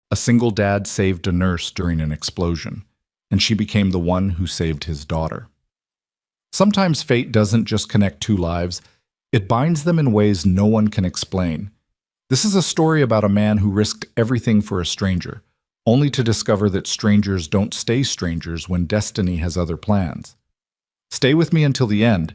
A single dad saved a nurse during an explosion, and she became the one who saved his daughter. Sometimes fate doesn't just connect two lives, it binds them in ways no one can explain. This is a story about a man who risked everything for a stranger, only to discover that strangers don't stay strangers when destiny has other plans. Stay with me until the end,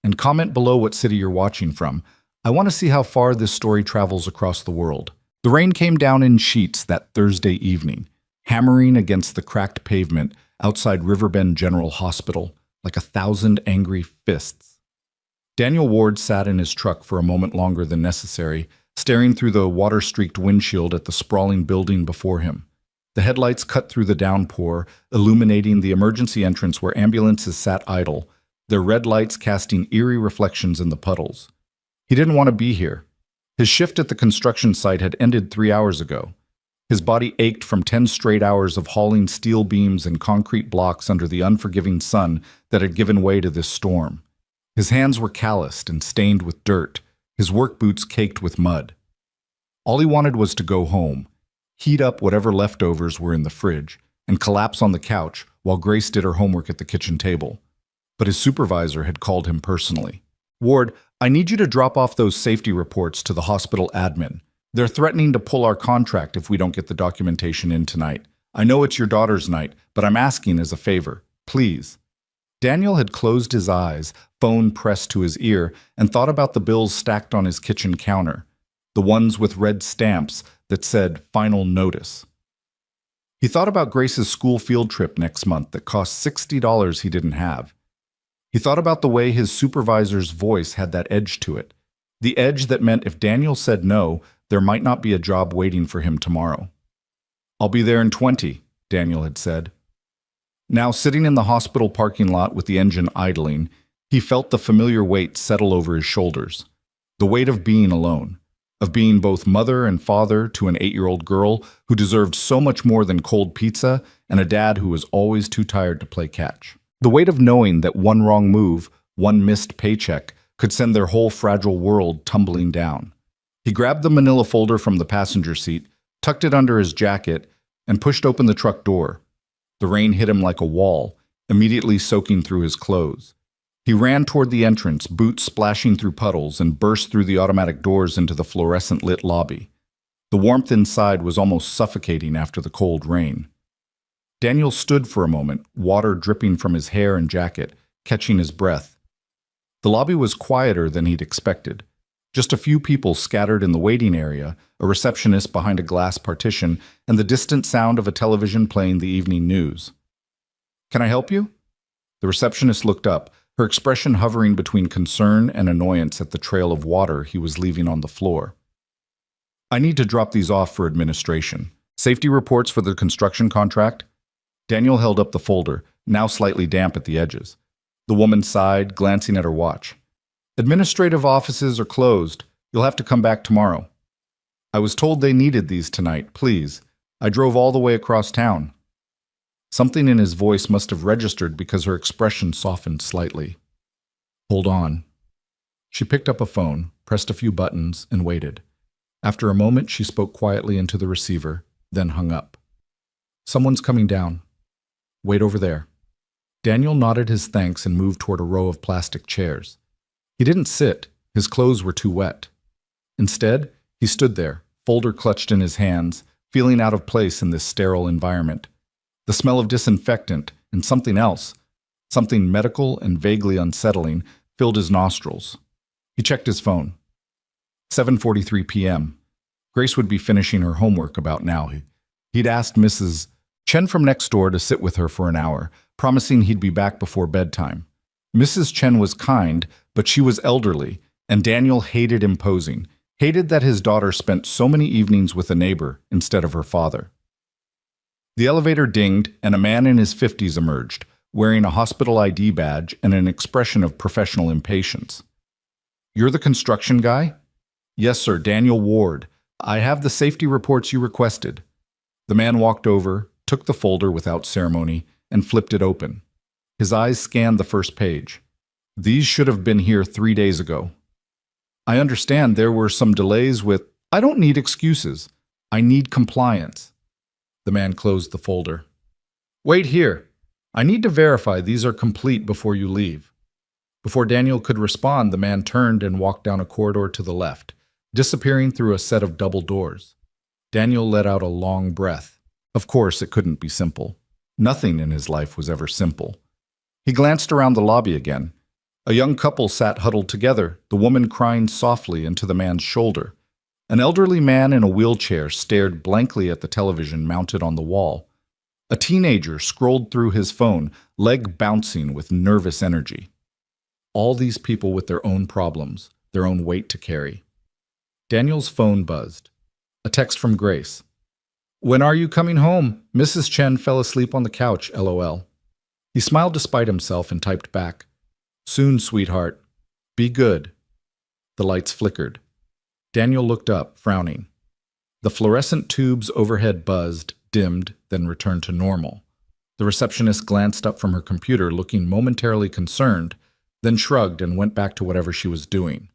and comment below what city you're watching from. I want to see how far this story travels across the world. The rain came down in sheets that Thursday evening, hammering against the cracked pavement outside Riverbend General Hospital like 1,000 angry fists. Daniel Ward sat in his truck for a moment longer than necessary, staring through the water-streaked windshield at the sprawling building before him. The headlights cut through the downpour, illuminating the emergency entrance where ambulances sat idle, their red lights casting eerie reflections in the puddles. He didn't want to be here. His shift at the construction site had ended 3 hours ago. His body ached from 10 straight hours of hauling steel beams and concrete blocks under the unforgiving sun that had given way to this storm. His hands were calloused and stained with dirt, his work boots caked with mud. All he wanted was to go home, heat up whatever leftovers were in the fridge, and collapse on the couch while Grace did her homework at the kitchen table. But his supervisor had called him personally. "Ward, I need you to drop off those safety reports to the hospital admin. They're threatening to pull our contract if we don't get the documentation in tonight. I know it's your daughter's night, but I'm asking as a favor. Please." Daniel had closed his eyes, phone pressed to his ear, and thought about the bills stacked on his kitchen counter, the ones with red stamps that said "Final Notice." He thought about Grace's school field trip next month that cost $60 he didn't have. He thought about the way his supervisor's voice had that edge to it, the edge that meant if Daniel said no, there might not be a job waiting for him tomorrow. "I'll be there in 20, Daniel had said. Now, sitting in the hospital parking lot with the engine idling, he felt the familiar weight settle over his shoulders, the weight of being alone, of being both mother and father to an 8-year-old girl who deserved so much more than cold pizza and a dad who was always too tired to play catch. The weight of knowing that one wrong move, one missed paycheck, could send their whole fragile world tumbling down. He grabbed the manila folder from the passenger seat, tucked it under his jacket, and pushed open the truck door. The rain hit him like a wall, immediately soaking through his clothes. He ran toward the entrance, boots splashing through puddles, and burst through the automatic doors into the fluorescent-lit lobby. The warmth inside was almost suffocating after the cold rain. Daniel stood for a moment, water dripping from his hair and jacket, catching his breath. The lobby was quieter than he'd expected. Just a few people scattered in the waiting area, a receptionist behind a glass partition, and the distant sound of a television playing the evening news. "Can I help you?" The receptionist looked up, her expression hovering between concern and annoyance at the trail of water he was leaving on the floor. "I need to drop these off for administration. Safety reports for the construction contract?" Daniel held up the folder, now slightly damp at the edges. The woman sighed, glancing at her watch. "Administrative offices are closed. You'll have to come back tomorrow." "I was told they needed these tonight. Please. I drove all the way across town." Something in his voice must have registered because her expression softened slightly. "Hold on." She picked up a phone, pressed a few buttons, and waited. After a moment, she spoke quietly into the receiver, then hung up. "Someone's coming down. Wait over there." Daniel nodded his thanks and moved toward a row of plastic chairs. He didn't sit. His clothes were too wet. Instead, he stood there, folder clutched in his hands, feeling out of place in this sterile environment. The smell of disinfectant and something else, something medical and vaguely unsettling, filled his nostrils. He checked his phone. 7:43 p.m. Grace would be finishing her homework about now. He'd asked Mrs. Chen from next door to sit with her for an hour, promising he'd be back before bedtime. Mrs. Chen was kind, but she was elderly, and Daniel hated imposing, hated that his daughter spent so many evenings with a neighbor instead of her father. The elevator dinged, and a man in his 50s emerged, wearing a hospital ID badge and an expression of professional impatience. "You're the construction guy?" "Yes, sir, Daniel Ward. I have the safety reports you requested." The man walked over, took the folder without ceremony, and flipped it open. His eyes scanned the first page. "These should have been here 3 days ago." "I understand there were some delays with—" "I don't need excuses. I need compliance. The man closed the folder. Wait here. I need to verify these are complete before you leave. Before Daniel could respond, the man turned and walked down a corridor to the left, disappearing through a set of double doors. Daniel let out a long breath. Of course, it couldn't be simple. Nothing in his life was ever simple. He glanced around the lobby again. A young couple sat huddled together, the woman crying softly into the man's shoulder. An elderly man in a wheelchair stared blankly at the television mounted on the wall. A teenager scrolled through his phone, leg bouncing with nervous energy. All these people with their own problems, their own weight to carry. Daniel's phone buzzed. A text from Grace. When are you coming home? Mrs. Chen fell asleep on the couch, LOL. He smiled despite himself and typed back. Soon, sweetheart. Be good. The lights flickered. Daniel looked up, frowning. The fluorescent tubes overhead buzzed, dimmed, then returned to normal. The receptionist glanced up from her computer, looking momentarily concerned, then shrugged and went back to whatever she was doing.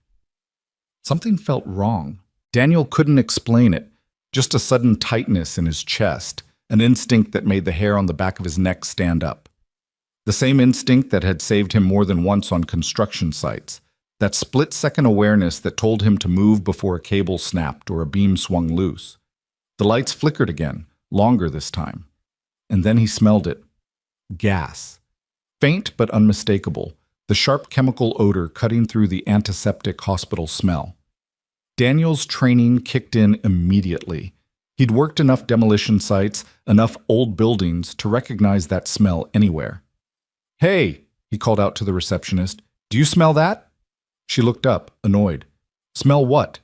Something felt wrong. Daniel couldn't explain it, just a sudden tightness in his chest, an instinct that made the hair on the back of his neck stand up. The same instinct that had saved him more than once on construction sites, that split-second awareness that told him to move before a cable snapped or a beam swung loose. The lights flickered again, longer this time. And then he smelled it. Gas. Faint but unmistakable, the sharp chemical odor cutting through the antiseptic hospital smell. Daniel's training kicked in immediately. He'd worked enough demolition sites, enough old buildings to recognize that smell anywhere. Hey, he called out to the receptionist. Do you smell that? She looked up, annoyed. Smell what?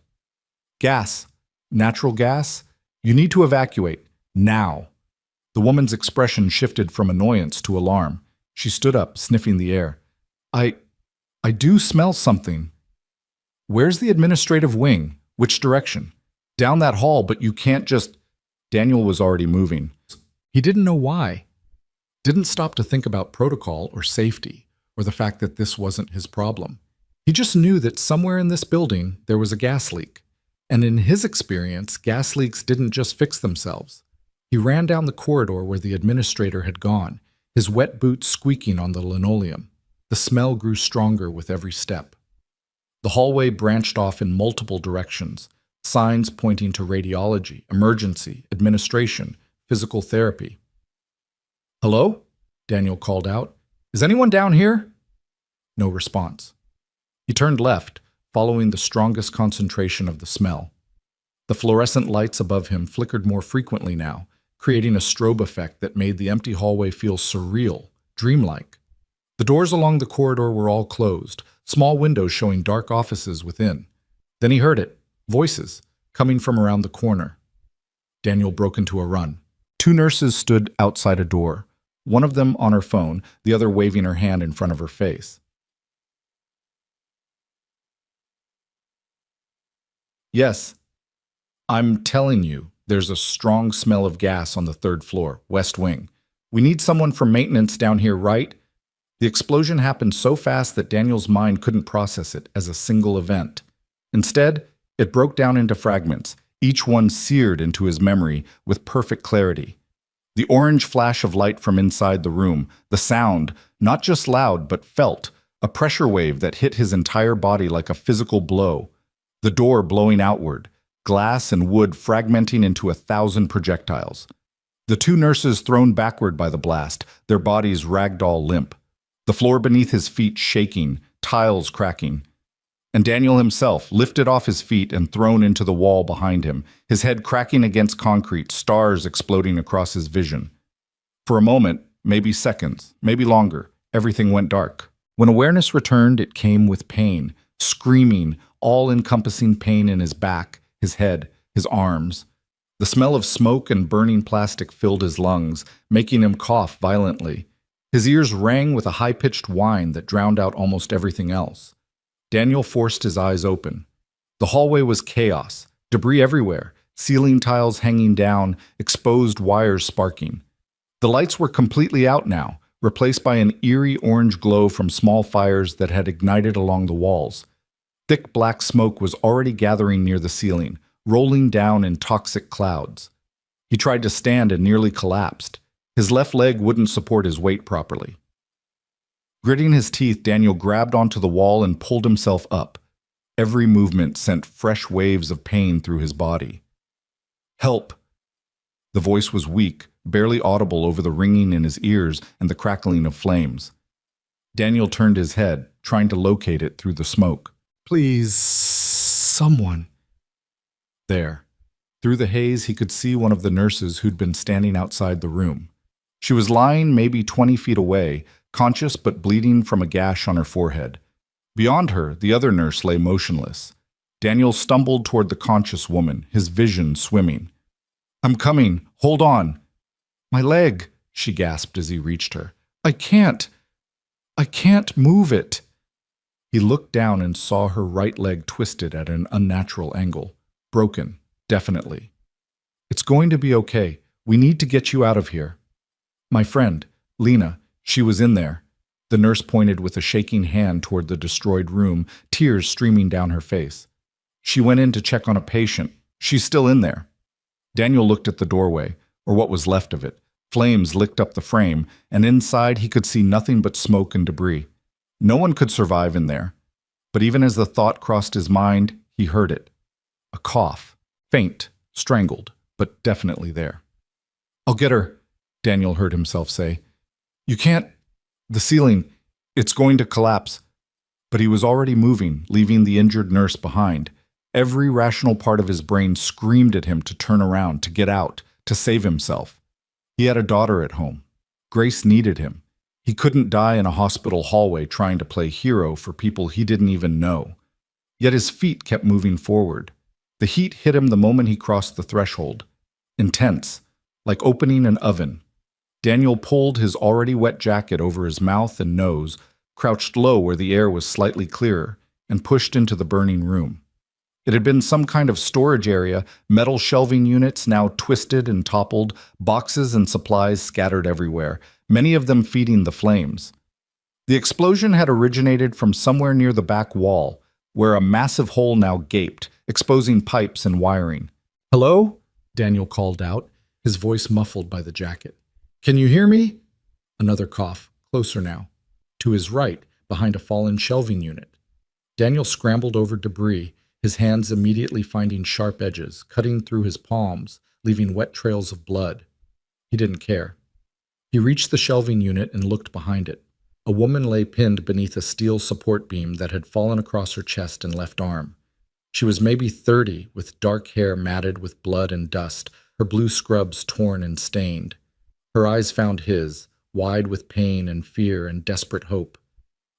Gas. Natural gas? You need to evacuate. Now. The woman's expression shifted from annoyance to alarm. She stood up, sniffing the air. I do smell something. Where's the administrative wing? Which direction? Down that hall, but you can't just... Daniel was already moving. He didn't know why. Didn't stop to think about protocol or safety, or the fact that this wasn't his problem. He just knew that somewhere in this building there was a gas leak. And in his experience, gas leaks didn't just fix themselves. He ran down the corridor where the administrator had gone, his wet boots squeaking on the linoleum. The smell grew stronger with every step. The hallway branched off in multiple directions, signs pointing to radiology, emergency, administration, physical therapy. Hello? Daniel called out. Is anyone down here? No response. He turned left, following the strongest concentration of the smell. The fluorescent lights above him flickered more frequently now, creating a strobe effect that made the empty hallway feel surreal, dreamlike. The doors along the corridor were all closed, small windows showing dark offices within. Then he heard it, voices, coming from around the corner. Daniel broke into a run. 2 nurses stood outside a door, one of them on her phone, the other waving her hand in front of her face. Yes, I'm telling you, there's a strong smell of gas on the 3rd floor, west wing. We need someone from maintenance down here, right? The explosion happened so fast that Daniel's mind couldn't process it as a single event. Instead, it broke down into fragments, each one seared into his memory with perfect clarity. The orange flash of light from inside the room, the sound, not just loud but felt, a pressure wave that hit his entire body like a physical blow. The door blowing outward, glass and wood fragmenting into 1,000 projectiles. The 2 nurses thrown backward by the blast, their bodies ragdoll limp. The floor beneath his feet shaking, tiles cracking. And Daniel himself, lifted off his feet and thrown into the wall behind him, his head cracking against concrete, stars exploding across his vision. For a moment, maybe seconds, maybe longer, everything went dark. When awareness returned, it came with pain, screaming, all-encompassing pain in his back, his head, his arms. The smell of smoke and burning plastic filled his lungs, making him cough violently. His ears rang with a high-pitched whine that drowned out almost everything else. Daniel forced his eyes open. The hallway was chaos, debris everywhere, ceiling tiles hanging down, exposed wires sparking. The lights were completely out now, replaced by an eerie orange glow from small fires that had ignited along the walls. Thick black smoke was already gathering near the ceiling, rolling down in toxic clouds. He tried to stand and nearly collapsed. His left leg wouldn't support his weight properly. Gritting his teeth, Daniel grabbed onto the wall and pulled himself up. Every movement sent fresh waves of pain through his body. "Help!" The voice was weak, barely audible over the ringing in his ears and the crackling of flames. Daniel turned his head, trying to locate it through the smoke. "Please, someone." There. Through the haze, he could see one of the nurses who'd been standing outside the room. She was lying maybe 20 feet away, conscious but bleeding from a gash on her forehead. Beyond her, the other nurse lay motionless. Daniel stumbled toward the conscious woman, his vision swimming. "I'm coming. Hold on." "My leg," she gasped as he reached her. I can't move it." He looked down and saw her right leg twisted at an unnatural angle. Broken, definitely. "It's going to be okay. We need to get you out of here." "My friend, Lena, she was in there." The nurse pointed with a shaking hand toward the destroyed room, tears streaming down her face. "She went in to check on a patient. She's still in there." Daniel looked at the doorway, or what was left of it. Flames licked up the frame, and inside he could see nothing but smoke and debris. No one could survive in there. But even as the thought crossed his mind, he heard it. A cough. Faint, strangled, but definitely there. "I'll get her," Daniel heard himself say. "You can't. The ceiling. It's going to collapse." But he was already moving, leaving the injured nurse behind. Every rational part of his brain screamed at him to turn around, to get out, to save himself. He had a daughter at home. Grace needed him. He couldn't die in a hospital hallway trying to play hero for people he didn't even know. Yet his feet kept moving forward. The heat hit him the moment he crossed the threshold. Intense, like opening an oven. Daniel pulled his already wet jacket over his mouth and nose, crouched low where the air was slightly clearer, and pushed into the burning room. It had been some kind of storage area, metal shelving units now twisted and toppled, boxes and supplies scattered everywhere, many of them feeding the flames. The explosion had originated from somewhere near the back wall, where a massive hole now gaped, exposing pipes and wiring. "Hello?" Daniel called out, his voice muffled by the jacket. "Can you hear me?" Another cough, closer now. To his right, behind a fallen shelving unit. Daniel scrambled over debris, his hands immediately finding sharp edges, cutting through his palms, leaving wet trails of blood. He didn't care. He reached the shelving unit and looked behind it. A woman lay pinned beneath a steel support beam that had fallen across her chest and left arm. She was maybe 30, with dark hair matted with blood and dust, her blue scrubs torn and stained. Her eyes found his, wide with pain and fear and desperate hope.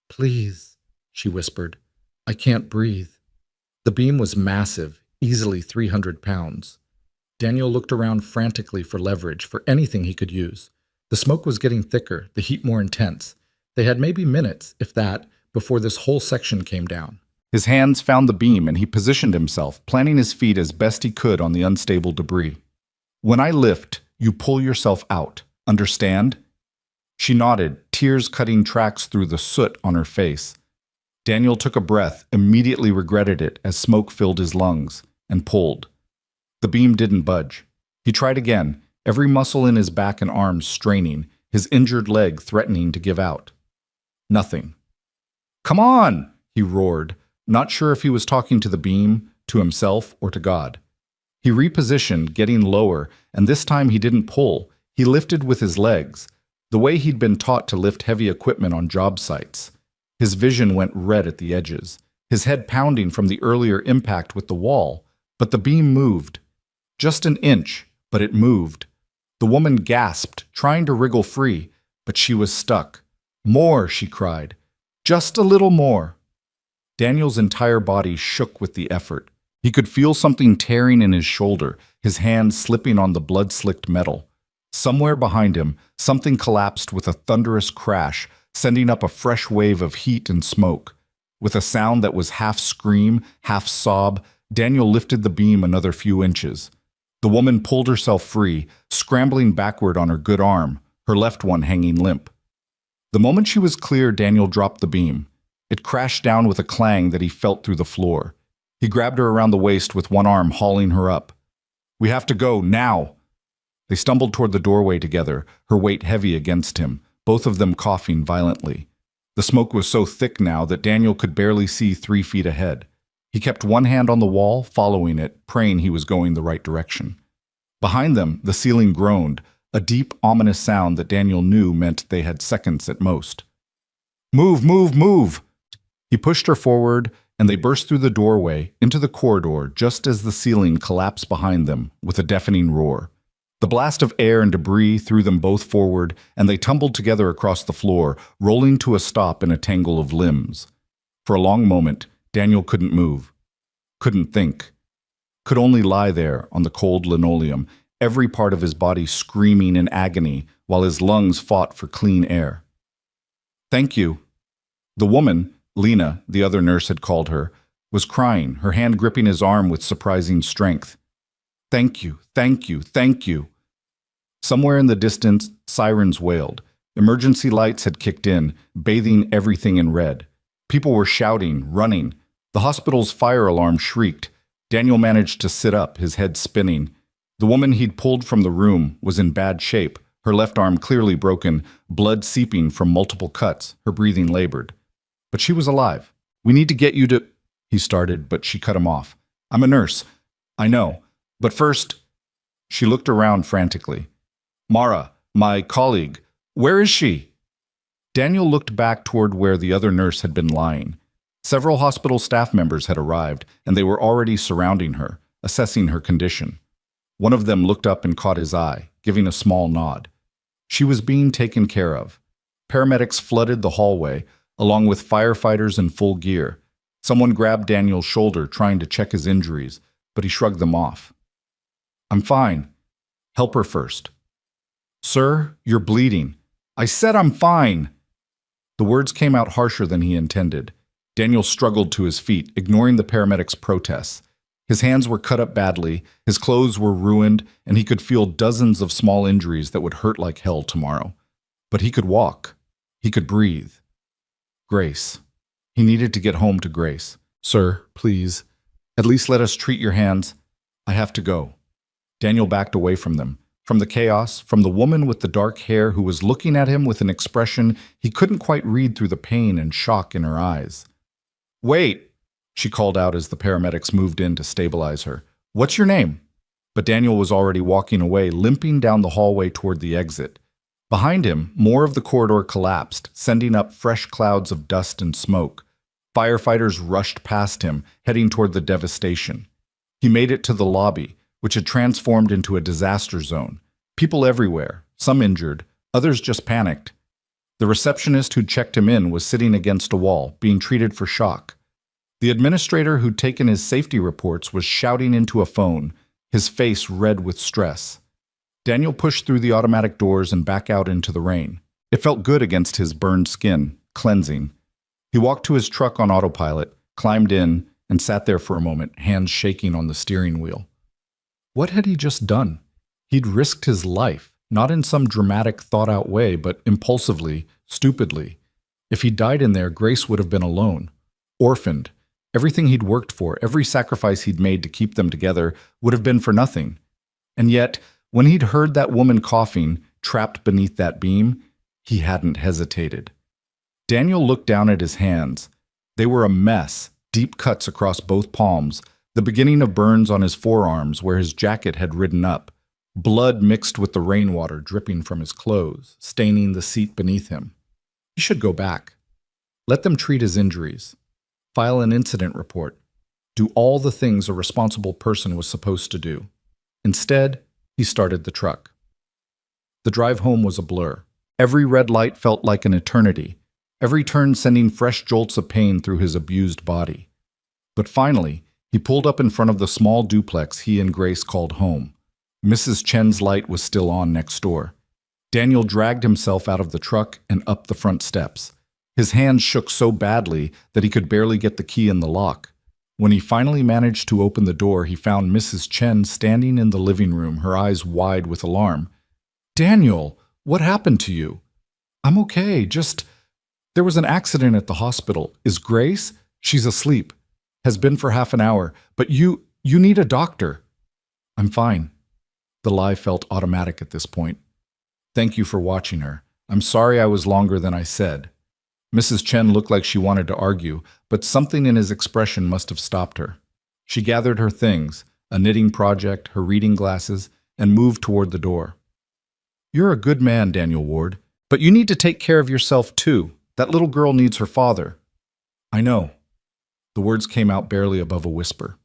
"Please," she whispered. "I can't breathe." The beam was massive, easily 300 pounds. Daniel looked around frantically for leverage, for anything he could use. The smoke was getting thicker, the heat more intense. They had maybe minutes, if that, before this whole section came down. His hands found the beam and he positioned himself, planting his feet as best he could on the unstable debris. "When I lift, you pull yourself out. Understand?" She nodded, tears cutting tracks through the soot on her face. Daniel took a breath, immediately regretted it as smoke filled his lungs, and pulled. The beam didn't budge. He tried again, every muscle in his back and arms straining, his injured leg threatening to give out. Nothing. "Come on!" he roared, not sure if he was talking to the beam, to himself, or to God. He repositioned, getting lower, and this time he didn't pull. He lifted with his legs, the way he'd been taught to lift heavy equipment on job sites. His vision went red at the edges, his head pounding from the earlier impact with the wall, but the beam moved. Just an inch, but it moved. The woman gasped, trying to wriggle free, but she was stuck. "More," she cried. "Just a little more." Daniel's entire body shook with the effort. He could feel something tearing in his shoulder, his hand slipping on the blood-slicked metal. Somewhere behind him, something collapsed with a thunderous crash, sending up a fresh wave of heat and smoke. With a sound that was half scream, half sob, Daniel lifted the beam another few inches. The woman pulled herself free, scrambling backward on her good arm, her left one hanging limp. The moment she was clear, Daniel dropped the beam. It crashed down with a clang that he felt through the floor. He grabbed her around the waist with one arm, hauling her up. "We have to go, now!" They stumbled toward the doorway together, her weight heavy against him, both of them coughing violently. The smoke was so thick now that Daniel could barely see 3 feet ahead. He kept one hand on the wall, following it, praying he was going the right direction. Behind them, the ceiling groaned, a deep, ominous sound that Daniel knew meant they had seconds at most. "Move, move, move!" He pushed her forward, and they burst through the doorway, into the corridor, just as the ceiling collapsed behind them with a deafening roar. The blast of air and debris threw them both forward, and they tumbled together across the floor, rolling to a stop in a tangle of limbs. For a long moment, Daniel couldn't move, couldn't think, could only lie there on the cold linoleum, every part of his body screaming in agony while his lungs fought for clean air. "Thank you." The woman, Lena, the other nurse had called her, was crying, her hand gripping his arm with surprising strength. "Thank you, thank you, thank you." Somewhere in the distance, sirens wailed. Emergency lights had kicked in, bathing everything in red. People were shouting, running. The hospital's fire alarm shrieked. Daniel managed to sit up, his head spinning. The woman he'd pulled from the room was in bad shape, her left arm clearly broken, blood seeping from multiple cuts, her breathing labored. But she was alive. "We need to get you to—" he started, but she cut him off. "I'm a nurse. I know. But first—" She looked around frantically. "Mara, my colleague, where is she?" Daniel looked back toward where the other nurse had been lying. Several hospital staff members had arrived, and they were already surrounding her, assessing her condition. One of them looked up and caught his eye, giving a small nod. She was being taken care of. Paramedics flooded the hallway, along with firefighters in full gear. Someone grabbed Daniel's shoulder, trying to check his injuries, but he shrugged them off. "I'm fine. Help her first." "Sir, you're bleeding." "I said I'm fine." The words came out harsher than he intended. Daniel struggled to his feet, ignoring the paramedics' protests. His hands were cut up badly, his clothes were ruined, and he could feel dozens of small injuries that would hurt like hell tomorrow. But he could walk. He could breathe. Grace. He needed to get home to Grace. "Sir, please, at least let us treat your hands. I have to go." Daniel backed away from them, from the chaos, from the woman with the dark hair who was looking at him with an expression he couldn't quite read through the pain and shock in her eyes. "Wait," she called out as the paramedics moved in to stabilize her. "What's your name?" But Daniel was already walking away, limping down the hallway toward the exit. Behind him, more of the corridor collapsed, sending up fresh clouds of dust and smoke. Firefighters rushed past him, heading toward the devastation. He made it to the lobby, which had transformed into a disaster zone. People everywhere, some injured, others just panicked. The receptionist who'd checked him in was sitting against a wall, being treated for shock. The administrator who'd taken his safety reports was shouting into a phone, his face red with stress. Daniel pushed through the automatic doors and back out into the rain. It felt good against his burned skin, cleansing. He walked to his truck on autopilot, climbed in, and sat there for a moment, hands shaking on the steering wheel. What had he just done? He'd risked his life, not in some dramatic, thought-out way, but impulsively, stupidly. If he died in there, Grace would have been alone, orphaned. Everything he'd worked for, every sacrifice he'd made to keep them together, would have been for nothing. And yet, when he'd heard that woman coughing, trapped beneath that beam, he hadn't hesitated. Daniel looked down at his hands. They were a mess, deep cuts across both palms, the beginning of burns on his forearms where his jacket had ridden up, blood mixed with the rainwater dripping from his clothes, staining the seat beneath him. He should go back. Let them treat his injuries. File an incident report. Do all the things a responsible person was supposed to do. Instead, he started the truck. The drive home was a blur. Every red light felt like an eternity, every turn sending fresh jolts of pain through his abused body. But finally, he pulled up in front of the small duplex he and Grace called home. Mrs. Chen's light was still on next door. Daniel dragged himself out of the truck and up the front steps. His hands shook so badly that he could barely get the key in the lock. When he finally managed to open the door, he found Mrs. Chen standing in the living room, her eyes wide with alarm. "Daniel, what happened to you?" "I'm okay, there was an accident at the hospital. Is Grace? She's asleep. Has been for half an hour. But you need a doctor." "I'm fine." The lie felt automatic at this point. Thank you for watching her. I'm sorry I was longer than I said. Mrs. Chen looked like she wanted to argue, but something in his expression must have stopped her. She gathered her things, a knitting project, her reading glasses, and moved toward the door. You're a good man, Daniel Ward, but you need to take care of yourself too. That little girl needs her father. I know. The words came out barely above a whisper.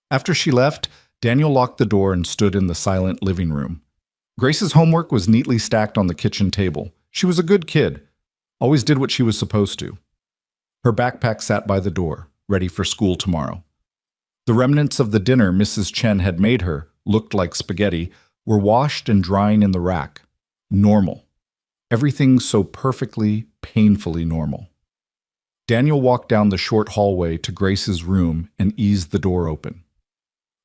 After she left, Daniel locked the door and stood in the silent living room. Grace's homework was neatly stacked on the kitchen table. She was a good kid, always did what she was supposed to. Her backpack sat by the door, ready for school tomorrow. The remnants of the dinner Mrs. Chen had made her, looked like spaghetti, were washed and drying in the rack. Normal. Everything so perfectly, painfully normal. Daniel walked down the short hallway to Grace's room and eased the door open.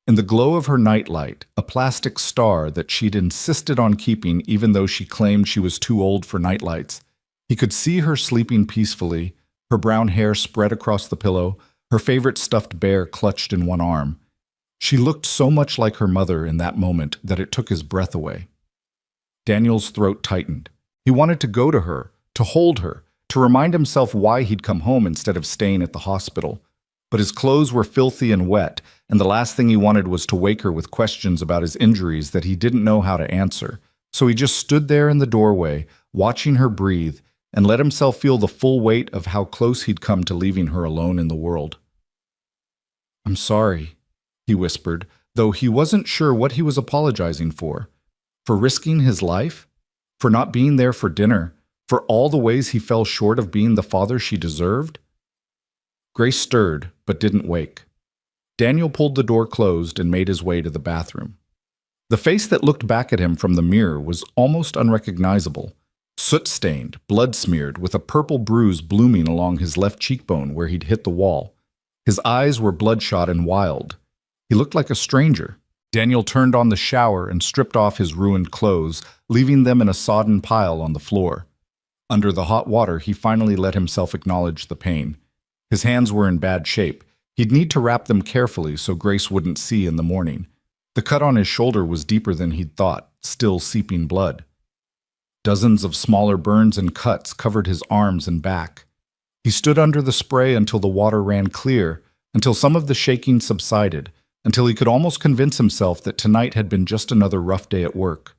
In the glow of her nightlight, a plastic star that she'd insisted on keeping even though she claimed she was too old for nightlights, he could see her sleeping peacefully, her brown hair spread across the pillow, her favorite stuffed bear clutched in one arm. She looked so much like her mother in that moment that it took his breath away. Daniel's throat tightened. He wanted to go to her, to hold her, to remind himself why he'd come home instead of staying at the hospital. But his clothes were filthy and wet, and the last thing he wanted was to wake her with questions about his injuries that he didn't know how to answer. So he just stood there in the doorway, watching her breathe, and let himself feel the full weight of how close he'd come to leaving her alone in the world. I'm sorry, he whispered, though he wasn't sure what he was apologizing for. For risking his life? For not being there for dinner? For all the ways he fell short of being the father she deserved? Grace stirred, but didn't wake. Daniel pulled the door closed and made his way to the bathroom. The face that looked back at him from the mirror was almost unrecognizable, soot-stained, blood-smeared, with a purple bruise blooming along his left cheekbone where he'd hit the wall. His eyes were bloodshot and wild. He looked like a stranger. Daniel turned on the shower and stripped off his ruined clothes, leaving them in a sodden pile on the floor. Under the hot water, he finally let himself acknowledge the pain. His hands were in bad shape. He'd need to wrap them carefully so Grace wouldn't see in the morning. The cut on his shoulder was deeper than he'd thought, still seeping blood. Dozens of smaller burns and cuts covered his arms and back. He stood under the spray until the water ran clear, until some of the shaking subsided, until he could almost convince himself that tonight had been just another rough day at work.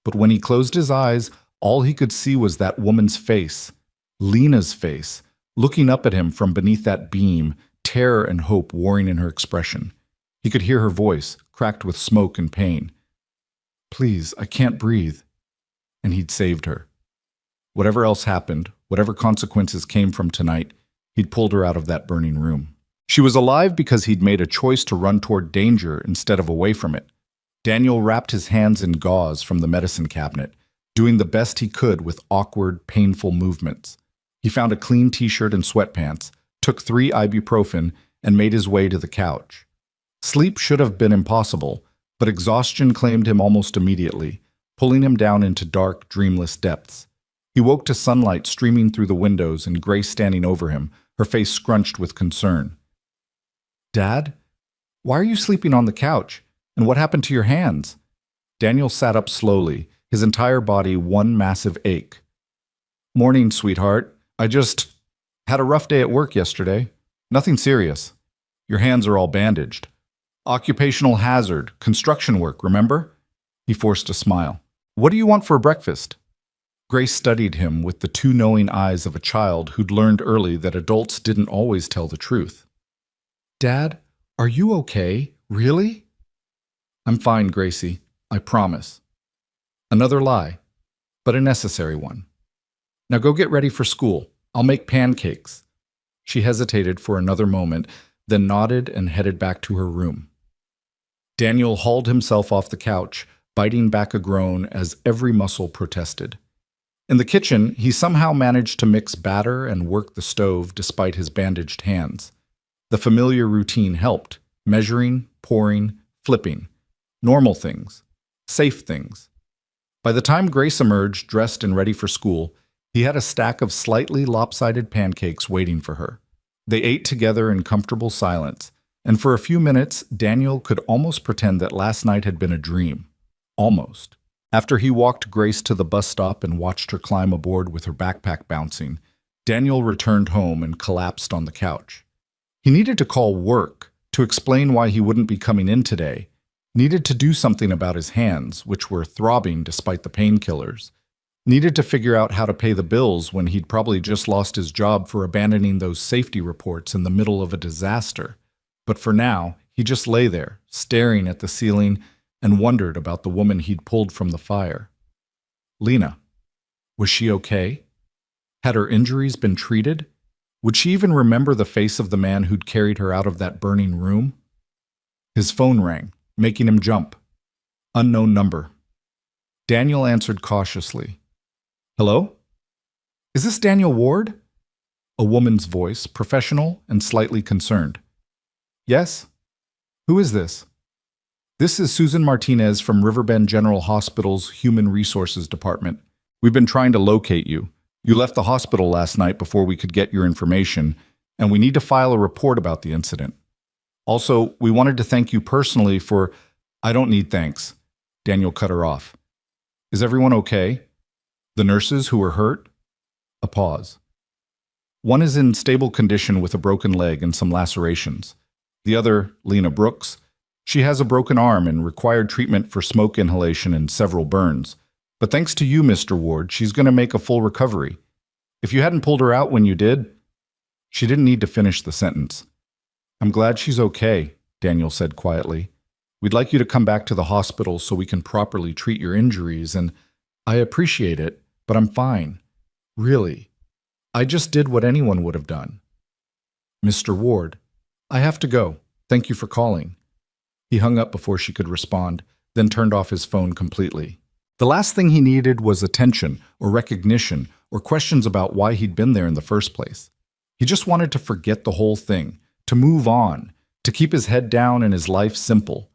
But when he closed his eyes, all he could see was that woman's face, Lena's face, looking up at him from beneath that beam, terror and hope warring in her expression. He could hear her voice, cracked with smoke and pain. Please, I can't breathe. And he'd saved her. Whatever else happened, whatever consequences came from tonight, he'd pulled her out of that burning room. She was alive because he'd made a choice to run toward danger instead of away from it. Daniel wrapped his hands in gauze from the medicine cabinet, doing the best he could with awkward, painful movements. He found a clean t-shirt and sweatpants, took 3 ibuprofen, and made his way to the couch. Sleep should have been impossible, but exhaustion claimed him almost immediately, pulling him down into dark, dreamless depths. He woke to sunlight streaming through the windows and Grace standing over him, her face scrunched with concern. Dad? Why are you sleeping on the couch? And what happened to your hands? Daniel sat up slowly, his entire body one massive ache. Morning, sweetheart. I just had a rough day at work yesterday. Nothing serious. Your hands are all bandaged. Occupational hazard, construction work, remember? He forced a smile. What do you want for breakfast? Grace studied him with the 2 knowing eyes of a child who'd learned early that adults didn't always tell the truth. Dad, are you okay? Really? I'm fine, Gracie. I promise. Another lie, but a necessary one. Now go get ready for school. I'll make pancakes. She hesitated for another moment, then nodded and headed back to her room. Daniel hauled himself off the couch, biting back a groan as every muscle protested. In the kitchen, he somehow managed to mix batter and work the stove despite his bandaged hands. The familiar routine helped, measuring, pouring, flipping. Normal things. Safe things. By the time Grace emerged, dressed and ready for school, he had a stack of slightly lopsided pancakes waiting for her. They ate together in comfortable silence, And for a few minutes, Daniel could almost pretend that last night had been a dream. Almost. After he walked Grace to the bus stop and watched her climb aboard with her backpack bouncing, Daniel returned home and collapsed on the couch. He needed to call work to explain why he wouldn't be coming in today, needed to do something about his hands, which were throbbing despite the painkillers, needed to figure out how to pay the bills when he'd probably just lost his job for abandoning those safety reports in the middle of a disaster. But for now, he just lay there, staring at the ceiling, and wondered about the woman he'd pulled from the fire. Lena. Was she okay? Had her injuries been treated? Would she even remember the face of the man who'd carried her out of that burning room? His phone rang, making him jump. Unknown number. Daniel answered cautiously. Hello? Is this Daniel Ward? A woman's voice, professional and slightly concerned. Yes? Who is this? This is Susan Martinez from Riverbend General Hospital's Human Resources Department. We've been trying to locate you. You left the hospital last night before we could get your information, and we need to file a report about the incident. Also, we wanted to thank you personally for— I don't need thanks. Daniel cut her off. Is everyone okay? The nurses who were hurt? A pause. One is in stable condition with a broken leg and some lacerations. The other, Lena Brooks, she has a broken arm and required treatment for smoke inhalation and several burns. But thanks to you, Mr. Ward, she's going to make a full recovery. If you hadn't pulled her out when you did— She didn't need to finish the sentence. I'm glad she's okay, Daniel said quietly. We'd like you to come back to the hospital so we can properly treat your injuries, and I appreciate it, but I'm fine. Really. I just did what anyone would have done. Mr. Ward, I have to go. Thank you for calling. He hung up before she could respond, then turned off his phone completely. The last thing he needed was attention or recognition or questions about why he'd been there in the first place. He just wanted to forget the whole thing, to move on, to keep his head down and his life simple.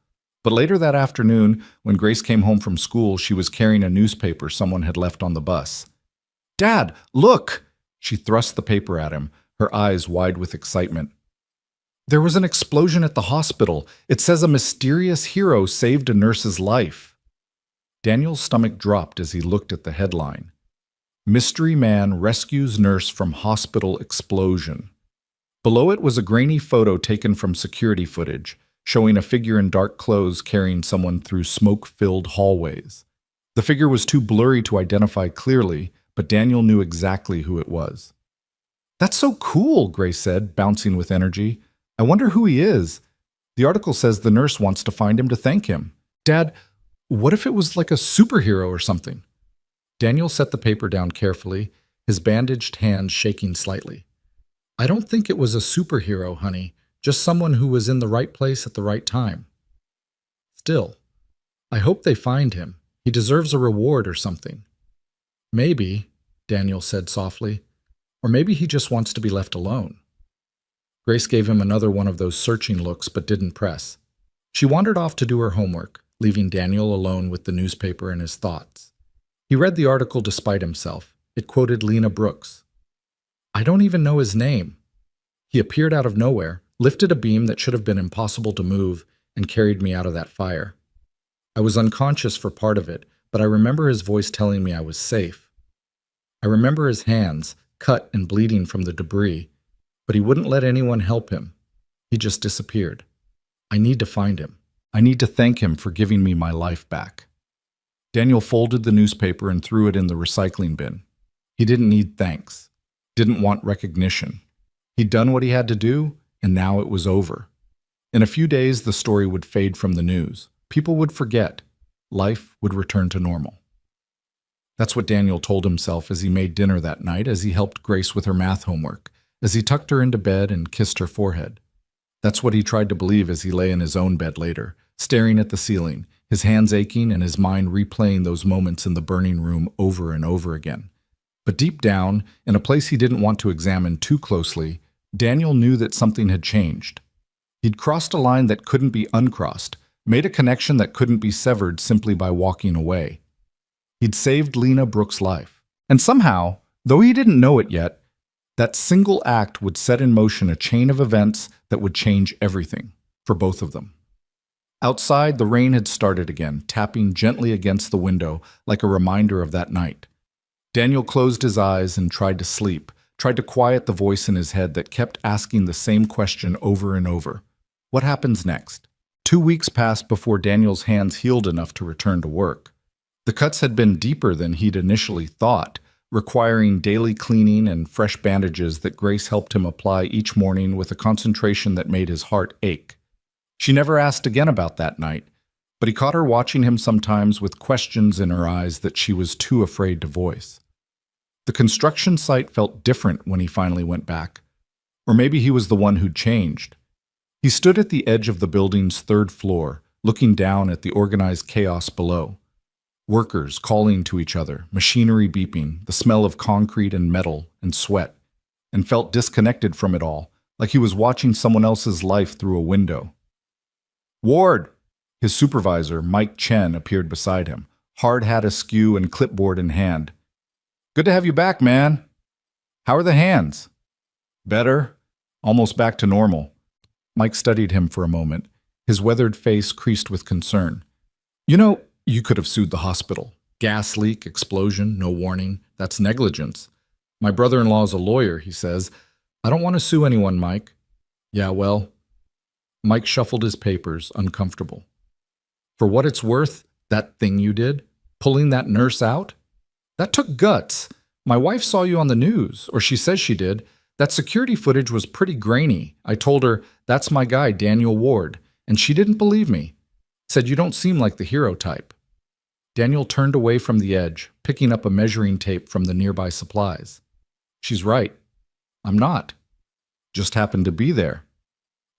But later that afternoon, when Grace came home from school, she was carrying a newspaper someone had left on the bus. Dad, look! She thrust the paper at him, her eyes wide with excitement. There was an explosion at the hospital. It says a mysterious hero saved a nurse's life. Daniel's stomach dropped as he looked at the headline. Mystery Man Rescues Nurse from Hospital Explosion. Below it was a grainy photo taken from security footage, showing a figure in dark clothes carrying someone through smoke-filled hallways. The figure was too blurry to identify clearly, but Daniel knew exactly who it was. That's so cool, Grace said, bouncing with energy. I wonder who he is. The article says the nurse wants to find him to thank him. Dad, what if it was like a superhero or something? Daniel set the paper down carefully, his bandaged hands shaking slightly. I don't think it was a superhero, honey, just someone who was in the right place at the right time. Still, I hope they find him. He deserves a reward or something. Maybe, Daniel said softly, or maybe he just wants to be left alone. Grace gave him another one of those searching looks but didn't press. She wandered off to do her homework, leaving Daniel alone with the newspaper and his thoughts. He read the article despite himself. It quoted Lena Brooks. I don't even know his name. He appeared out of nowhere, lifted a beam that should have been impossible to move, and carried me out of that fire. I was unconscious for part of it, but I remember his voice telling me I was safe. I remember his hands, cut and bleeding from the debris, but he wouldn't let anyone help him. He just disappeared. I need to find him. I need to thank him for giving me my life back. Daniel folded the newspaper and threw it in the recycling bin. He didn't need thanks, didn't want recognition. He'd done what he had to do, and now it was over. In a few days, the story would fade from the news. People would forget. Life would return to normal. That's what Daniel told himself as he made dinner that night, as he helped Grace with her math homework, as he tucked her into bed and kissed her forehead. That's what he tried to believe as he lay in his own bed later, staring at the ceiling, his hands aching and his mind replaying those moments in the burning room over and over again. But deep down, in a place he didn't want to examine too closely, Daniel knew that something had changed. He'd crossed a line that couldn't be uncrossed, made a connection that couldn't be severed simply by walking away. He'd saved Lena Brooks' life. And somehow, though he didn't know it yet, that single act would set in motion a chain of events that would change everything. for both of them. Outside, the rain had started again, tapping gently against the window like a reminder of that night. Daniel closed his eyes and tried to sleep, tried to quiet the voice in his head that kept asking the same question over and over. What happens next? 2 weeks passed before Daniel's hands healed enough to return to work. The cuts had been deeper than he'd initially thought, requiring daily cleaning and fresh bandages that Grace helped him apply each morning with a concentration that made his heart ache. She never asked again about that night, but he caught her watching him sometimes with questions in her eyes that she was too afraid to voice. The construction site felt different when he finally went back. Or maybe he was the one who'd changed. He stood at the edge of the building's 3rd floor, looking down at the organized chaos below. Workers calling to each other, machinery beeping, the smell of concrete and metal and sweat, and felt disconnected from it all, like he was watching someone else's life through a window. "Ward!" His supervisor, Mike Chen, appeared beside him, hard hat askew and clipboard in hand. "Good to have you back, man. How are the hands?" "Better. Almost back to normal." Mike studied him for a moment, his weathered face creased with concern. "You know, you could have sued the hospital. Gas leak, explosion, no warning. That's negligence. My brother-in-law's a lawyer," he says. "I don't want to sue anyone, Mike." "Yeah, well..." Mike shuffled his papers, uncomfortable. "For what it's worth, that thing you did, pulling that nurse out, that took guts. My wife saw you on the news, or she says she did. That security footage was pretty grainy. I told her, that's my guy, Daniel Ward, and she didn't believe me. Said you don't seem like the hero type." Daniel turned away from the edge, picking up a measuring tape from the nearby supplies. "She's right. I'm not. Just happened to be there."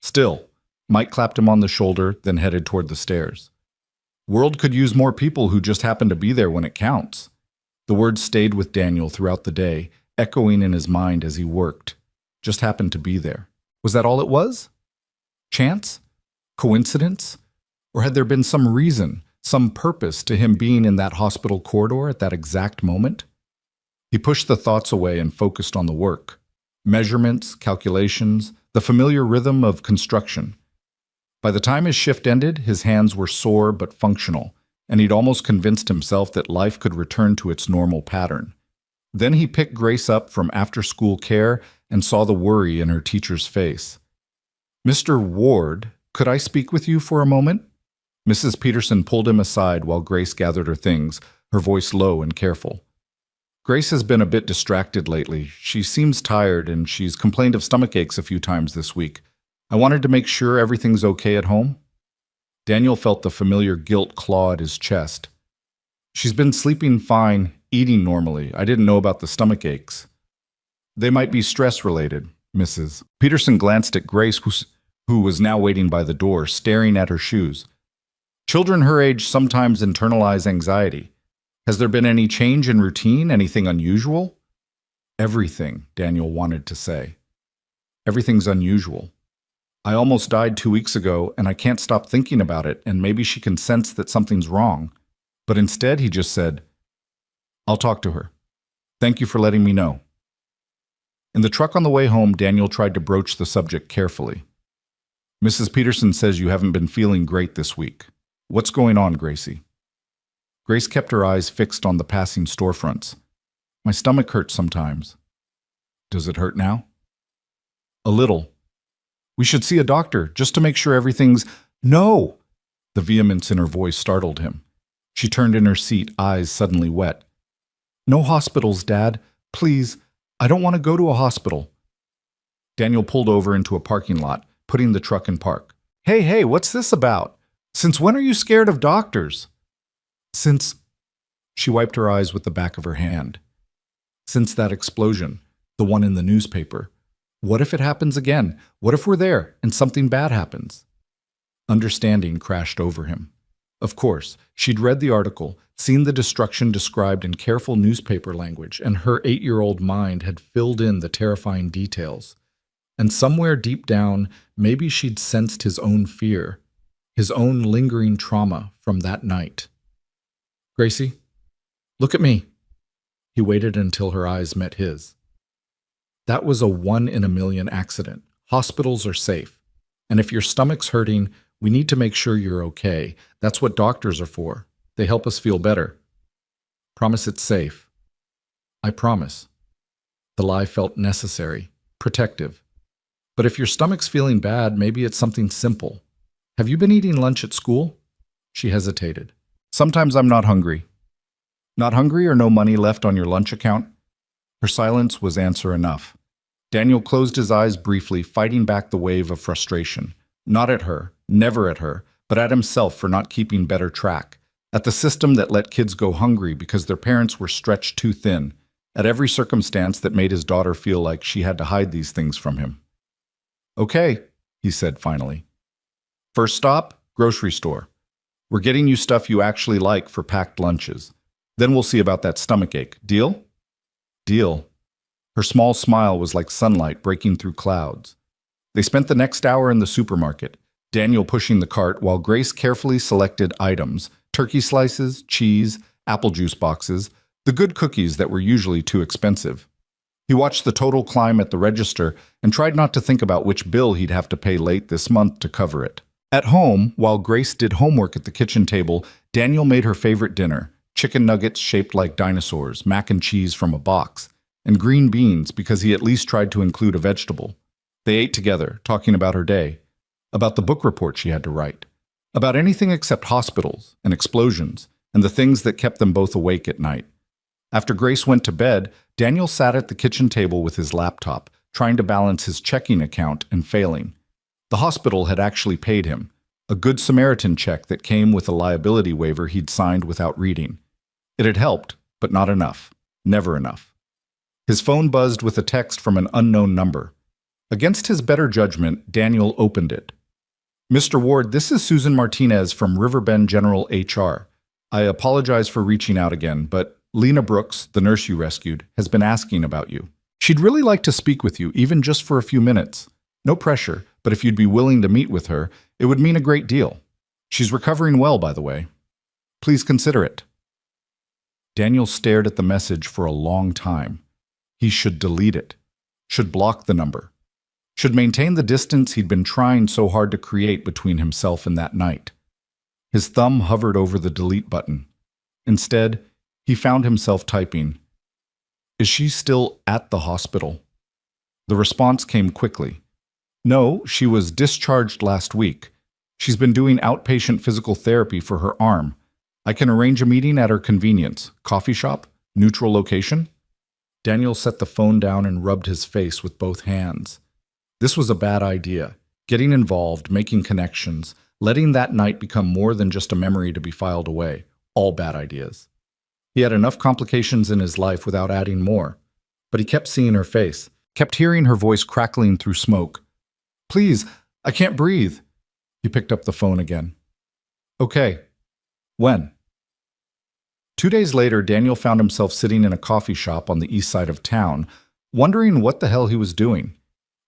"Still," Mike clapped him on the shoulder, then headed toward the stairs. "World could use more people who just happen to be there when it counts." The words stayed with Daniel throughout the day, echoing in his mind as he worked. Just happened to be there. Was that all it was? Chance? Coincidence? Or had there been some reason, some purpose to him being in that hospital corridor at that exact moment? He pushed the thoughts away and focused on the work. Measurements, calculations, the familiar rhythm of construction. By the time his shift ended, his hands were sore but functional, and he'd almost convinced himself that life could return to its normal pattern. Then he picked Grace up from after-school care and saw the worry in her teacher's face. "Mr. Ward, could I speak with you for a moment?" Mrs. Peterson pulled him aside while Grace gathered her things, her voice low and careful. "Grace has been a bit distracted lately. She seems tired and she's complained of stomach aches a few times this week. I wanted to make sure everything's okay at home." Daniel felt the familiar guilt claw at his chest. "She's been sleeping fine, eating normally. I didn't know about the stomach aches." "They might be stress-related, Mrs." Peterson glanced at Grace, who was now waiting by the door, staring at her shoes. "Children her age sometimes internalize anxiety. Has there been any change in routine, anything unusual?" "Everything," Daniel wanted to say. "Everything's unusual. I almost died 2 weeks ago, and I can't stop thinking about it, and maybe she can sense that something's wrong." But instead, he just said, "I'll talk to her. Thank you for letting me know." In the truck on the way home, Daniel tried to broach the subject carefully. "Mrs. Peterson says you haven't been feeling great this week. What's going on, Gracie?" Grace kept her eyes fixed on the passing storefronts. "My stomach hurts sometimes." "Does it hurt now?" "A little. We should see a doctor, just to make sure everything's—" "No!" The vehemence in her voice startled him. She turned in her seat, eyes suddenly wet. "No hospitals, Dad. Please, I don't want to go to a hospital." Daniel pulled over into a parking lot, putting the truck in park. Hey, what's this about? Since when are you scared of doctors?" "Since..." She wiped her eyes with the back of her hand. "Since that explosion, the one in the newspaper. What if it happens again? What if we're there and something bad happens?" Understanding crashed over him. Of course, she'd read the article, seen the destruction described in careful newspaper language, and her 8-year-old mind had filled in the terrifying details. And somewhere deep down, maybe she'd sensed his own fear, his own lingering trauma from that night. "Gracie, look at me." He waited until her eyes met his. "That was a 1 in a million accident. Hospitals are safe. And if your stomach's hurting, we need to make sure you're okay. That's what doctors are for. They help us feel better. Promise it's safe. I promise. The lie felt necessary, protective. But if your stomach's feeling bad, maybe it's something simple. Have you been eating lunch at school? She hesitated. Sometimes I'm not hungry. Not hungry or no money left on your lunch account? Her silence was answer enough. Daniel closed his eyes briefly, fighting back the wave of frustration. Not at her, never at her, but at himself for not keeping better track. At the system that let kids go hungry because their parents were stretched too thin. At every circumstance that made his daughter feel like she had to hide these things from him. Okay, he said finally. First stop, grocery store. We're getting you stuff you actually like for packed lunches. Then we'll see about that stomachache. Deal? Deal. Her small smile was like sunlight breaking through clouds. They spent the next hour in the supermarket, Daniel pushing the cart while Grace carefully selected items, turkey slices, cheese, apple juice boxes, the good cookies that were usually too expensive. He watched the total climb at the register and tried not to think about which bill he'd have to pay late this month to cover it. At home, while Grace did homework at the kitchen table, Daniel made her favorite dinner, chicken nuggets shaped like dinosaurs, mac and cheese from a box, and green beans because he at least tried to include a vegetable. They ate together, talking about her day, about the book report she had to write, about anything except hospitals and explosions and the things that kept them both awake at night. After Grace went to bed, Daniel sat at the kitchen table with his laptop, trying to balance his checking account and failing. The hospital had actually paid him, a Good Samaritan check that came with a liability waiver he'd signed without reading. It had helped, but not enough. Never enough. His phone buzzed with a text from an unknown number. Against his better judgment, Daniel opened it. Mr. Ward, this is Susan Martinez from Riverbend General HR. I apologize for reaching out again, but Lena Brooks, the nurse you rescued, has been asking about you. She'd really like to speak with you, even just for a few minutes. No pressure, but if you'd be willing to meet with her, it would mean a great deal. She's recovering well, by the way. Please consider it. Daniel stared at the message for a long time. He should delete it, should block the number, should maintain the distance he'd been trying so hard to create between himself and that night. His thumb hovered over the delete button. Instead, he found himself typing, "Is she still at the hospital?" The response came quickly. No, she was discharged last week. She's been doing outpatient physical therapy for her arm. I can arrange a meeting at her convenience. Coffee shop? Neutral location? Daniel set the phone down and rubbed his face with both hands. This was a bad idea. Getting involved, making connections, letting that night become more than just a memory to be filed away. All bad ideas. He had enough complications in his life without adding more. But he kept seeing her face, kept hearing her voice crackling through smoke. Please, I can't breathe. He picked up the phone again. Okay. When? 2 days later, Daniel found himself sitting in a coffee shop on the east side of town, wondering what the hell he was doing.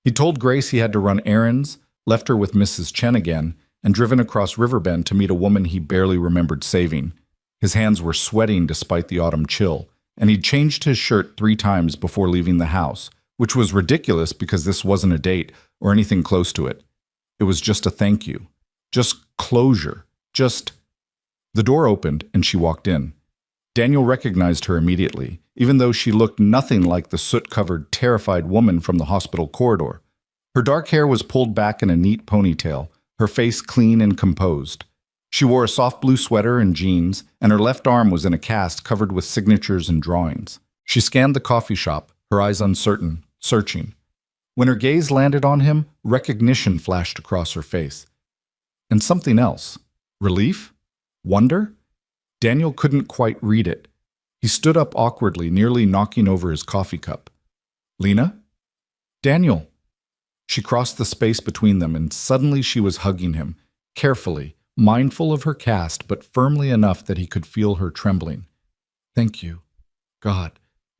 He told Grace he had to run errands, left her with Mrs. Chen again, and driven across Riverbend to meet a woman he barely remembered saving. His hands were sweating despite the autumn chill, and he'd changed his shirt 3 times before leaving the house, which was ridiculous because this wasn't a date or anything close to it. It was just a thank you. Just closure. The door opened and she walked in. Daniel recognized her immediately, even though she looked nothing like the soot-covered, terrified woman from the hospital corridor. Her dark hair was pulled back in a neat ponytail, her face clean and composed. She wore a soft blue sweater and jeans, and her left arm was in a cast covered with signatures and drawings. She scanned the coffee shop, her eyes uncertain, searching. When her gaze landed on him, recognition flashed across her face. And something else. Relief? Wonder? Daniel couldn't quite read it. He stood up awkwardly, nearly knocking over his coffee cup. Lena? Daniel. She crossed the space between them, and suddenly she was hugging him, carefully, mindful of her cast, but firmly enough that he could feel her trembling. Thank you. God,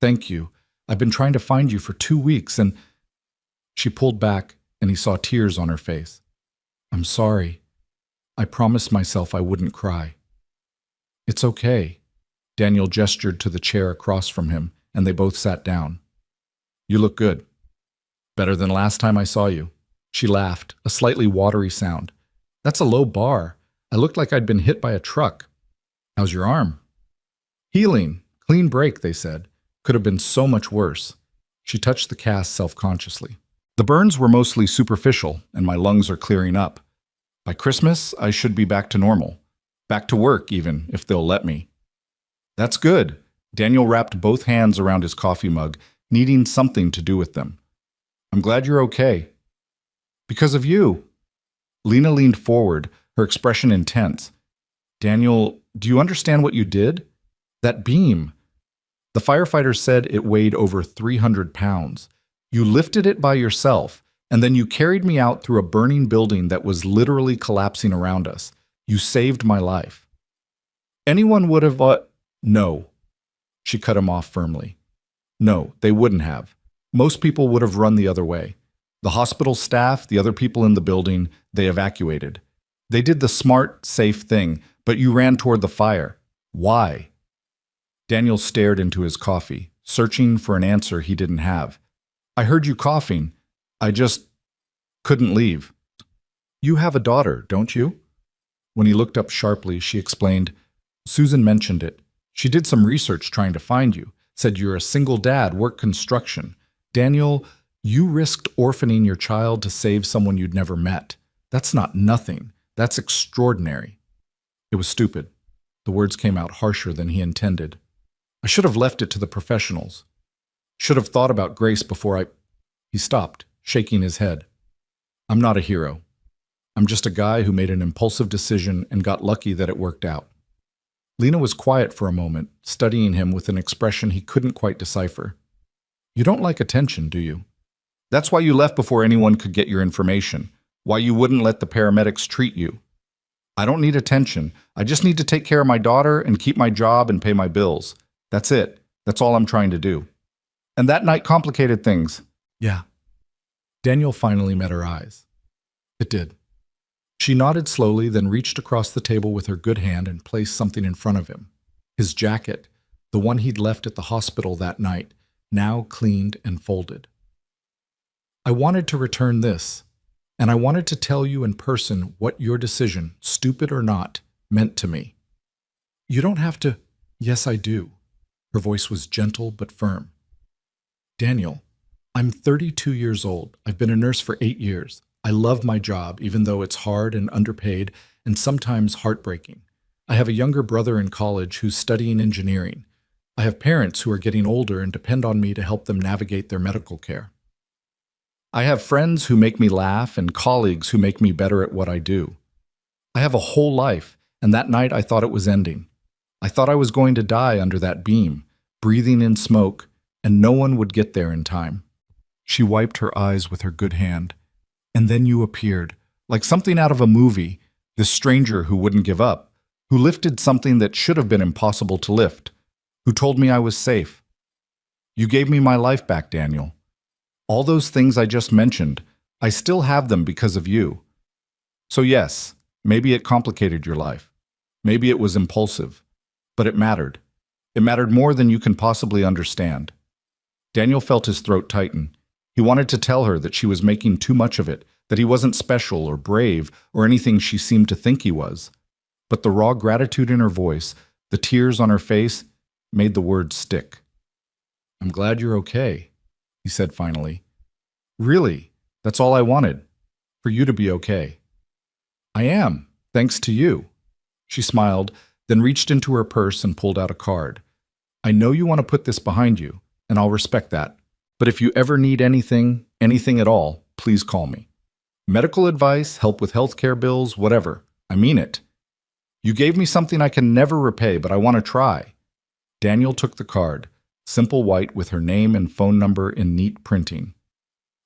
thank you. I've been trying to find you for 2 weeks, and... She pulled back, and he saw tears on her face. I'm sorry. I promised myself I wouldn't cry. It's okay. Daniel gestured to the chair across from him, and they both sat down. You look good. Better than last time I saw you. She laughed, a slightly watery sound. That's a low bar. I looked like I'd been hit by a truck. How's your arm? Healing. Clean break, they said. Could have been so much worse. She touched the cast self-consciously. The burns were mostly superficial, and my lungs are clearing up. By Christmas, I should be back to normal. Back to work, even, if they'll let me. That's good. Daniel wrapped both hands around his coffee mug, needing something to do with them. I'm glad you're okay. Because of you. Lena leaned forward, her expression intense. Daniel, do you understand what you did? That beam. The firefighter said it weighed over 300 pounds. You lifted it by yourself, and then you carried me out through a burning building that was literally collapsing around us. You saved my life. Anyone would have... No. She cut him off firmly. No, they wouldn't have. Most people would have run the other way. The hospital staff, the other people in the building, they evacuated. They did the smart, safe thing, but you ran toward the fire. Why? Daniel stared into his coffee, searching for an answer he didn't have. I heard you coughing. I just couldn't leave. You have a daughter, don't you? When he looked up sharply, she explained, Susan mentioned it. She did some research trying to find you, said you're a single dad, work construction. Daniel, you risked orphaning your child to save someone you'd never met. That's not nothing. That's extraordinary. It was stupid. The words came out harsher than he intended. I should have left it to the professionals. Should have thought about Grace before I... He stopped, shaking his head. I'm not a hero. I'm just a guy who made an impulsive decision and got lucky that it worked out. Lena was quiet for a moment, studying him with an expression he couldn't quite decipher. You don't like attention, do you? That's why you left before anyone could get your information. Why you wouldn't let the paramedics treat you. I don't need attention. I just need to take care of my daughter and keep my job and pay my bills. That's it. That's all I'm trying to do. And that night complicated things. Yeah. Daniel finally met her eyes. It did. She nodded slowly, then reached across the table with her good hand and placed something in front of him. His jacket, the one he'd left at the hospital that night, now cleaned and folded. I wanted to return this, and I wanted to tell you in person what your decision, stupid or not, meant to me. You don't have to... Yes, I do. Her voice was gentle but firm. Daniel, I'm 32 years old. I've been a nurse for 8 years. I love my job, even though it's hard and underpaid and sometimes heartbreaking. I have a younger brother in college who's studying engineering. I have parents who are getting older and depend on me to help them navigate their medical care. I have friends who make me laugh and colleagues who make me better at what I do. I have a whole life, and that night I thought it was ending. I thought I was going to die under that beam, breathing in smoke, and no one would get there in time. She wiped her eyes with her good hand. And then you appeared, like something out of a movie, this stranger who wouldn't give up, who lifted something that should have been impossible to lift, who told me I was safe. You gave me my life back, Daniel. All those things I just mentioned, I still have them because of you. So yes, maybe it complicated your life. Maybe it was impulsive. But it mattered. It mattered more than you can possibly understand. Daniel felt his throat tighten. He wanted to tell her that she was making too much of it, that he wasn't special or brave or anything she seemed to think he was. But the raw gratitude in her voice, the tears on her face, made the words stick. I'm glad you're okay, he said finally. Really, that's all I wanted, for you to be okay. I am, thanks to you. She smiled, then reached into her purse and pulled out a card. I know you want to put this behind you, and I'll respect that. But if you ever need anything at all, please call me. Medical advice, help with healthcare bills, whatever. I mean it. You gave me something I can never repay, but I want to try. Daniel took the card, simple white with her name and phone number in neat printing.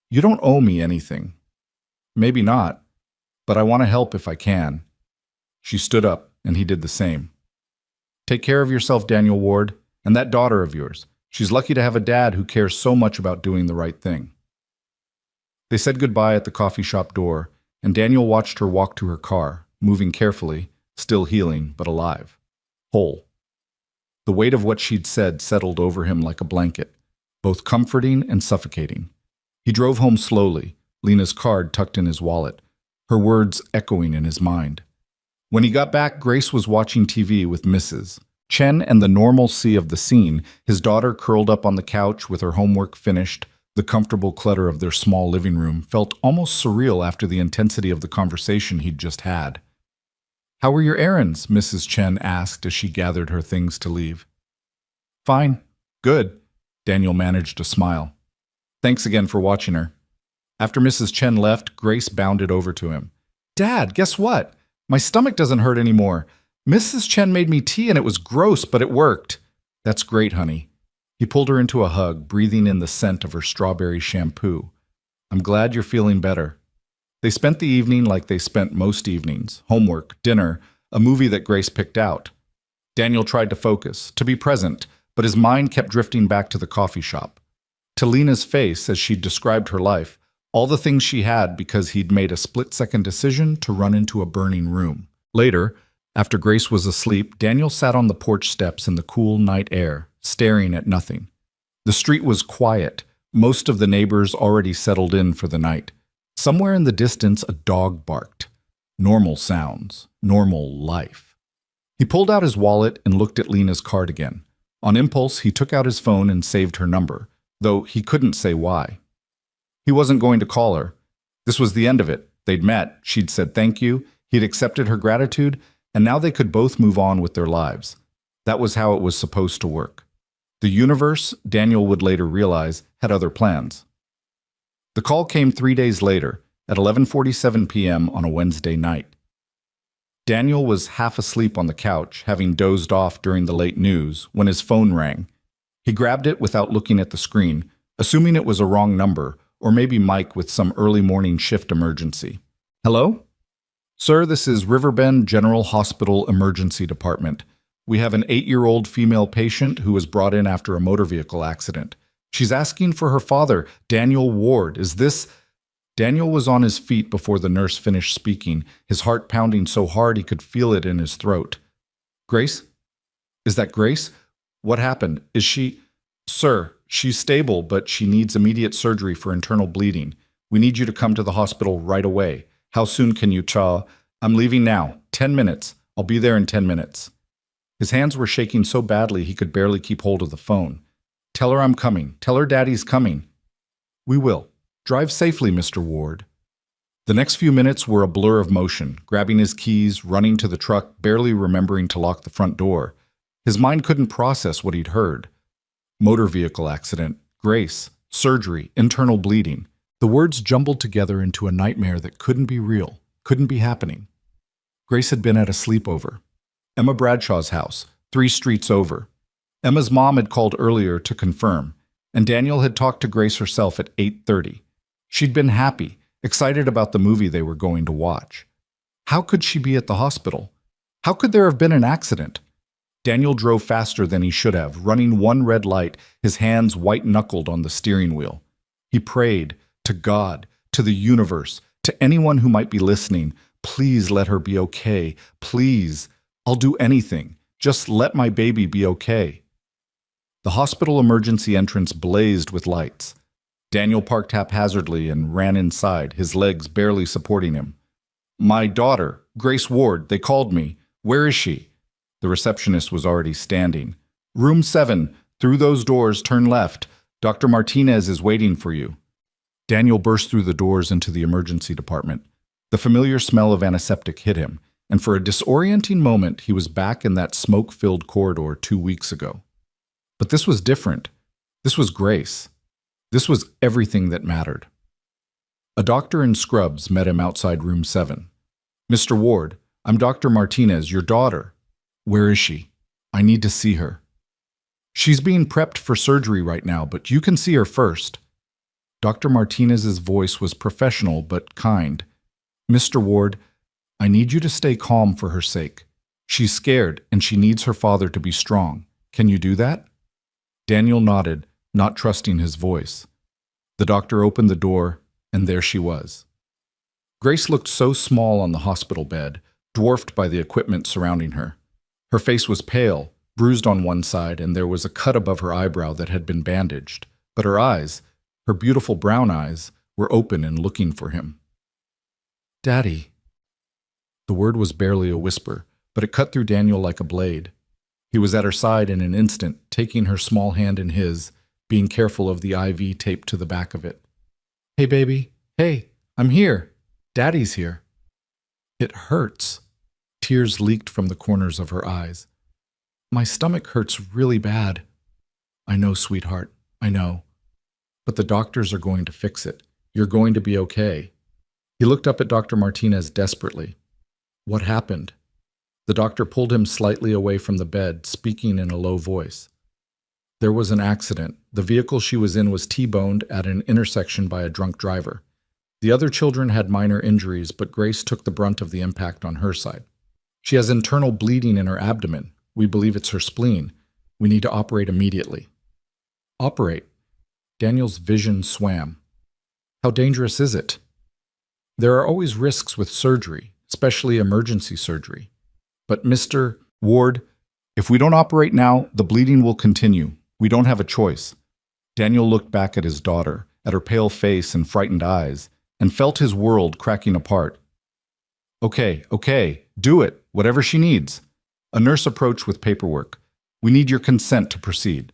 You don't owe me anything. Maybe not, but I want to help if I can. She stood up, and he did the same. Take care of yourself, Daniel Ward, and that daughter of yours. She's lucky to have a dad who cares so much about doing the right thing. They said goodbye at the coffee shop door, and Daniel watched her walk to her car, moving carefully, still healing but alive. Whole. The weight of what she'd said settled over him like a blanket, both comforting and suffocating. He drove home slowly, Lena's card tucked in his wallet, her words echoing in his mind. When he got back, Grace was watching TV with Mrs. Chen, and the normalcy of the scene, his daughter curled up on the couch with her homework finished, the comfortable clutter of their small living room, felt almost surreal after the intensity of the conversation he'd just had. "How were your errands?" Mrs. Chen asked as she gathered her things to leave. "Fine. Good." Daniel managed to smile. "Thanks again for watching her." After Mrs. Chen left, Grace bounded over to him. "Dad, guess what? My stomach doesn't hurt anymore. Mrs. Chen made me tea and it was gross, but it worked." "That's great, honey." He pulled her into a hug, breathing in the scent of her strawberry shampoo. "I'm glad you're feeling better." They spent the evening like they spent most evenings: homework, dinner, a movie that Grace picked out. Daniel tried to focus, to be present, but his mind kept drifting back to the coffee shop. To Lena's face as she described her life, all the things she had because he'd made a split-second decision to run into a burning room. Later, after Grace was asleep, Daniel sat on the porch steps in the cool night air, staring at nothing. The street was quiet, most of the neighbors already settled in for the night. Somewhere in the distance, a dog barked. Normal sounds, normal life. He pulled out his wallet and looked at Lena's card again. On impulse, he took out his phone and saved her number, though he couldn't say why. He wasn't going to call her. This was the end of it. They'd met, she'd said thank you, he'd accepted her gratitude, and now they could both move on with their lives. That was how it was supposed to work. The universe, Daniel would later realize, had other plans. The call came 3 days later, at 11:47 p.m. on a Wednesday night. Daniel was half asleep on the couch, having dozed off during the late news, when his phone rang. He grabbed it without looking at the screen, assuming it was a wrong number, or maybe Mike with some early morning shift emergency. "Hello? Sir, this is Riverbend General Hospital Emergency Department. We have an 8-year-old female patient who was brought in after a motor vehicle accident. She's asking for her father, Daniel Ward. Is this—" Daniel was on his feet before the nurse finished speaking, his heart pounding so hard he could feel it in his throat. "Grace? Is that Grace? What happened? Is she—" "Sir, she's stable, but she needs immediate surgery for internal bleeding. We need you to come to the hospital right away. How soon can you, Cha? I'm leaving now. 10 minutes. I'll be there in 10 minutes. His hands were shaking so badly he could barely keep hold of the phone. "Tell her I'm coming. Tell her Daddy's coming." "We will. Drive safely, Mr. Ward." The next few minutes were a blur of motion, grabbing his keys, running to the truck, barely remembering to lock the front door. His mind couldn't process what he'd heard. Motor vehicle accident, Grace, surgery, internal bleeding. The words jumbled together into a nightmare that couldn't be real, couldn't be happening. Grace had been at a sleepover. Emma Bradshaw's house, 3 streets over. Emma's mom had called earlier to confirm, and Daniel had talked to Grace herself at 8:30. She'd been happy, excited about the movie they were going to watch. How could she be at the hospital? How could there have been an accident? Daniel drove faster than he should have, running one red light, his hands white-knuckled on the steering wheel. He prayed to God, to the universe, to anyone who might be listening, "Please let her be okay. Please. I'll do anything. Just let my baby be okay." The hospital emergency entrance blazed with lights. Daniel parked haphazardly and ran inside, his legs barely supporting him. "My daughter, Grace Ward, they called me. Where is she?" The receptionist was already standing. "Room 7, through those doors, turn left. Dr. Martinez is waiting for you." Daniel burst through the doors into the emergency department. The familiar smell of antiseptic hit him, and for a disorienting moment he was back in that smoke-filled corridor 2 weeks ago. But this was different. This was Grace. This was everything that mattered. A doctor in scrubs met him outside room 7. "Mr. Ward, I'm Dr. Martinez, your daughter." "Where is she? I need to see her." "She's being prepped for surgery right now, but you can see her first." Dr. Martinez's voice was professional but kind. "Mr. Ward, I need you to stay calm for her sake. She's scared and she needs her father to be strong. Can you do that?" Daniel nodded, not trusting his voice. The doctor opened the door, and there she was. Grace looked so small on the hospital bed, dwarfed by the equipment surrounding her. Her face was pale, bruised on one side, and there was a cut above her eyebrow that had been bandaged. But her eyes, her beautiful brown eyes, were open and looking for him. "Daddy." The word was barely a whisper, but it cut through Daniel like a blade. He was at her side in an instant, taking her small hand in his, being careful of the IV taped to the back of it. "Hey, baby. Hey, I'm here. Daddy's here." "It hurts." Tears leaked from the corners of her eyes. "My stomach hurts really bad." "I know, sweetheart. I know. But the doctors are going to fix it. You're going to be okay." He looked up at Dr. Martinez desperately. "What happened?" The doctor pulled him slightly away from the bed, speaking in a low voice. "There was an accident. The vehicle she was in was T-boned at an intersection by a drunk driver. The other children had minor injuries, but Grace took the brunt of the impact on her side. She has internal bleeding in her abdomen. We believe it's her spleen. We need to operate immediately." "Operate?" Daniel's vision swam. "How dangerous is it?" "There are always risks with surgery, especially emergency surgery. But Mr. Ward, if we don't operate now, the bleeding will continue. We don't have a choice." Daniel looked back at his daughter, at her pale face and frightened eyes, and felt his world cracking apart. Okay, do it, whatever she needs." A nurse approached with paperwork. "We need your consent to proceed."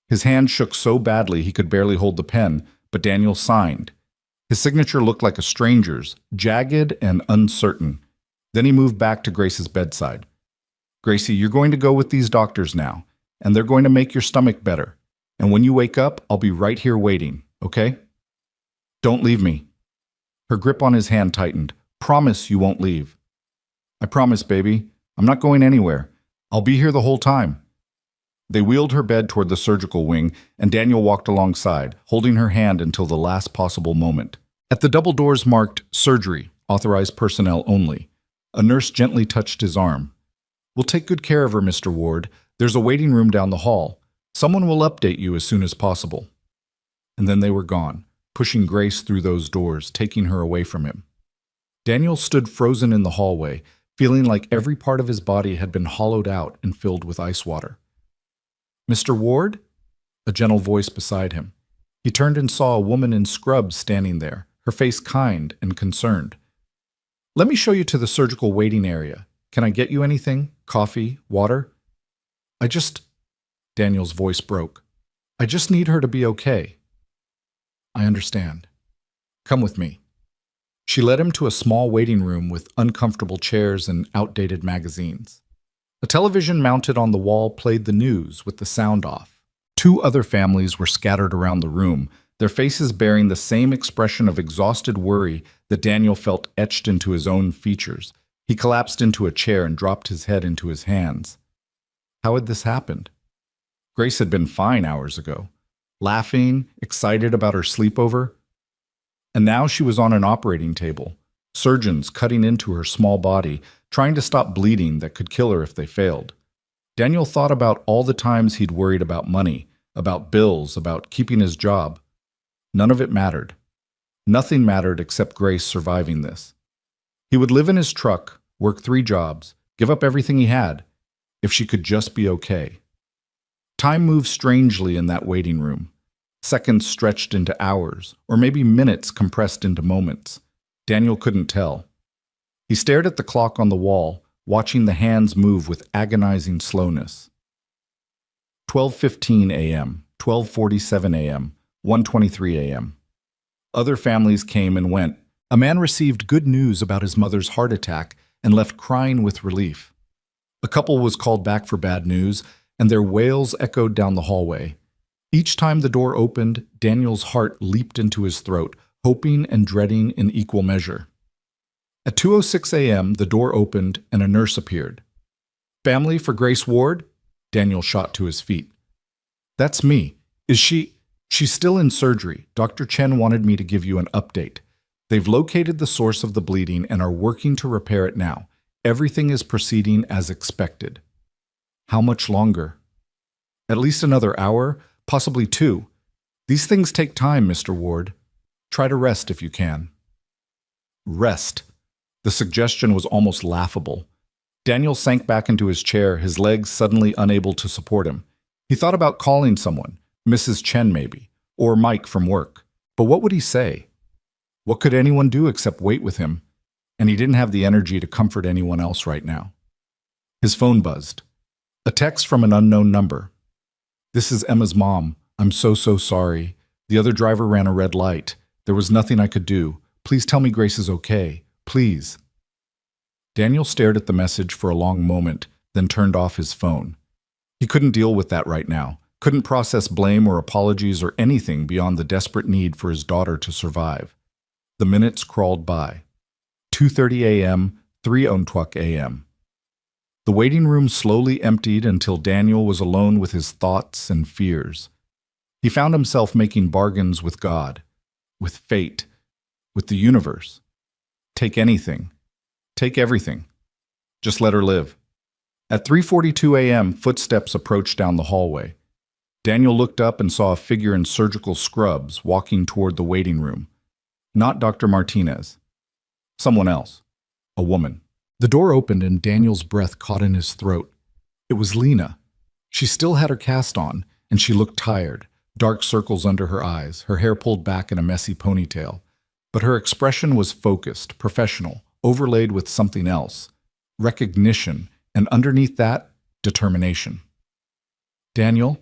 His hand shook so badly he could barely hold the pen, but Daniel signed. His signature looked like a stranger's, jagged and uncertain. Then he moved back to Grace's bedside. "Gracie, you're going to go with these doctors now, and they're going to make your stomach better. And when you wake up, I'll be right here waiting, okay? Don't leave me." Her grip on his hand tightened. "Promise you won't leave." "I promise, baby. I'm not going anywhere. I'll be here the whole time." They wheeled her bed toward the surgical wing, and Daniel walked alongside, holding her hand until the last possible moment. At the double doors marked "Surgery, Authorized Personnel Only," a nurse gently touched his arm. "We'll take good care of her, Mr. Ward. There's a waiting room down the hall. Someone will update you as soon as possible." And then they were gone, pushing Grace through those doors, taking her away from him. Daniel stood frozen in the hallway, feeling like every part of his body had been hollowed out and filled with ice water. "Mr. Ward?" A gentle voice beside him. He turned and saw a woman in scrubs standing there, her face kind and concerned. "Let me show you to the surgical waiting area. Can I get you anything? Coffee? Water?" Daniel's voice broke. "I just need her to be okay." "I understand. Come with me." She led him to a small waiting room with uncomfortable chairs and outdated magazines. A television mounted on the wall played the news with the sound off. Two other families were scattered around the room, their faces bearing the same expression of exhausted worry that Daniel felt etched into his own features. He collapsed into a chair and dropped his head into his hands. How had this happened? Grace had been fine hours ago, laughing, excited about her sleepover. And now she was on an operating table, surgeons cutting into her small body, trying to stop bleeding that could kill her if they failed. Daniel thought about all the times he'd worried about money, about bills, about keeping his job. None of it mattered. Nothing mattered except Grace surviving this. He would live in his truck, work 3 jobs, give up everything he had, if she could just be okay. Time moved strangely in that waiting room. Seconds stretched into hours, or maybe minutes compressed into moments. Daniel couldn't tell. He stared at the clock on the wall, watching the hands move with agonizing slowness. 12:15 a.m., 12:47 a.m., 1:23 a.m. Other families came and went. A man received good news about his mother's heart attack and left crying with relief. A couple was called back for bad news, and their wails echoed down the hallway. Each time the door opened, Daniel's heart leaped into his throat, hoping and dreading in equal measure. At 2:06 a.m., the door opened and a nurse appeared. "Family for Grace Ward?" Daniel shot to his feet. "That's me. Is she—" "She's still in surgery. Dr. Chen wanted me to give you an update. They've located the source of the bleeding and are working to repair it now. Everything is proceeding as expected." "How much longer?" "At least another hour, possibly 2. These things take time, Mr. Ward. Try to rest if you can." Rest. The suggestion was almost laughable. Daniel sank back into his chair, his legs suddenly unable to support him. He thought about calling someone, Mrs. Chen maybe, or Mike from work. But what would he say? What could anyone do except wait with him? And he didn't have the energy to comfort anyone else right now. His phone buzzed. A text from an unknown number. "This is Emma's mom. I'm so sorry. The other driver ran a red light. There was nothing I could do. Please tell me Grace is okay. Please." Daniel stared at the message for a long moment, then turned off his phone. He couldn't deal with that right now, couldn't process blame or apologies or anything beyond the desperate need for his daughter to survive. The minutes crawled by. 2:30 a.m., 3:00 a.m. The waiting room slowly emptied until Daniel was alone with his thoughts and fears. He found himself making bargains with God, with fate, with the universe. Take anything. Take everything. Just let her live. At 3:42 a.m., footsteps approached down the hallway. Daniel looked up and saw a figure in surgical scrubs walking toward the waiting room. Not Dr. Martinez. Someone else. A woman. The door opened and Daniel's breath caught in his throat. It was Lena. She still had her cast on, and she looked tired, dark circles under her eyes, her hair pulled back in a messy ponytail. But her expression was focused, professional, overlaid with something else. Recognition, and underneath that, determination. "Daniel?"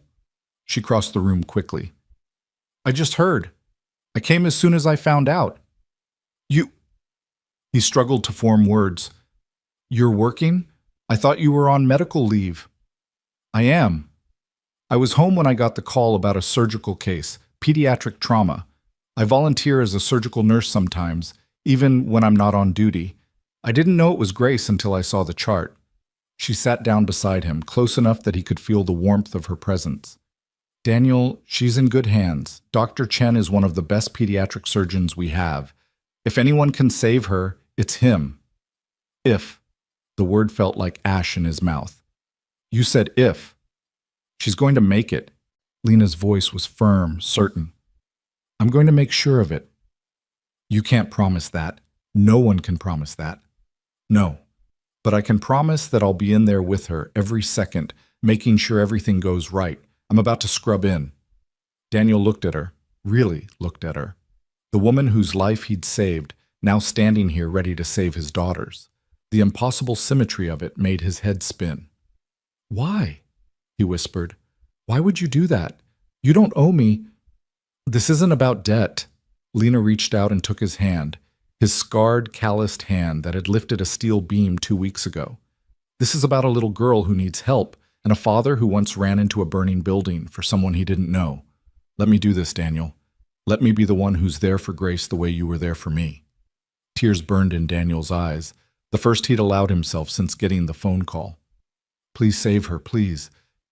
She crossed the room quickly. "I just heard. I came as soon as I found out. You..." He struggled to form words. "You're working? I thought you were on medical leave." "I am. I was home when I got the call about a surgical case, pediatric trauma. I volunteer as a surgical nurse sometimes, even when I'm not on duty. I didn't know it was Grace until I saw the chart." She sat down beside him, close enough that he could feel the warmth of her presence. "Daniel, she's in good hands. Dr. Chen is one of the best pediatric surgeons we have. If anyone can save her, it's him." "If." The word felt like ash in his mouth. "You said if." "She's going to make it." Lena's voice was firm, certain. "I'm going to make sure of it." "You can't promise that. No one can promise that." "No. But I can promise that I'll be in there with her every second, making sure everything goes right. I'm about to scrub in." Daniel looked at her, really looked at her. The woman whose life he'd saved, now standing here ready to save his daughter's. The impossible symmetry of it made his head spin. "Why?" he whispered. "Why would you do that? You don't owe me." "This isn't about debt." Lena reached out and took his hand, his scarred, calloused hand that had lifted a steel beam 2 weeks ago. "This is about a little girl who needs help and a father who once ran into a burning building for someone he didn't know. Let me do this, Daniel. Let me be the one who's there for Grace the way you were there for me." Tears burned in Daniel's eyes, the first he'd allowed himself since getting the phone call. "Please save her, please.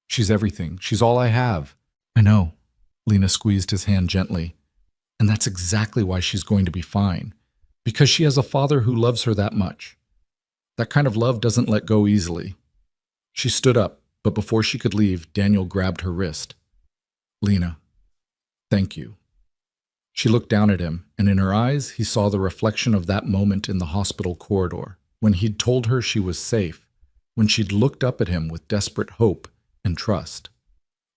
She's everything. She's all I have." "I know." Lena squeezed his hand gently. "And that's exactly why she's going to be fine. Because she has a father who loves her that much. That kind of love doesn't let go easily." She stood up, but before she could leave, Daniel grabbed her wrist. "Lena, thank you." She looked down at him, and in her eyes he saw the reflection of that moment in the hospital corridor, when he'd told her she was safe, when she'd looked up at him with desperate hope and trust.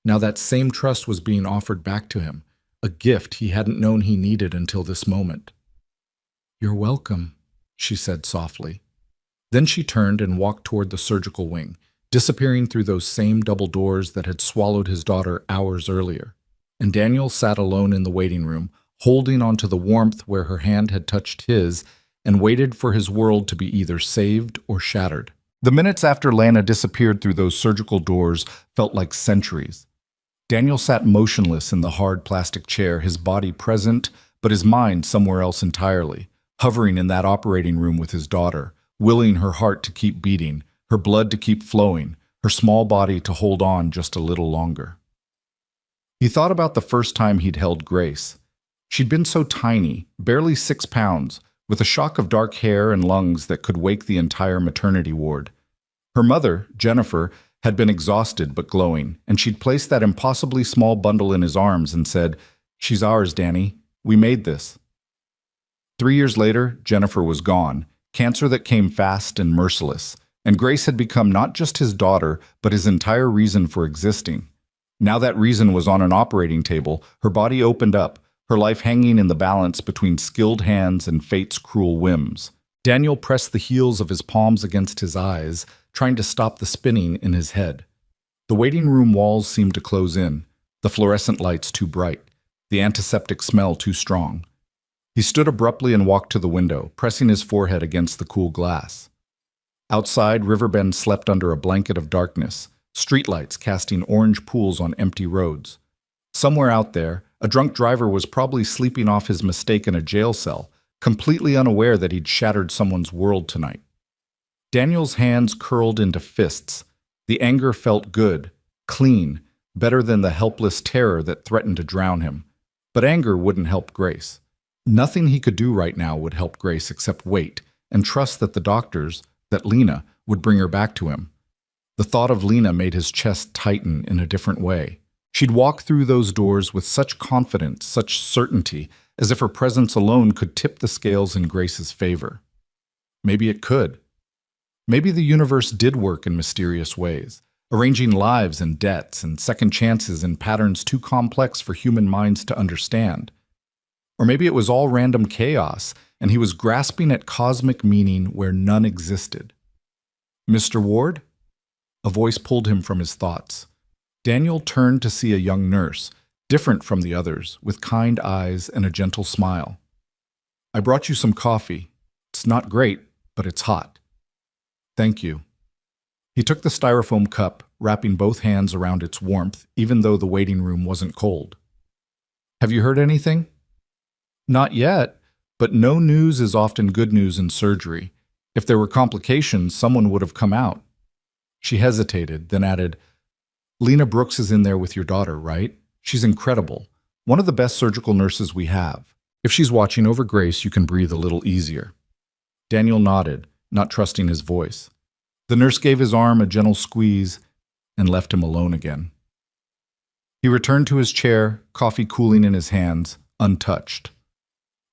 Now that same trust was being offered back to him, a gift he hadn't known he needed until this moment. "You're welcome," she said softly. Then she turned and walked toward the surgical wing, disappearing through those same double doors that had swallowed his daughter hours earlier. And Daniel sat alone in the waiting room, holding onto the warmth where her hand had touched his, and waited for his world to be either saved or shattered. The minutes after Lana disappeared through those surgical doors felt like centuries. Daniel sat motionless in the hard plastic chair, his body present, but his mind somewhere else entirely, hovering in that operating room with his daughter, willing her heart to keep beating, her blood to keep flowing, her small body to hold on just a little longer. He thought about the first time he'd held Grace. She'd been so tiny, barely 6 pounds, with a shock of dark hair and lungs that could wake the entire maternity ward. Her mother, Jennifer, had been exhausted but glowing, and she'd placed that impossibly small bundle in his arms and said, "She's ours, Danny. We made this." 3 years later, Jennifer was gone, cancer that came fast and merciless, and Grace had become not just his daughter, but his entire reason for existing. Now that reason was on an operating table, her body opened up, her life hanging in the balance between skilled hands and fate's cruel whims. Daniel pressed the heels of his palms against his eyes, trying to stop the spinning in his head. The waiting room walls seemed to close in, the fluorescent lights too bright, the antiseptic smell too strong. He stood abruptly and walked to the window, pressing his forehead against the cool glass. Outside, Riverbend slept under a blanket of darkness, streetlights casting orange pools on empty roads. Somewhere out there, a drunk driver was probably sleeping off his mistake in a jail cell, completely unaware that he'd shattered someone's world tonight. Daniel's hands curled into fists. The anger felt good, clean, better than the helpless terror that threatened to drown him. But anger wouldn't help Grace. Nothing he could do right now would help Grace except wait and trust that the doctors, that Lena, would bring her back to him. The thought of Lena made his chest tighten in a different way. She'd walk through those doors with such confidence, such certainty, as if her presence alone could tip the scales in Grace's favor. Maybe it could. Maybe the universe did work in mysterious ways, arranging lives and debts and second chances in patterns too complex for human minds to understand. Or maybe it was all random chaos, and he was grasping at cosmic meaning where none existed. "Mr. Ward?" A voice pulled him from his thoughts. Daniel turned to see a young nurse, different from the others, with kind eyes and a gentle smile. "I brought you some coffee. It's not great, but it's hot." "Thank you." He took the styrofoam cup, wrapping both hands around its warmth, even though the waiting room wasn't cold. "Have you heard anything?" "Not yet, but no news is often good news in surgery. If there were complications, someone would have come out." She hesitated, then added, "Lena Brooks is in there with your daughter, right? She's incredible. One of the best surgical nurses we have. If she's watching over Grace, you can breathe a little easier." Daniel nodded, not trusting his voice. The nurse gave his arm a gentle squeeze and left him alone again. He returned to his chair, coffee cooling in his hands, untouched.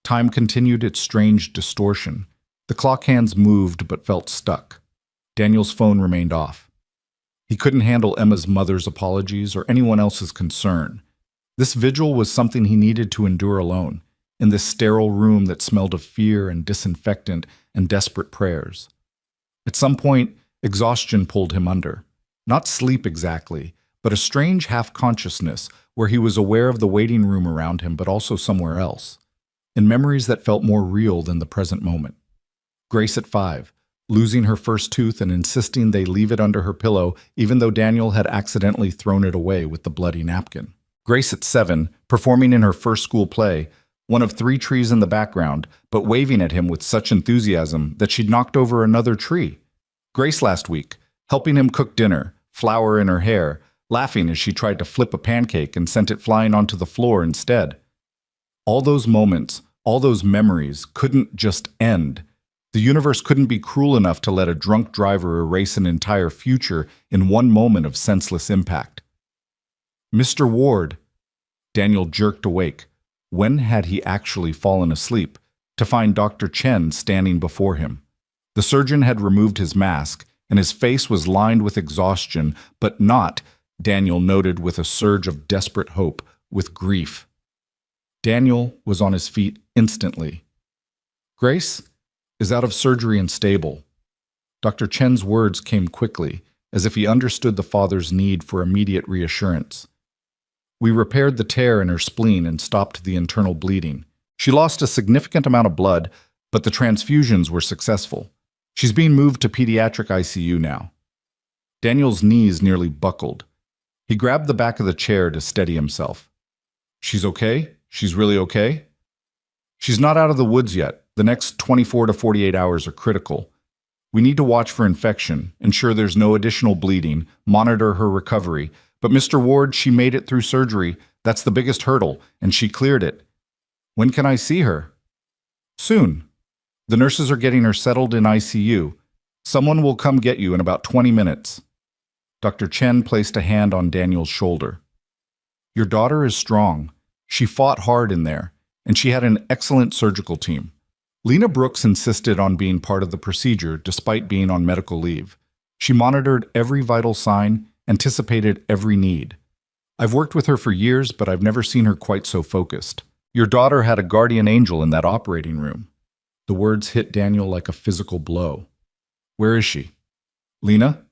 Time continued its strange distortion. The clock hands moved but felt stuck. Daniel's phone remained off. He couldn't handle Emma's mother's apologies or anyone else's concern. This vigil was something he needed to endure alone, in this sterile room that smelled of fear and disinfectant and desperate prayers. At some point, exhaustion pulled him under. Not sleep exactly, but a strange half-consciousness where he was aware of the waiting room around him but also somewhere else, in memories that felt more real than the present moment. Grace at 5, losing her first tooth and insisting they leave it under her pillow even though Daniel had accidentally thrown it away with the bloody napkin. Grace at 7, performing in her first school play, one of 3 trees in the background, but waving at him with such enthusiasm that she'd knocked over another tree. Grace last week, helping him cook dinner, flour in her hair, laughing as she tried to flip a pancake and sent it flying onto the floor instead. All those moments, all those memories couldn't just end. The universe couldn't be cruel enough to let a drunk driver erase an entire future in one moment of senseless impact. "Mr. Ward." Daniel jerked awake. When had he actually fallen asleep? To find Dr. Chen standing before him. The surgeon had removed his mask, and his face was lined with exhaustion, but not, Daniel noted with a surge of desperate hope, with grief. Daniel was on his feet instantly. "Grace is out of surgery and stable." Dr. Chen's words came quickly, as if he understood the father's need for immediate reassurance. "We repaired the tear in her spleen and stopped the internal bleeding. She lost a significant amount of blood, but the transfusions were successful. She's being moved to pediatric ICU now." Daniel's knees nearly buckled. He grabbed the back of the chair to steady himself. "She's okay? She's really okay?" "She's not out of the woods yet. The next 24 to 48 hours are critical. We need to watch for infection, ensure there's no additional bleeding, monitor her recovery. But Mr. Ward, she made it through surgery. That's the biggest hurdle, and she cleared it. When can I see her?" "Soon. The nurses are getting her settled in ICU. Someone will come get you in about 20 minutes. Dr. Chen placed a hand on Daniel's shoulder. "Your daughter is strong. She fought hard in there, and she had an excellent surgical team. Lena Brooks insisted on being part of the procedure despite being on medical leave. She monitored every vital sign, anticipated every need. I've worked with her for years, but I've never seen her quite so focused. Your daughter had a guardian angel in that operating room." The words hit Daniel like a physical blow. "Where is she?" "Lena?"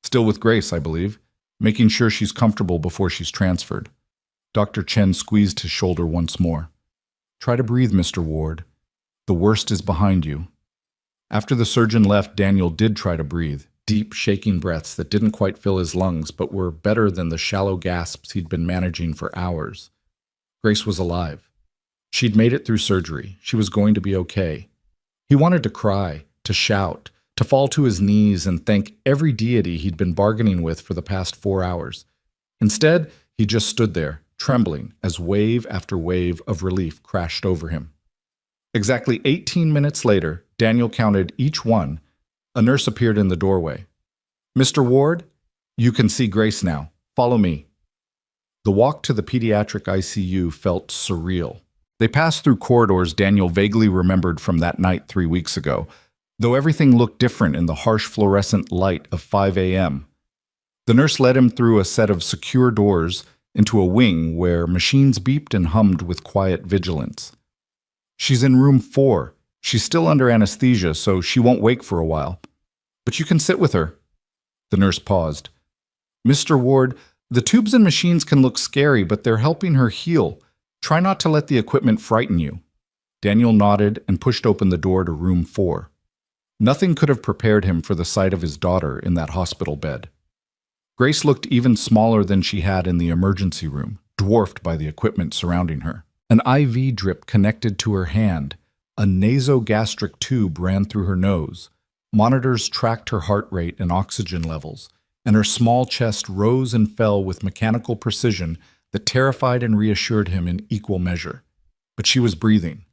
"Still with Grace, I believe, making sure she's comfortable before she's transferred." Dr. Chen squeezed his shoulder once more. "Try to breathe, Mr. Ward. The worst is behind you." After the surgeon left, Daniel did try to breathe, deep, shaking breaths that didn't quite fill his lungs but were better than the shallow gasps he'd been managing for hours. Grace was alive. She'd made it through surgery. She was going to be okay. He wanted to cry, to shout, to fall to his knees and thank every deity he'd been bargaining with for the past 4 hours. Instead, he just stood there, trembling as wave after wave of relief crashed over him. Exactly 18 minutes later, Daniel counted each one. A nurse appeared in the doorway. "Mr. Ward, you can see Grace now. Follow me." The walk to the pediatric ICU felt surreal. They passed through corridors Daniel vaguely remembered from that night 3 weeks ago, though everything looked different in the harsh fluorescent light of 5 a.m. The nurse led him through a set of secure doors into a wing where machines beeped and hummed with quiet vigilance. "She's in room 4. She's still under anesthesia, so she won't wake for a while. But you can sit with her." The nurse paused. "Mr. Ward, the tubes and machines can look scary, but they're helping her heal. Try not to let the equipment frighten you." Daniel nodded and pushed open the door to room 4. Nothing could have prepared him for the sight of his daughter in that hospital bed. Grace looked even smaller than she had in the emergency room, dwarfed by the equipment surrounding her. An IV drip connected to her hand. A nasogastric tube ran through her nose. Monitors tracked her heart rate and oxygen levels, and her small chest rose and fell with mechanical precision that terrified and reassured him in equal measure. But she was breathing.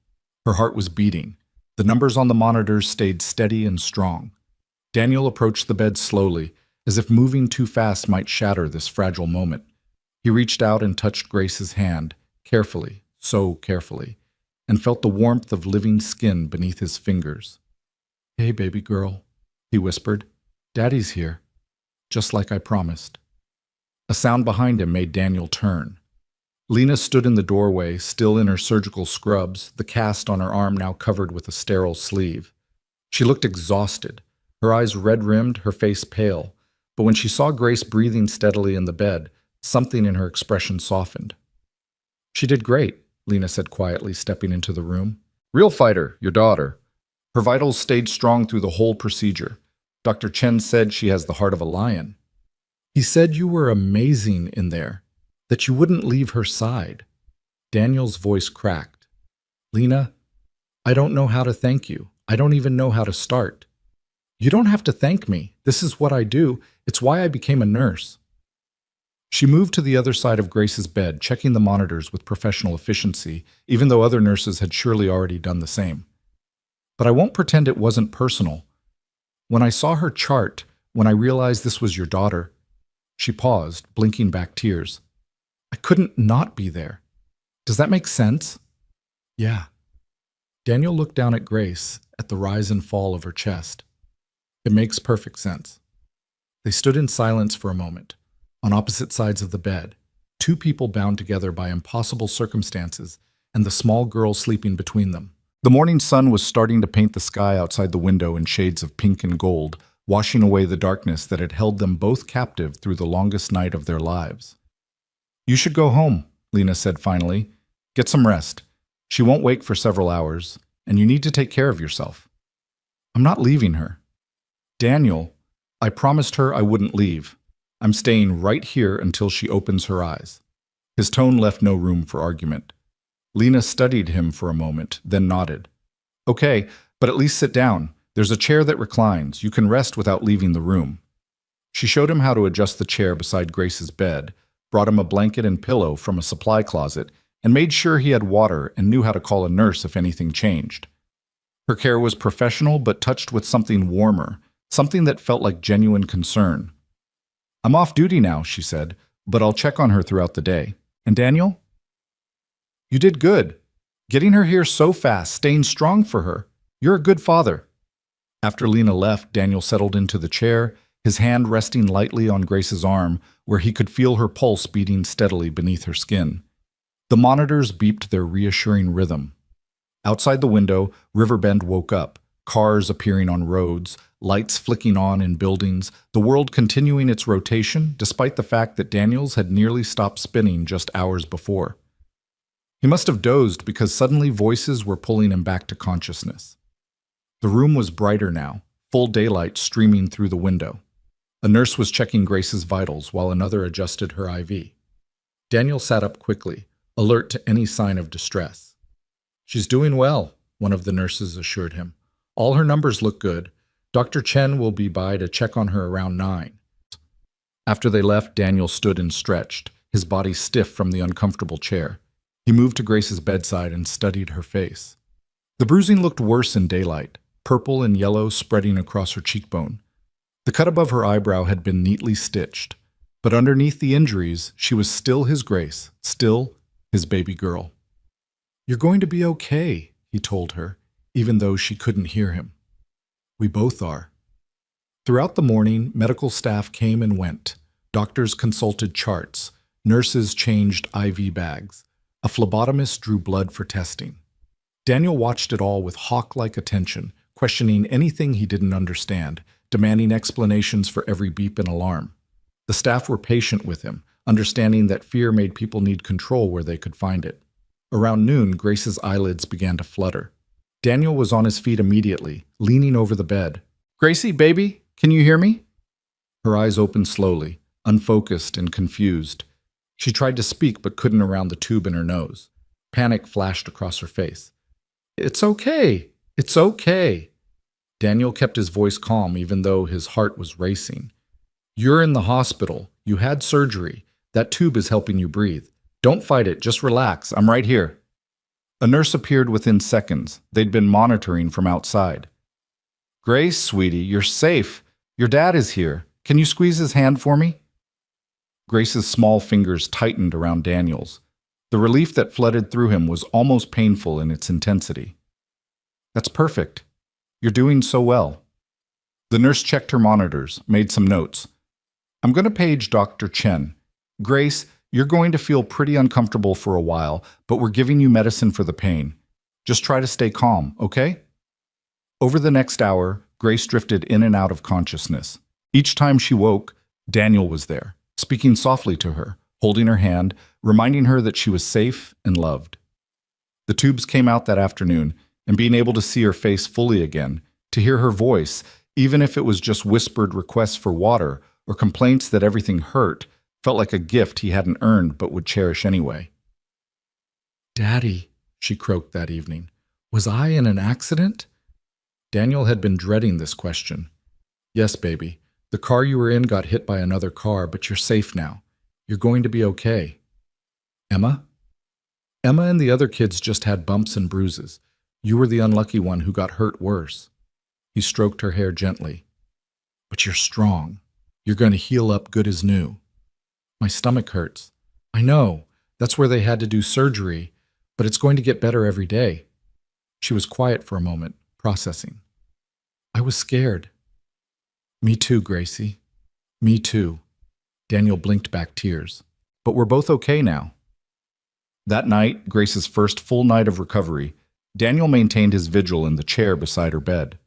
Her heart was beating. The numbers on the monitors stayed steady and strong. Daniel approached the bed slowly, as if moving too fast might shatter this fragile moment. He reached out and touched Grace's hand, carefully, so carefully, and felt the warmth of living skin beneath his fingers. "Hey, baby girl," he whispered. "Daddy's here, just like I promised." A sound behind him made Daniel turn. Lena stood in the doorway, still in her surgical scrubs, the cast on her arm now covered with a sterile sleeve. She looked exhausted, her eyes red-rimmed, her face pale, but when she saw Grace breathing steadily in the bed, something in her expression softened. "She did great," Lena said quietly, stepping into the room. "Real fighter, your daughter. Her vitals stayed strong through the whole procedure. Dr. Chen said she has the heart of a lion. He said you were amazing in there, that you wouldn't leave her side." Daniel's voice cracked. "Lena, I don't know how to thank you. I don't even know how to start." "You don't have to thank me. This is what I do. It's why I became a nurse." She moved to the other side of Grace's bed, checking the monitors with professional efficiency, even though other nurses had surely already done the same. "But I won't pretend it wasn't personal. When I saw her chart, when I realized this was your daughter—" She paused, blinking back tears. "I couldn't not be there. Does that make sense?" "Yeah." Daniel looked down at Grace, at the rise and fall of her chest. "It makes perfect sense." They stood in silence for a moment, on opposite sides of the bed, two people bound together by impossible circumstances, and the small girl sleeping between them. The morning sun was starting to paint the sky outside the window in shades of pink and gold, washing away the darkness that had held them both captive through the longest night of their lives. "You should go home," Lena said finally. "Get some rest. She won't wake for several hours, and you need to take care of yourself." "I'm not leaving her." "Daniel, I promised her I wouldn't leave. I'm staying right here until she opens her eyes." His tone left no room for argument. Lena studied him for a moment, then nodded. "Okay, but at least sit down. There's a chair that reclines. You can rest without leaving the room." She showed him how to adjust the chair beside Grace's bed, brought him a blanket and pillow from a supply closet, and made sure he had water and knew how to call a nurse if anything changed. Her care was professional but touched with something warmer, something that felt like genuine concern. "I'm off duty now," she said, "but I'll check on her throughout the day. And Daniel?" "You did good. Getting her here so fast, staying strong for her. You're a good father." After Lena left, Daniel settled into the chair, his hand resting lightly on Grace's arm, where he could feel her pulse beating steadily beneath her skin. The monitors beeped their reassuring rhythm. Outside the window, Riverbend woke up, cars appearing on roads, lights flicking on in buildings, the world continuing its rotation despite the fact that Daniels had nearly stopped spinning just hours before. He must have dozed because suddenly voices were pulling him back to consciousness. The room was brighter now, full daylight streaming through the window. A nurse was checking Grace's vitals while another adjusted her IV. Daniel sat up quickly, alert to any sign of distress. "She's doing well," one of the nurses assured him. "All her numbers look good. Dr. Chen will be by to check on her around 9. After they left, Daniel stood and stretched, his body stiff from the uncomfortable chair. He moved to Grace's bedside and studied her face. The bruising looked worse in daylight, purple and yellow spreading across her cheekbone. The cut above her eyebrow had been neatly stitched, but underneath the injuries, she was still his Grace, still his baby girl. "You're going to be okay," he told her, even though she couldn't hear him. "We both are." Throughout the morning, medical staff came and went. Doctors consulted charts. Nurses changed IV bags. A phlebotomist drew blood for testing. Daniel watched it all with hawk-like attention, questioning anything he didn't understand, demanding explanations for every beep and alarm. The staff were patient with him, understanding that fear made people need control where they could find it. Around noon, Grace's eyelids began to flutter. Daniel was on his feet immediately, leaning over the bed. "Gracie, baby, can you hear me?" Her eyes opened slowly, unfocused and confused. She tried to speak but couldn't around the tube in her nose. Panic flashed across her face. "It's okay. It's okay." Daniel kept his voice calm even though his heart was racing. "You're in the hospital. You had surgery. That tube is helping you breathe. Don't fight it. Just relax. I'm right here." A nurse appeared within seconds. They'd been monitoring from outside. "Grace, sweetie, you're safe. Your dad is here. Can you squeeze his hand for me?" Grace's small fingers tightened around Daniel's. The relief that flooded through him was almost painful in its intensity. "That's perfect. You're doing so well." The nurse checked her monitors, made some notes. "I'm going to page Dr. Chen. Grace, you're going to feel pretty uncomfortable for a while, but we're giving you medicine for the pain. Just try to stay calm, okay?" Over the next hour, Grace drifted in and out of consciousness. Each time she woke, Daniel was there, speaking softly to her, holding her hand, reminding her that she was safe and loved. The tubes came out that afternoon, and being able to see her face fully again, to hear her voice, even if it was just whispered requests for water or complaints that everything hurt, felt like a gift he hadn't earned but would cherish anyway. "Daddy," she croaked that evening, "was I in an accident?" Daniel had been dreading this question. "Yes, baby. The car you were in got hit by another car, but you're safe now. You're going to be okay." "Emma?" "Emma and the other kids just had bumps and bruises. You were the unlucky one who got hurt worse." He stroked her hair gently. "But you're strong. You're going to heal up good as new." "My stomach hurts." "I know. That's where they had to do surgery, but it's going to get better every day." She was quiet for a moment, processing. "I was scared." "Me too, Gracie. Me too." Daniel blinked back tears. "But we're both okay now." That night, Grace's first full night of recovery, Daniel maintained his vigil in the chair beside her bed.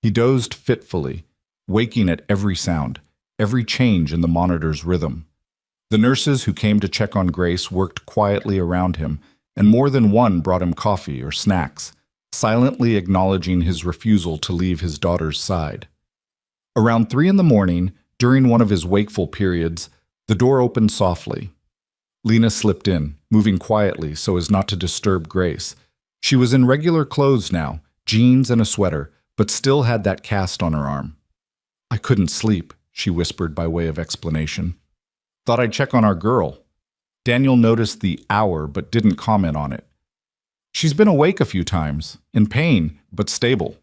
He dozed fitfully, waking at every sound, every change in the monitor's rhythm. The nurses who came to check on Grace worked quietly around him, and more than one brought him coffee or snacks, silently acknowledging his refusal to leave his daughter's side. Around 3 in the morning, during one of his wakeful periods, the door opened softly. Lena slipped in, moving quietly so as not to disturb Grace. She was in regular clothes now, jeans and a sweater, but still had that cast on her arm. "I couldn't sleep," she whispered by way of explanation. "Thought I'd check on our girl." Daniel noticed the hour but didn't comment on it. "She's been awake a few times, in pain, but stable."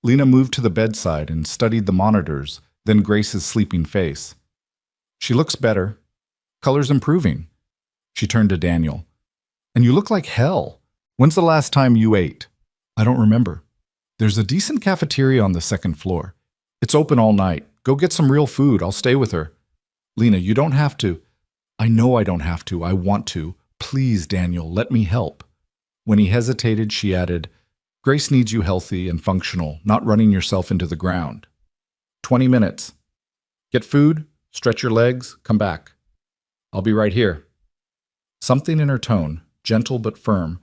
Lena moved to the bedside and studied the monitors, then Grace's sleeping face. "She looks better. Color's improving." She turned to Daniel. "And you look like hell. When's the last time you ate?" "I don't remember." "There's a decent cafeteria on the second floor. It's open all night. Go get some real food. I'll stay with her." "Lena, you don't have to." "I know I don't have to. I want to. Please, Daniel, let me help. When he hesitated, she added, Grace needs you healthy and functional, not running yourself into the ground. 20 minutes. Get food, stretch your legs, come back. I'll be right here. Something in her tone, gentle but firm,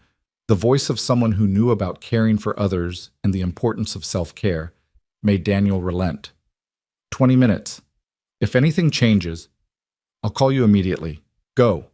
the voice of someone who knew about caring for others and the importance of self-care, made Daniel relent. 20 minutes. If anything changes, I'll call you immediately. Go.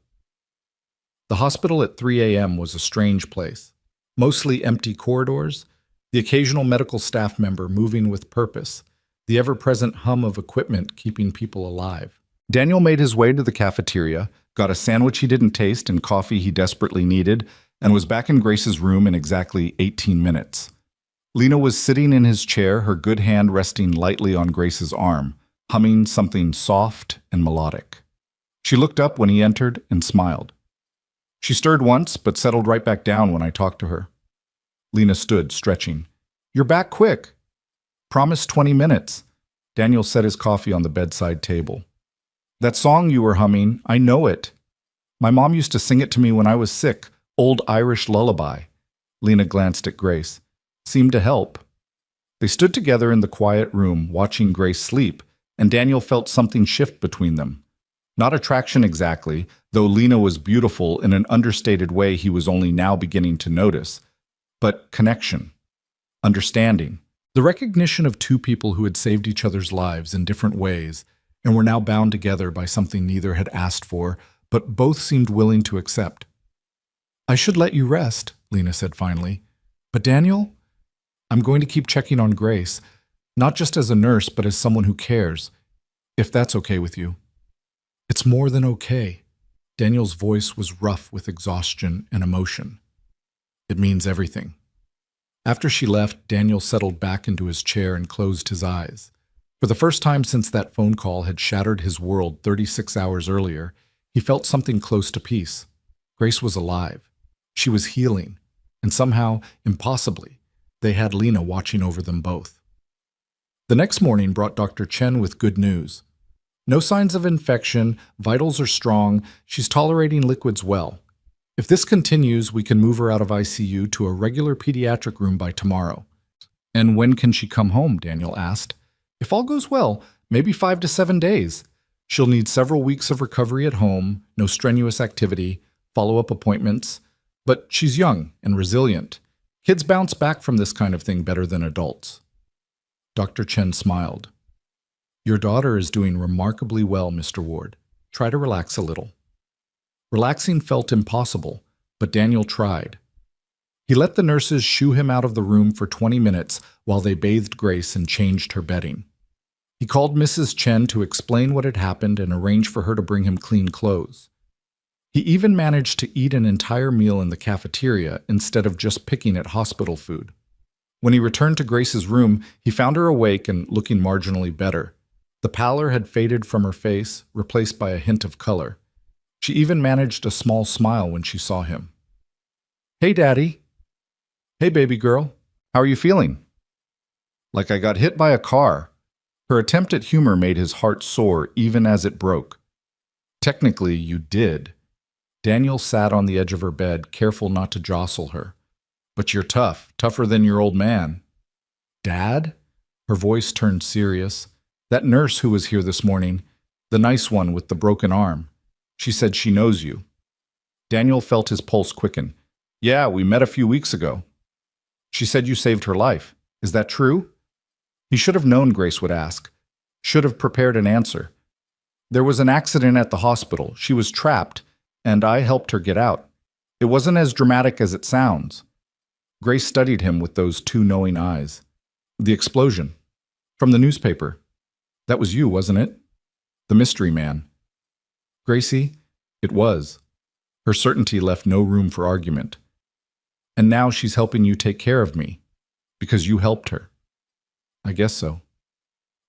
The hospital at 3 a.m. was a strange place. Mostly empty corridors, the occasional medical staff member moving with purpose, the ever-present hum of equipment keeping people alive. Daniel made his way to the cafeteria, got a sandwich he didn't taste and coffee he desperately needed, and was back in Grace's room in exactly 18 minutes. Lena was sitting in his chair, her good hand resting lightly on Grace's arm, humming something soft and melodic. She looked up when he entered and smiled. She stirred once, but settled right back down when I talked to her. Lena stood, stretching. You're back quick. Promised 20 minutes. Daniel set his coffee on the bedside table. That song you were humming, I know it. My mom used to sing it to me when I was sick, old Irish lullaby. Lena glanced at Grace. Seemed to help. They stood together in the quiet room, watching Grace sleep, and Daniel felt something shift between them. Not attraction exactly, though Lena was beautiful in an understated way he was only now beginning to notice, but connection, understanding, the recognition of two people who had saved each other's lives in different ways and were now bound together by something neither had asked for, but both seemed willing to accept. I should let you rest, Lena said finally. But Daniel, I'm going to keep checking on Grace, not just as a nurse, but as someone who cares, if that's okay with you. It's more than okay. Daniel's voice was rough with exhaustion and emotion. It means everything. After she left, Daniel settled back into his chair and closed his eyes. For the first time since that phone call had shattered his world 36 hours earlier, he felt something close to peace. Grace was alive. She was healing. And somehow, impossibly, they had Lena watching over them both. The next morning brought Dr. Chen with good news. No signs of infection, vitals are strong, she's tolerating liquids well. If this continues, we can move her out of ICU to a regular pediatric room by tomorrow. And when can she come home? Daniel asked. If all goes well, maybe 5 to 7 days. She'll need several weeks of recovery at home, no strenuous activity, follow-up appointments. But she's young and resilient. Kids bounce back from this kind of thing better than adults. Dr. Chen smiled. Your daughter is doing remarkably well, Mr. Ward. Try to relax a little. Relaxing felt impossible, but Daniel tried. He let the nurses shoo him out of the room for 20 minutes while they bathed Grace and changed her bedding. He called Mrs. Chen to explain what had happened and arrange for her to bring him clean clothes. He even managed to eat an entire meal in the cafeteria instead of just picking at hospital food. When he returned to Grace's room, he found her awake and looking marginally better. The pallor had faded from her face, replaced by a hint of color. She even managed a small smile when she saw him. Hey, Daddy. Hey, baby girl. How are you feeling? Like I got hit by a car. Her attempt at humor made his heart soar even as it broke. Technically, you did. Daniel sat on the edge of her bed, careful not to jostle her. But you're tough, tougher than your old man. Dad? Her voice turned serious. That nurse who was here this morning, the nice one with the broken arm, she said she knows you. Daniel felt his pulse quicken. Yeah, we met a few weeks ago. She said you saved her life. Is that true? He should have known Grace would ask. Should have prepared an answer. There was an accident at the hospital. She was trapped, and I helped her get out. It wasn't as dramatic as it sounds. Grace studied him with those two knowing eyes. The explosion. From the newspaper. That was you, wasn't it? The mystery man. Gracie, it was. Her certainty left no room for argument. And now she's helping you take care of me. Because you helped her. I guess so.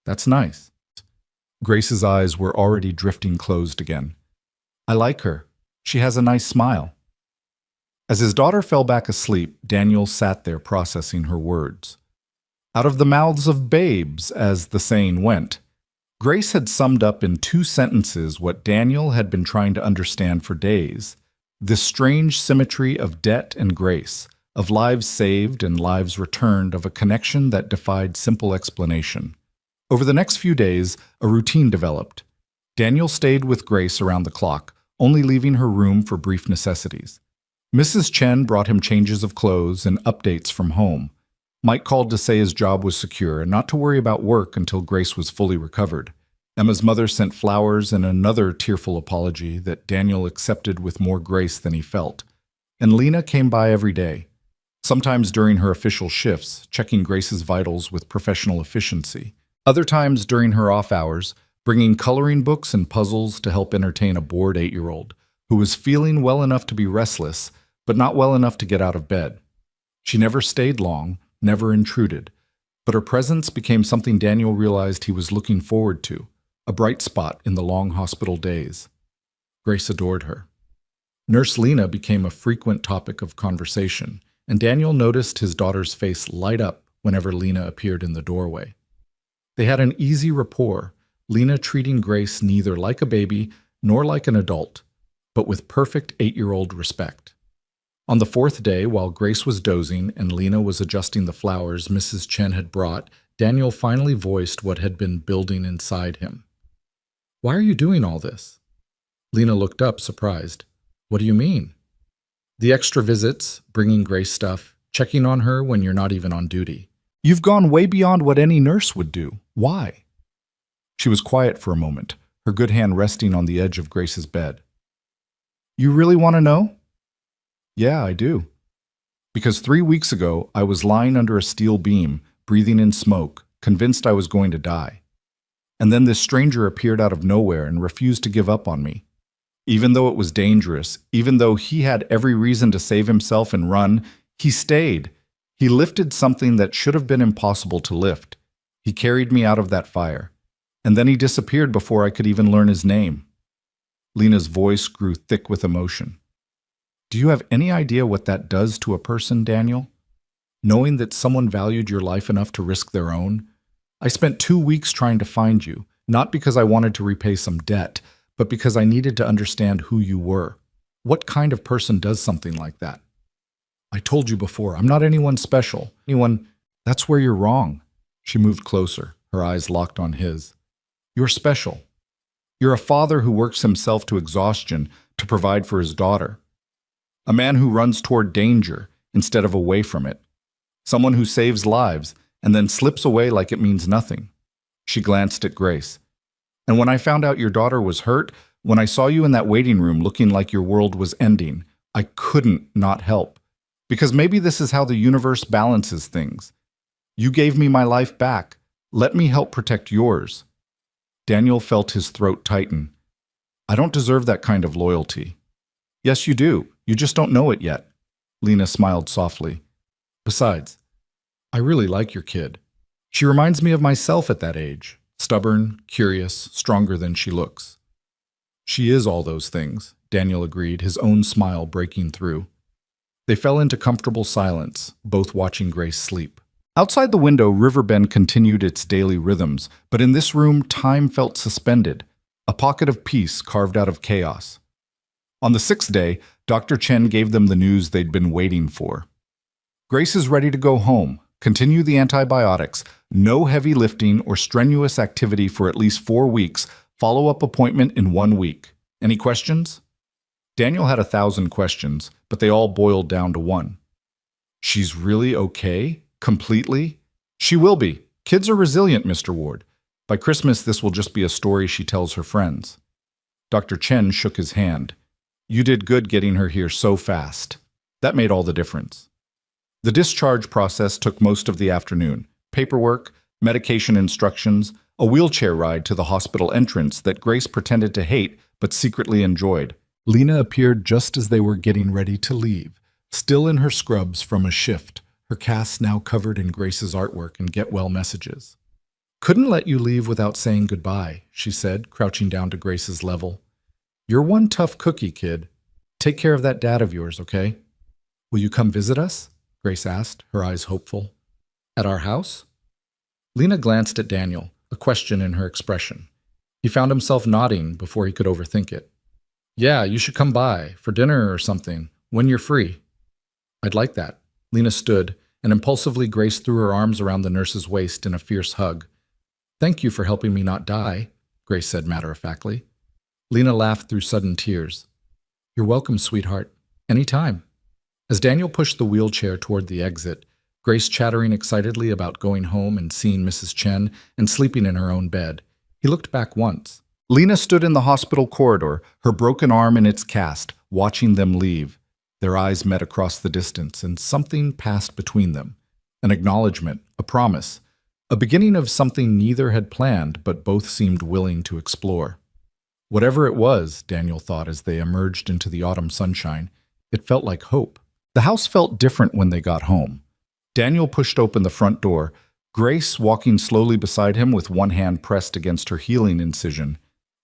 That's nice. Grace's eyes were already drifting closed again. I like her. She has a nice smile. As his daughter fell back asleep, Daniel sat there processing her words. Out of the mouths of babes, as the saying went. Grace had summed up in 2 sentences what Daniel had been trying to understand for days. This strange symmetry of debt and grace, of lives saved and lives returned, of a connection that defied simple explanation. Over the next few days, a routine developed. Daniel stayed with Grace around the clock, only leaving her room for brief necessities. Mrs. Chen brought him changes of clothes and updates from home. Mike called to say his job was secure and not to worry about work until Grace was fully recovered. Emma's mother sent flowers and another tearful apology that Daniel accepted with more grace than he felt. And Lena came by every day, sometimes during her official shifts, checking Grace's vitals with professional efficiency. Other times during her off hours, bringing coloring books and puzzles to help entertain a bored 8-year-old who was feeling well enough to be restless, but not well enough to get out of bed. She never stayed long, never intruded, but her presence became something Daniel realized he was looking forward to, a bright spot in the long hospital days. Grace adored her. Nurse Lena became a frequent topic of conversation, and Daniel noticed his daughter's face light up whenever Lena appeared in the doorway. They had an easy rapport, Lena treating Grace neither like a baby nor like an adult, but with perfect 8-year-old respect. On the 4th day, while Grace was dozing and Lena was adjusting the flowers Mrs. Chen had brought, Daniel finally voiced what had been building inside him. "Why are you doing all this?" Lena looked up, surprised. "What do you mean?" "The extra visits, bringing Grace stuff, checking on her when you're not even on duty. You've gone way beyond what any nurse would do. Why?" She was quiet for a moment, her good hand resting on the edge of Grace's bed. "You really want to know?" "Yeah, I do. Because 3 weeks ago, I was lying under a steel beam, breathing in smoke, convinced I was going to die. And then this stranger appeared out of nowhere and refused to give up on me. Even though it was dangerous, even though he had every reason to save himself and run, he stayed. He lifted something that should have been impossible to lift. He carried me out of that fire. And then he disappeared before I could even learn his name." Lena's voice grew thick with emotion. "Do you have any idea what that does to a person, Daniel? Knowing that someone valued your life enough to risk their own? I spent 2 weeks trying to find you, not because I wanted to repay some debt, but because I needed to understand who you were. What kind of person does something like that? I told you before, I'm not anyone special. That's where you're wrong." She moved closer, her eyes locked on his. "You're special. You're a father who works himself to exhaustion to provide for his daughter. A man who runs toward danger instead of away from it. Someone who saves lives and then slips away like it means nothing." She glanced at Grace. "And when I found out your daughter was hurt, when I saw you in that waiting room looking like your world was ending, I couldn't not help. Because maybe this is how the universe balances things. You gave me my life back. Let me help protect yours." Daniel felt his throat tighten. "I don't deserve that kind of loyalty." "Yes, you do. You just don't know it yet." Lena smiled softly. "Besides, I really like your kid. She reminds me of myself at that age. Stubborn, curious, stronger than she looks." "She is all those things," Daniel agreed, his own smile breaking through. They fell into comfortable silence, both watching Grace sleep. Outside the window, Riverbend continued its daily rhythms, but in this room, time felt suspended, a pocket of peace carved out of chaos. On the 6th day, Dr. Chen gave them the news they'd been waiting for. "Grace is ready to go home. Continue the antibiotics. No heavy lifting or strenuous activity for at least 4 weeks. Follow-up appointment in 1 week. Any questions?" Daniel had 1,000 questions, but they all boiled down to one. "She's really okay? Completely?" "She will be. Kids are resilient, Mr. Ward. By Christmas, this will just be a story she tells her friends." Dr. Chen shook his hand. "You did good getting her here so fast. That made all the difference." The discharge process took most of the afternoon. Paperwork, medication instructions, a wheelchair ride to the hospital entrance that Grace pretended to hate but secretly enjoyed. Lena appeared just as they were getting ready to leave, still in her scrubs from a shift, her cast now covered in Grace's artwork and get-well messages. "Couldn't let you leave without saying goodbye," she said, crouching down to Grace's level. "You're one tough cookie, kid. Take care of that dad of yours, okay?" "Will you come visit us?" Grace asked, her eyes hopeful. "At our house?" Lena glanced at Daniel, a question in her expression. He found himself nodding before he could overthink it. Yeah, you should come by for dinner or something when you're free. I'd like that. Lena stood and impulsively Grace threw her arms around the nurse's waist in a fierce hug. Thank you for helping me not die, Grace said matter-of-factly. Lena laughed through sudden tears. You're welcome, sweetheart. Any time. As Daniel pushed the wheelchair toward the exit, Grace chattering excitedly about going home and seeing Mrs. Chen and sleeping in her own bed, he looked back once. Lena stood in the hospital corridor, her broken arm in its cast, watching them leave. Their eyes met across the distance, and something passed between them. An acknowledgement, a promise, a beginning of something neither had planned, but both seemed willing to explore. Whatever it was, Daniel thought as they emerged into the autumn sunshine, it felt like hope. The house felt different when they got home. Daniel pushed open the front door, Grace walking slowly beside him with one hand pressed against her healing incision,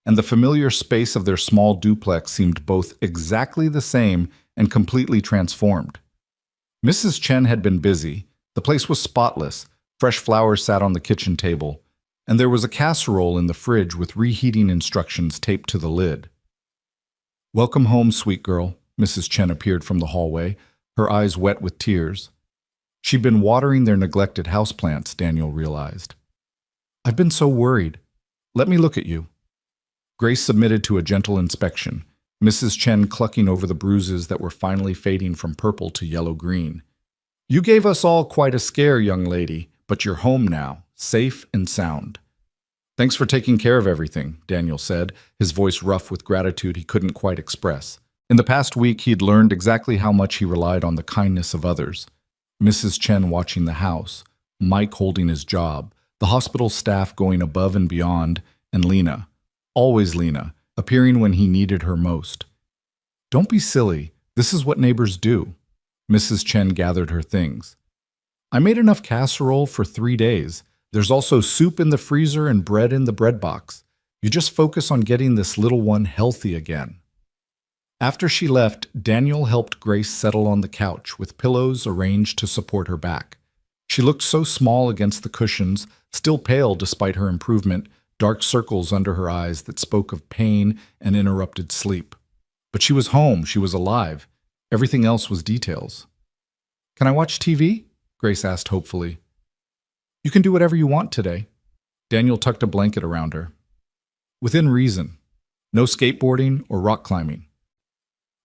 and the familiar space of their small duplex seemed both exactly the same and completely transformed. Mrs. Chen had been busy. The place was spotless. Fresh flowers sat on the kitchen table, and there was a casserole in the fridge with reheating instructions taped to the lid. Welcome home, sweet girl, Mrs. Chen appeared from the hallway, her eyes wet with tears. She'd been watering their neglected houseplants, Daniel realized. I've been so worried. Let me look at you. Grace submitted to a gentle inspection, Mrs. Chen clucking over the bruises that were finally fading from purple to yellow-green. You gave us all quite a scare, young lady, but you're home now, safe and sound. Thanks for taking care of everything, Daniel said, his voice rough with gratitude he couldn't quite express. In the past week, he'd learned exactly how much he relied on the kindness of others. Mrs. Chen watching the house, Mike holding his job, the hospital staff going above and beyond, and Lena, always Lena, appearing when he needed her most. Don't be silly. This is what neighbors do. Mrs. Chen gathered her things. I made enough casserole for 3 days. There's also soup in the freezer and bread in the bread box. You just focus on getting this little one healthy again. After she left, Daniel helped Grace settle on the couch with pillows arranged to support her back. She looked so small against the cushions, still pale despite her improvement, dark circles under her eyes that spoke of pain and interrupted sleep. But she was home, she was alive. Everything else was details. Can I watch TV? Grace asked hopefully. You can do whatever you want today. Daniel tucked a blanket around her. Within reason. No skateboarding or rock climbing.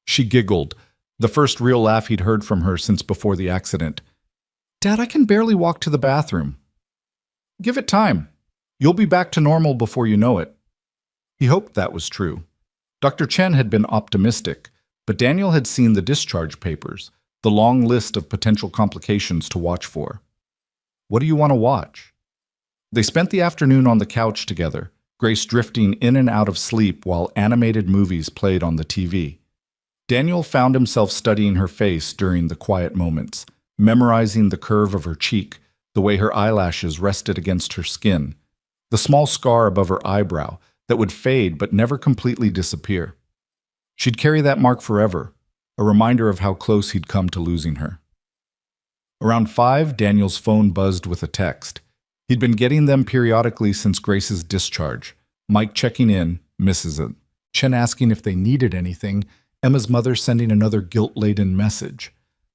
She giggled, the first real laugh he'd heard from her since before the accident. Dad, I can barely walk to the bathroom. Give it time. You'll be back to normal before you know it. He hoped that was true. Dr. Chen had been optimistic, but Daniel had seen the discharge papers, the long list of potential complications to watch for. What do you want to watch? They spent the afternoon on the couch together, Grace drifting in and out of sleep while animated movies played on the TV. Daniel found himself studying her face during the quiet moments, memorizing the curve of her cheek, the way her eyelashes rested against her skin, the small scar above her eyebrow that would fade but never completely disappear. She'd carry that mark forever, a reminder of how close he'd come to losing her. Around 5, Daniel's phone buzzed with a text. He'd been getting them periodically since Grace's discharge. Mike checking in, misses it. Chen asking if they needed anything, Emma's mother sending another guilt-laden message.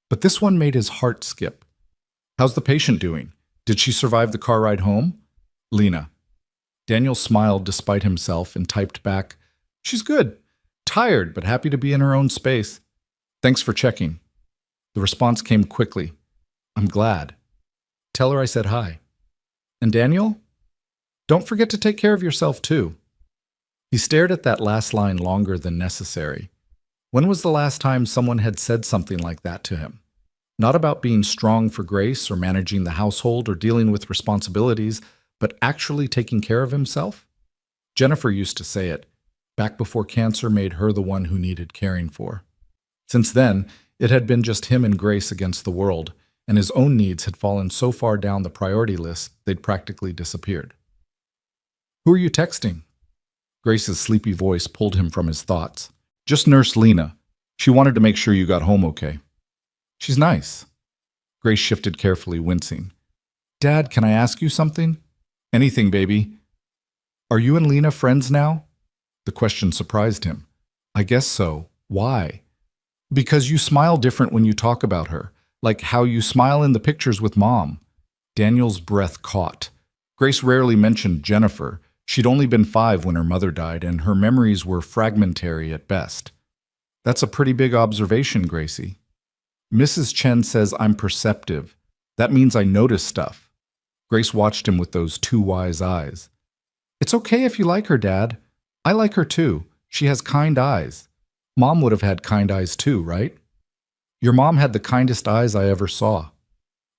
But this one made his heart skip. How's the patient doing? Did she survive the car ride home? Lena. Daniel smiled despite himself and typed back, She's good. Tired, but happy to be in her own space. Thanks for checking. The response came quickly. I'm glad. Tell her I said hi. And Daniel? Don't forget to take care of yourself too. He stared at that last line longer than necessary. When was the last time someone had said something like that to him? Not about being strong for Grace or managing the household or dealing with responsibilities, but actually taking care of himself? Jennifer used to say it, back before cancer made her the one who needed caring for. Since then, it had been just him and Grace against the world, and his own needs had fallen so far down the priority list they'd practically disappeared. Who are you texting? Grace's sleepy voice pulled him from his thoughts. Just Nurse Lena. She wanted to make sure you got home okay. She's nice. Grace shifted carefully, wincing. Dad, can I ask you something? Anything, baby. Are you and Lena friends now? The question surprised him. I guess so. Why? Because you smile different when you talk about her, like how you smile in the pictures with Mom. Daniel's breath caught. Grace rarely mentioned Jennifer. She'd only been 5 when her mother died, and her memories were fragmentary at best. That's a pretty big observation, Gracie. Mrs. Chen says I'm perceptive. That means I notice stuff. Grace watched him with those 2 wise eyes. It's okay if you like her, Dad. I like her too. She has kind eyes. Mom would have had kind eyes too, right? Your mom had the kindest eyes I ever saw.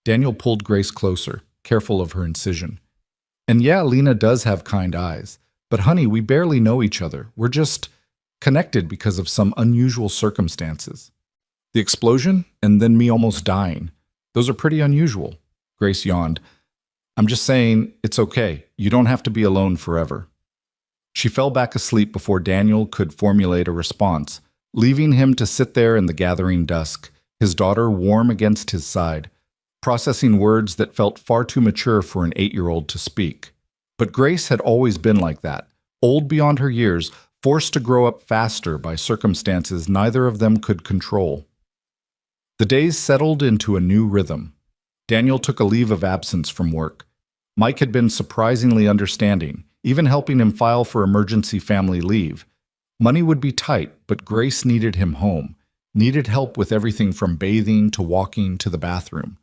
Daniel pulled Grace closer, careful of her incision. And yeah, Lena does have kind eyes. But honey, we barely know each other. We're just connected because of some unusual circumstances. The explosion, and then me almost dying. Those are pretty unusual. Grace yawned. I'm just saying, it's okay. You don't have to be alone forever. She fell back asleep before Daniel could formulate a response, leaving him to sit there in the gathering dusk, his daughter warm against his side, processing words that felt far too mature for an 8-year-old to speak. But Grace had always been like that, old beyond her years, forced to grow up faster by circumstances neither of them could control. The days settled into a new rhythm. Daniel took a leave of absence from work. Mike had been surprisingly understanding, even helping him file for emergency family leave. Money would be tight, but Grace needed him home, needed help with everything from bathing to walking to the bathroom.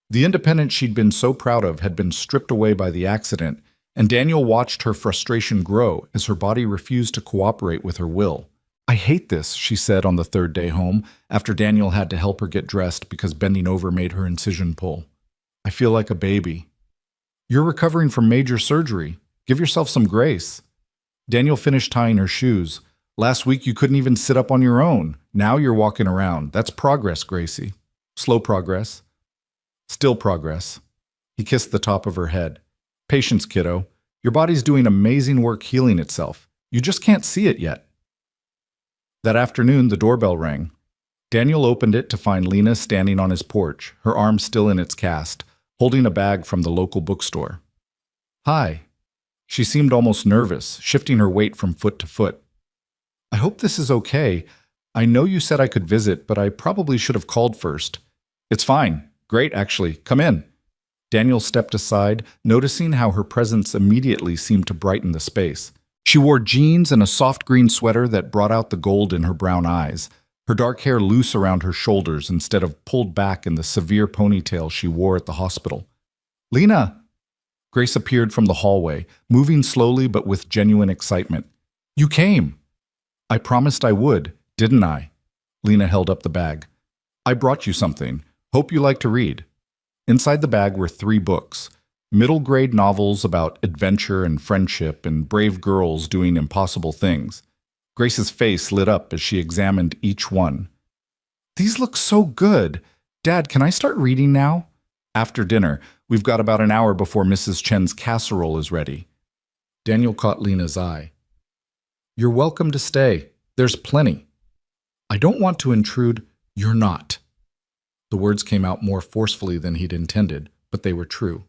The independence she'd been so proud of had been stripped away by the accident, and Daniel watched her frustration grow as her body refused to cooperate with her will. I hate this, she said on the 3rd day home, after Daniel had to help her get dressed because bending over made her incision pull. I feel like a baby. You're recovering from major surgery. Give yourself some grace. Daniel finished tying her shoes. Last week you couldn't even sit up on your own. Now you're walking around. That's progress, Gracie. Slow progress. Still progress. He kissed the top of her head. Patience, kiddo. Your body's doing amazing work healing itself. You just can't see it yet. That afternoon, the doorbell rang. Daniel opened it to find Lena standing on his porch, her arm still in its cast, holding a bag from the local bookstore. Hi. She seemed almost nervous, shifting her weight from foot to foot. I hope this is okay. I know you said I could visit, but I probably should have called first. It's fine. Great, actually. Come in. Daniel stepped aside, noticing how her presence immediately seemed to brighten the space. She wore jeans and a soft green sweater that brought out the gold in her brown eyes, her dark hair loose around her shoulders instead of pulled back in the severe ponytail she wore at the hospital. Lena! Grace appeared from the hallway, moving slowly but with genuine excitement. You came! I promised I would, didn't I? Lena held up the bag. I brought you something. Hope you like to read. Inside the bag were 3 books, middle-grade novels about adventure and friendship and brave girls doing impossible things. Grace's face lit up as she examined each one. These look so good. Dad, can I start reading now? After dinner. We've got about an hour before Mrs. Chen's casserole is ready. Daniel caught Lena's eye. You're welcome to stay. There's plenty. I don't want to intrude. You're not. The words came out more forcefully than he'd intended, but they were true.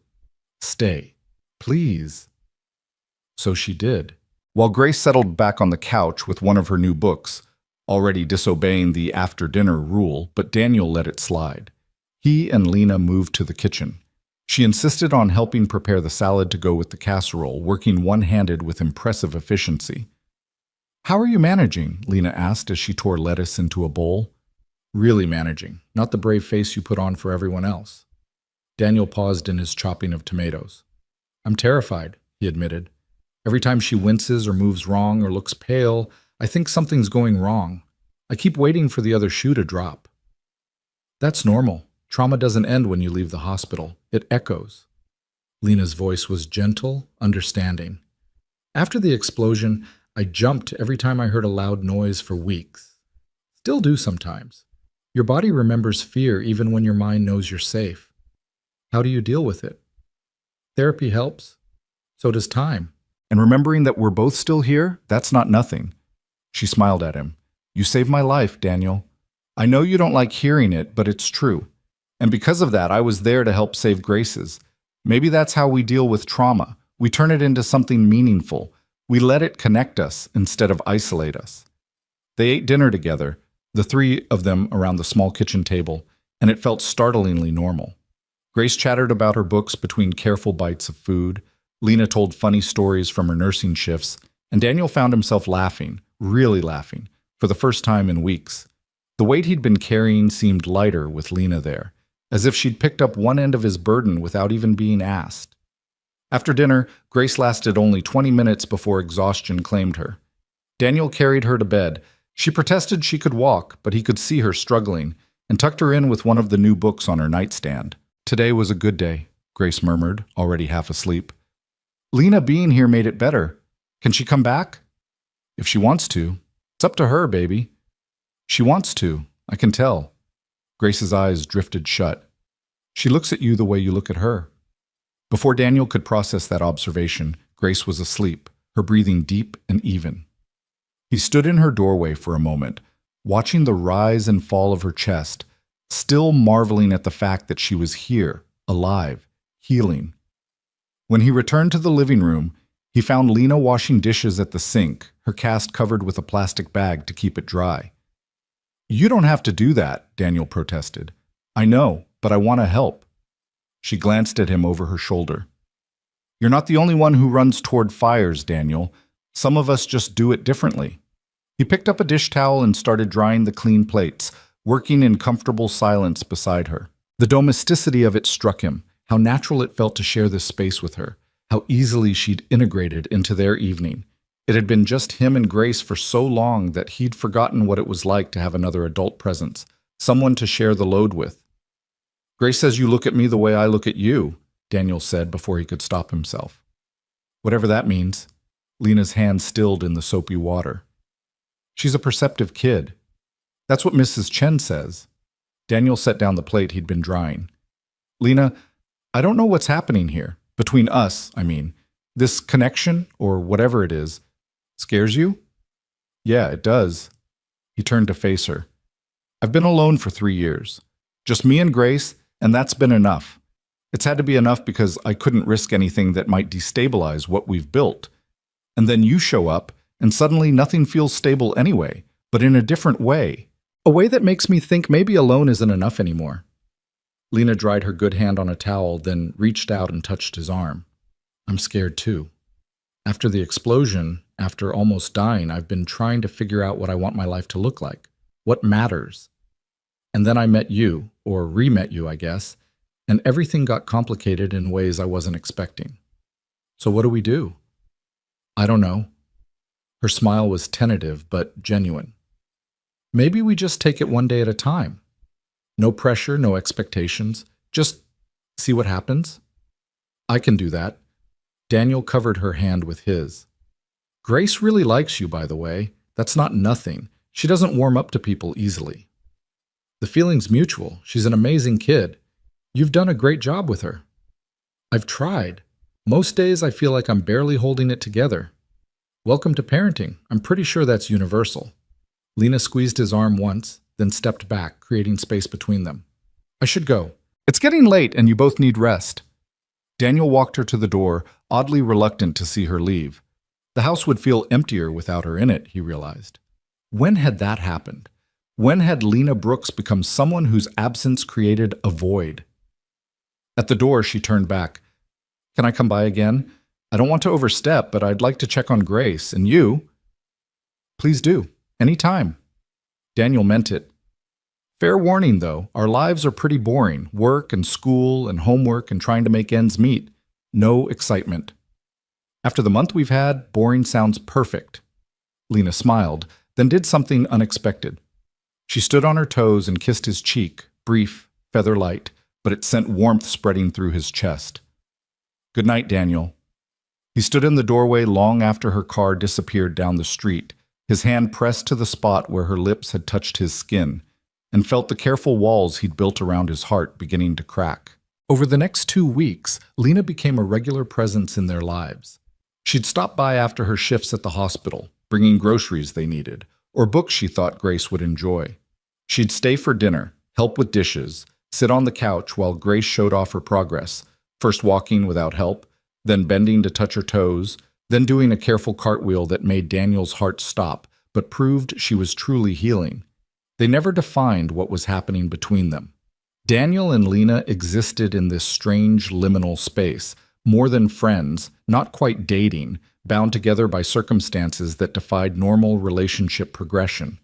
Stay. Please. So she did. While Grace settled back on the couch with one of her new books, already disobeying the after-dinner rule, but Daniel let it slide. He and Lena moved to the kitchen. She insisted on helping prepare the salad to go with the casserole, working one-handed with impressive efficiency. How are you managing? Lena asked as she tore lettuce into a bowl. Really managing, not the brave face you put on for everyone else. Daniel paused in his chopping of tomatoes. I'm terrified, he admitted. Every time she winces or moves wrong or looks pale, I think something's going wrong. I keep waiting for the other shoe to drop. That's normal. Trauma doesn't end when you leave the hospital. It echoes. Lena's voice was gentle, understanding. After the explosion, I jumped every time I heard a loud noise for weeks. Still do sometimes. Your body remembers fear even when your mind knows you're safe. How do you deal with it? Therapy helps. So does time. And remembering that we're both still here, that's not nothing. She smiled at him. You saved my life, Daniel. I know you don't like hearing it, but it's true. And because of that, I was there to help save Grace's. Maybe that's how we deal with trauma. We turn it into something meaningful. We let it connect us instead of isolate us. They ate dinner together, the three of them around the small kitchen table, and it felt startlingly normal. Grace chattered about her books between careful bites of food. Lena told funny stories from her nursing shifts, and Daniel found himself laughing, really laughing, for the first time in weeks. The weight he'd been carrying seemed lighter with Lena there, as if she'd picked up one end of his burden without even being asked. After dinner, Grace lasted only 20 minutes before exhaustion claimed her. Daniel carried her to bed. She protested she could walk, but he could see her struggling, and tucked her in with one of the new books on her nightstand. "Today was a good day," Grace murmured, already half asleep. "Lena being here made it better. Can she come back?" "If she wants to. It's up to her, baby." "She wants to, I can tell." Grace's eyes drifted shut. "She looks at you the way you look at her." Before Daniel could process that observation, Grace was asleep, her breathing deep and even. He stood in her doorway for a moment, watching the rise and fall of her chest, still marveling at the fact that she was here, alive, healing. When he returned to the living room, he found Lena washing dishes at the sink, her cast covered with a plastic bag to keep it dry. "You don't have to do that," Daniel protested. "I know, but I want to help." She glanced at him over her shoulder. "You're not the only one who runs toward fires, Daniel. Some of us just do it differently." He picked up a dish towel and started drying the clean plates, working in comfortable silence beside her. The domesticity of it struck him, how natural it felt to share this space with her, how easily she'd integrated into their evening. It had been just him and Grace for so long that he'd forgotten what it was like to have another adult presence, someone to share the load with. "Grace says you look at me the way I look at you," Daniel said before he could stop himself. "Whatever that means." Lena's hand stilled in the soapy water. "She's a perceptive kid. That's what Mrs. Chen says." Daniel set down the plate he'd been drying. "Lena, I don't know what's happening here. Between us, I mean. This connection, or whatever it is, scares you?" "Yeah, it does." He turned to face her. "I've been alone for 3 years. Just me and Grace, and that's been enough. It's had to be enough because I couldn't risk anything that might destabilize what we've built. And then you show up, and suddenly nothing feels stable anyway, but in a different way. A way that makes me think maybe alone isn't enough anymore." Lena dried her good hand on a towel, then reached out and touched his arm. "I'm scared too. After the explosion, after almost dying, I've been trying to figure out what I want my life to look like. What matters? And then I met you, or re-met you, I guess, and everything got complicated in ways I wasn't expecting. So what do we do?" "I don't know." Her smile was tentative but genuine. "Maybe we just take it one day at a time. No pressure, no expectations. Just see what happens." "I can do that." Daniel covered her hand with his. "Grace really likes you, by the way. That's not nothing. She doesn't warm up to people easily." "The feeling's mutual. She's an amazing kid. You've done a great job with her." "I've tried. Most days I feel like I'm barely holding it together." "Welcome to parenting. I'm pretty sure that's universal." Lena squeezed his arm once, then stepped back, creating space between them. "I should go. It's getting late and you both need rest." Daniel walked her to the door, oddly reluctant to see her leave. The house would feel emptier without her in it, he realized. When had that happened? When had Lena Brooks become someone whose absence created a void? At the door, she turned back. "Can I come by again? I don't want to overstep, but I'd like to check on Grace. And you?" "Please do. Anytime." Daniel meant it. "Fair warning, though. Our lives are pretty boring. Work and school and homework and trying to make ends meet. No excitement." "After the month we've had, boring sounds perfect." Lena smiled, then did something unexpected. She stood on her toes and kissed his cheek, brief, feather light, but it sent warmth spreading through his chest. "Good night, Daniel." He stood in the doorway long after her car disappeared down the street, his hand pressed to the spot where her lips had touched his skin, and felt the careful walls he'd built around his heart beginning to crack. Over the next 2 weeks, Lena became a regular presence in their lives. She'd stop by after her shifts at the hospital, bringing groceries they needed, or books she thought Grace would enjoy. She'd stay for dinner, help with dishes, sit on the couch while Grace showed off her progress, first walking without help, then bending to touch her toes, then doing a careful cartwheel that made Daniel's heart stop, but proved she was truly healing. They never defined what was happening between them. Daniel and Lena existed in this strange liminal space, more than friends, not quite dating, bound together by circumstances that defied normal relationship progression.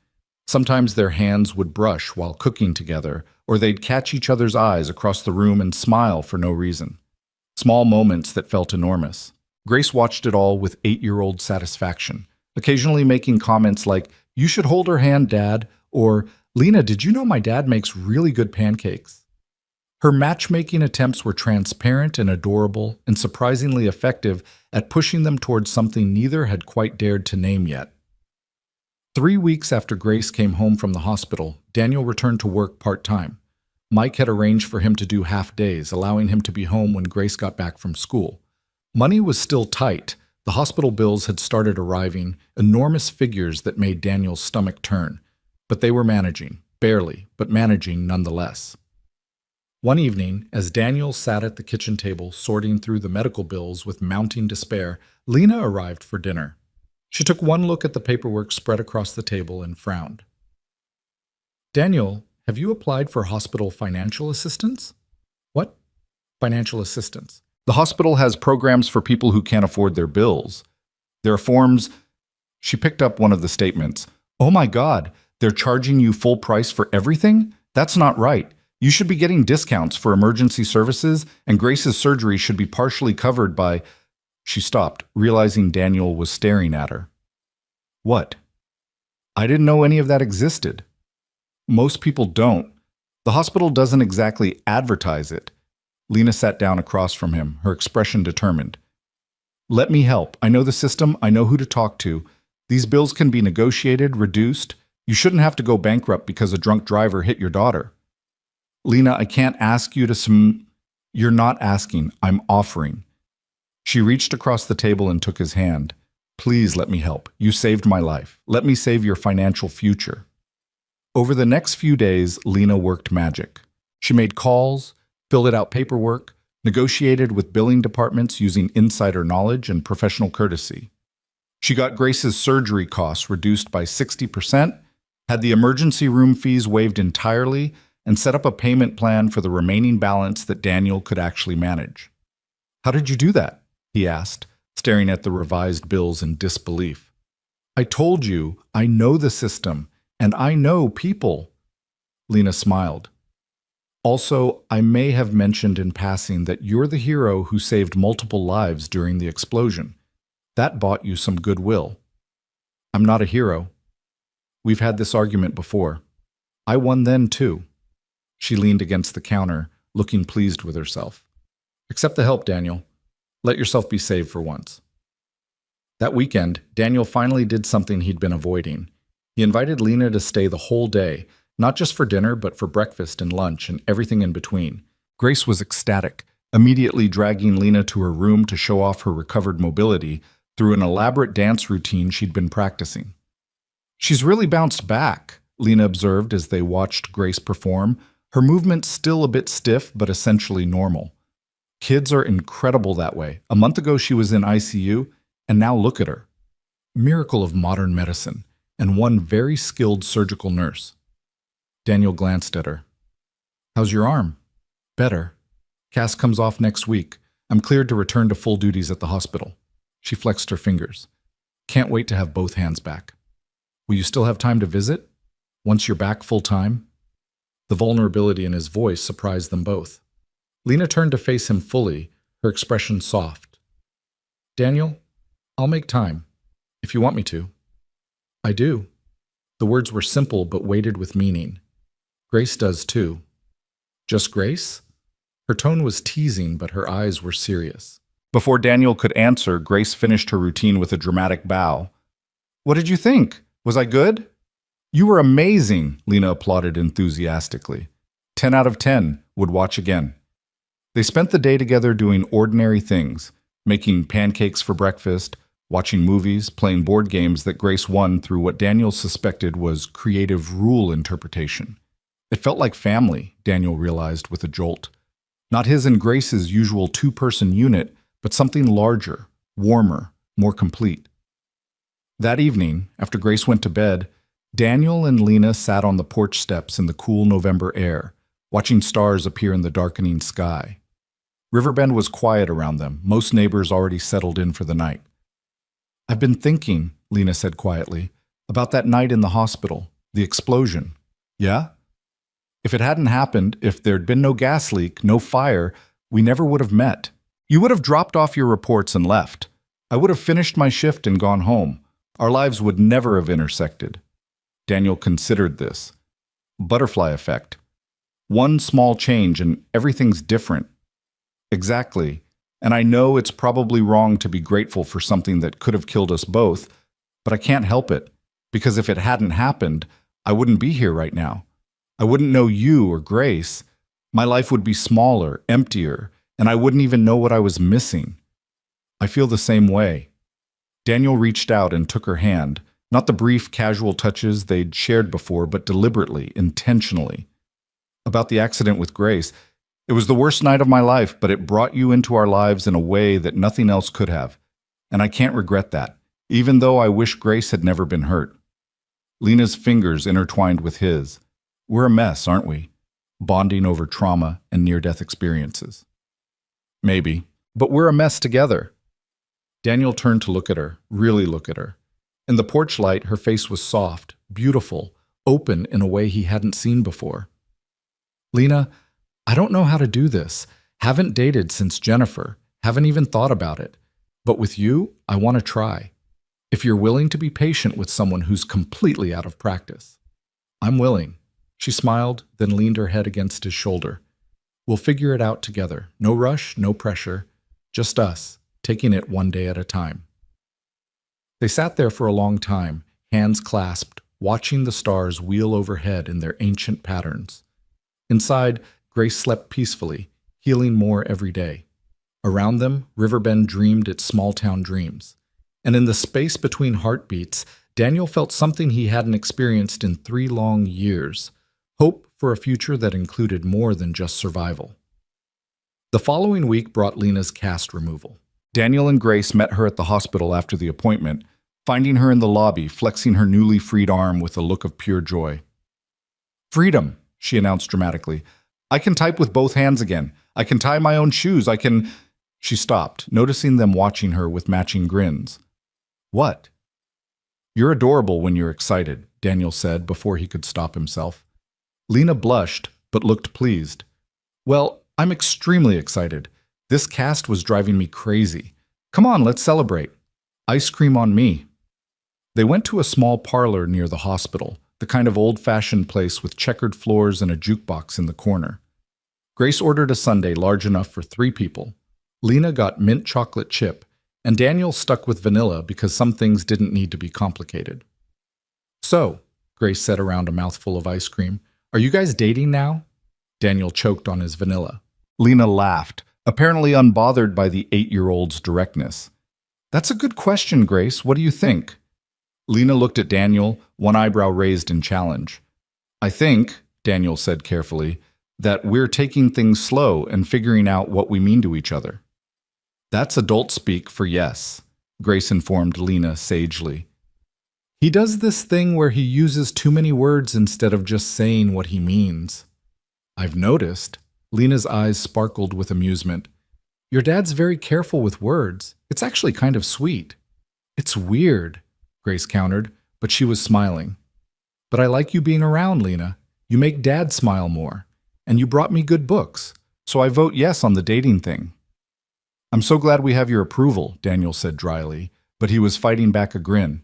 Sometimes their hands would brush while cooking together, or they'd catch each other's eyes across the room and smile for no reason. Small moments that felt enormous. Grace watched it all with 8-year-old satisfaction, occasionally making comments like, "You should hold her hand, Dad," or, "Lena, did you know my dad makes really good pancakes?" Her matchmaking attempts were transparent and adorable, and surprisingly effective at pushing them towards something neither had quite dared to name yet. 3 weeks after Grace came home from the hospital, Daniel returned to work part-time. Mike had arranged for him to do half-days, allowing him to be home when Grace got back from school. Money was still tight. The hospital bills had started arriving, enormous figures that made Daniel's stomach turn. But they were managing, barely, but managing nonetheless. One evening, as Daniel sat at the kitchen table sorting through the medical bills with mounting despair, Lena arrived for dinner. She took one look at the paperwork spread across the table and frowned. "Daniel, have you applied for hospital financial assistance?" "What?" "Financial assistance. The hospital has programs for people who can't afford their bills. There are forms." She picked up one of the statements. "Oh my God, they're charging you full price for everything? That's not right. You should be getting discounts for emergency services, and Grace's surgery should be partially covered by—" She stopped, realizing Daniel was staring at her. "What?" "I didn't know any of that existed." "Most people don't. The hospital doesn't exactly advertise it." Lena sat down across from him, her expression determined. "Let me help. I know the system. I know who to talk to. These bills can be negotiated, reduced. You shouldn't have to go bankrupt because a drunk driver hit your daughter." "Lena, I can't ask you to You're not asking. I'm offering." She reached across the table and took his hand. "Please let me help. You saved my life. Let me save your financial future." Over the next few days, Lena worked magic. She made calls, filled out paperwork, negotiated with billing departments using insider knowledge and professional courtesy. She got Grace's surgery costs reduced by 60%, had the emergency room fees waived entirely, and set up a payment plan for the remaining balance that Daniel could actually manage. "How did you do that?" he asked, staring at the revised bills in disbelief. "I told you, I know the system, and I know people." Lena smiled. "Also, I may have mentioned in passing that you're the hero who saved multiple lives during the explosion. That bought you some goodwill." "I'm not a hero. We've had this argument before. I won then, too." She leaned against the counter, looking pleased with herself. "Accept the help, Daniel. Let yourself be saved for once." That weekend, Daniel finally did something he'd been avoiding. He invited Lena to stay the whole day, not just for dinner, but for breakfast and lunch and everything in between. Grace was ecstatic, immediately dragging Lena to her room to show off her recovered mobility through an elaborate dance routine she'd been practicing. "She's really bounced back," Lena observed as they watched Grace perform, her movements still a bit stiff but essentially normal. "Kids are incredible that way. A month ago she was in ICU, and now look at her." Miracle of modern medicine, and one very skilled surgical nurse. Daniel glanced at her. "How's your arm?" "Better. Cast comes off next week. I'm cleared to return to full duties at the hospital." She flexed her fingers. "Can't wait to have both hands back." "Will you still have time to visit? Once you're back full-time?" The vulnerability in his voice surprised them both. Lena turned to face him fully, her expression soft. "Daniel, I'll make time, if you want me to." "I do." The words were simple but weighted with meaning. "Grace does too." "Just Grace?" Her tone was teasing, but her eyes were serious. Before Daniel could answer, Grace finished her routine with a dramatic bow. "What did you think? Was I good?" "You were amazing," Lena applauded enthusiastically. 10 out of 10, would watch again. They spent the day together doing ordinary things, making pancakes for breakfast, watching movies, playing board games that Grace won through what Daniel suspected was creative rule interpretation. It felt like family, Daniel realized with a jolt. Not his and Grace's usual two-person unit, but something larger, warmer, more complete. That evening, after Grace went to bed, Daniel and Lena sat on the porch steps in the cool November air, watching stars appear in the darkening sky. Riverbend was quiet around them, most neighbors already settled in for the night. "I've been thinking," Lena said quietly, "about that night in the hospital, the explosion." "Yeah?" "If it hadn't happened, if there'd been no gas leak, no fire, we never would have met. You would have dropped off your reports and left. I would have finished my shift and gone home. Our lives would never have intersected." Daniel considered this. Butterfly effect. One small change and everything's different. Exactly. And I know it's probably wrong to be grateful for something that could have killed us both, but I can't help it. Because if it hadn't happened, I wouldn't be here right now. I wouldn't know you or Grace. My life would be smaller, emptier, and I wouldn't even know what I was missing. I feel the same way. Daniel reached out and took her hand, not the brief, casual touches they'd shared before, but deliberately, intentionally. About the accident with Grace, it was the worst night of my life, but it brought you into our lives in a way that nothing else could have. And I can't regret that, even though I wish Grace had never been hurt. Lena's fingers intertwined with his. We're a mess, aren't we? Bonding over trauma and near-death experiences. Maybe, but we're a mess together. Daniel turned to look at her, really look at her. In the porch light, her face was soft, beautiful, open in a way he hadn't seen before. "Lena, I don't know how to do this. Haven't dated since Jennifer. Haven't even thought about it. But with you, I want to try. If you're willing to be patient with someone who's completely out of practice." "I'm willing." She smiled, then leaned her head against his shoulder. "We'll figure it out together. No rush, no pressure. Just us, taking it one day at a time." They sat there for a long time, hands clasped, watching the stars wheel overhead in their ancient patterns. Inside, Grace slept peacefully, healing more every day. Around them, Riverbend dreamed its small-town dreams. And in the space between heartbeats, Daniel felt something he hadn't experienced in 3 long years. Hope for a future that included more than just survival. The following week brought Lena's cast removal. Daniel and Grace met her at the hospital after the appointment, finding her in the lobby, flexing her newly freed arm with a look of pure joy. "Freedom," she announced dramatically. "I can type with both hands again. I can tie my own shoes. I can—" She stopped, noticing them watching her with matching grins. "What?" "You're adorable when you're excited," Daniel said before he could stop himself. Lena blushed, but looked pleased. "Well, I'm extremely excited. This cast was driving me crazy. Come on, let's celebrate. Ice cream on me." They went to a small parlor near the hospital, the kind of old-fashioned place with checkered floors and a jukebox in the corner. Grace ordered a sundae large enough for 3 people. Lena got mint chocolate chip, and Daniel stuck with vanilla because some things didn't need to be complicated. "So," Grace said around a mouthful of ice cream, "are you guys dating now?" Daniel choked on his vanilla. Lena laughed, apparently unbothered by the 8-year-old's directness. "That's a good question, Grace. What do you think?" Lena looked at Daniel, one eyebrow raised in challenge. "I think," Daniel said carefully, "that we're taking things slow and figuring out what we mean to each other." "That's adult speak for yes," Grace informed Lena sagely. "He does this thing where he uses too many words instead of just saying what he means." "I've noticed." Lena's eyes sparkled with amusement. "Your dad's very careful with words. It's actually kind of sweet." "It's weird," Grace countered, but she was smiling. "But I like you being around, Lena. You make Dad smile more. And you brought me good books, so I vote yes on the dating thing." "I'm so glad we have your approval," Daniel said dryly, but he was fighting back a grin.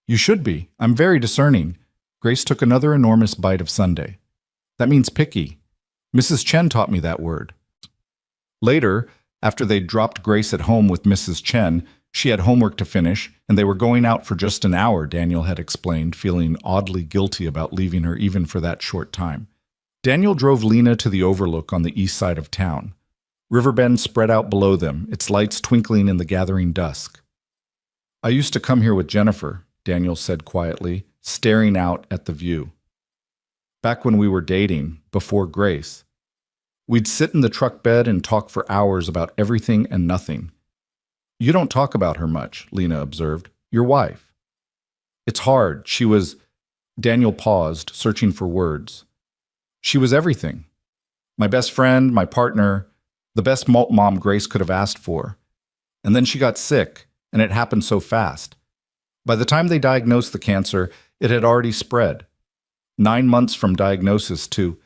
"You should be. I'm very discerning." Grace took another enormous bite of sundae. "That means picky. Mrs. Chen taught me that word." Later, after they'd dropped Grace at home with Mrs. Chen, she had homework to finish, and they were going out for just an hour, Daniel had explained, feeling oddly guilty about leaving her even for that short time. Daniel drove Lena to the overlook on the east side of town. Riverbend spread out below them, its lights twinkling in the gathering dusk. "I used to come here with Jennifer," Daniel said quietly, staring out at the view. "Back when we were dating, before Grace. We'd sit in the truck bed and talk for hours about everything and nothing." "You don't talk about her much," Lena observed. "Your wife." It's hard. She was. Daniel paused, searching for words. She was everything. My best friend, my partner, the best mom Grace could have asked for. And then she got sick, and it happened so fast. By the time they diagnosed the cancer, it had already spread. 9 months from diagnosis to...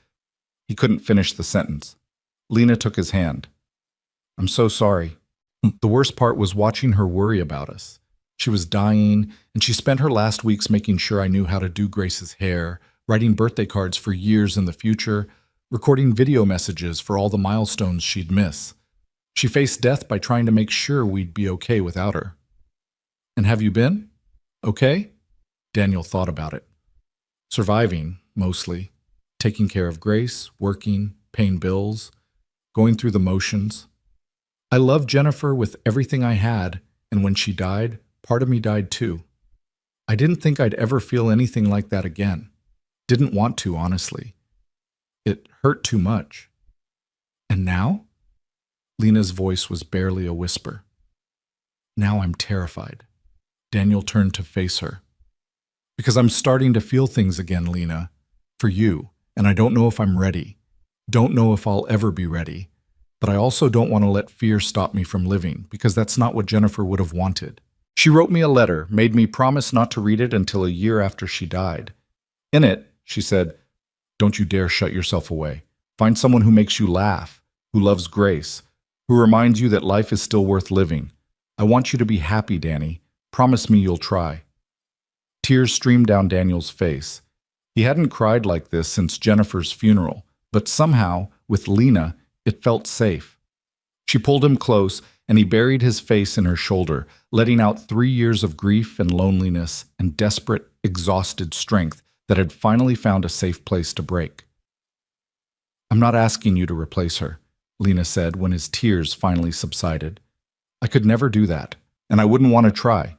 He couldn't finish the sentence. Lena took his hand. I'm so sorry. The worst part was watching her worry about us. She was dying, and she spent her last weeks making sure I knew how to do Grace's hair, writing birthday cards for years in the future, recording video messages for all the milestones she'd miss. She faced death by trying to make sure we'd be okay without her. And have you been? Okay? Daniel thought about it. Surviving, mostly. Taking care of Grace, working, paying bills, going through the motions. I loved Jennifer with everything I had, and when she died, part of me died too. I didn't think I'd ever feel anything like that again. Didn't want to, honestly. It hurt too much. And now? Lena's voice was barely a whisper. Now I'm terrified. Daniel turned to face her. Because I'm starting to feel things again, Lena. For you, and I don't know if I'm ready. Don't know if I'll ever be ready. But I also don't want to let fear stop me from living, because that's not what Jennifer would have wanted. She wrote me a letter, made me promise not to read it until a year after she died. In it, she said, don't you dare shut yourself away. Find someone who makes you laugh, who loves Grace, who reminds you that life is still worth living. I want you to be happy, Danny. Promise me you'll try. Tears streamed down Daniel's face. He hadn't cried like this since Jennifer's funeral, but somehow, with Lena, it felt safe. She pulled him close, and he buried his face in her shoulder, letting out 3 years of grief and loneliness and desperate, exhausted strength that had finally found a safe place to break. I'm not asking you to replace her, Lena said when his tears finally subsided. I could never do that, and I wouldn't want to try.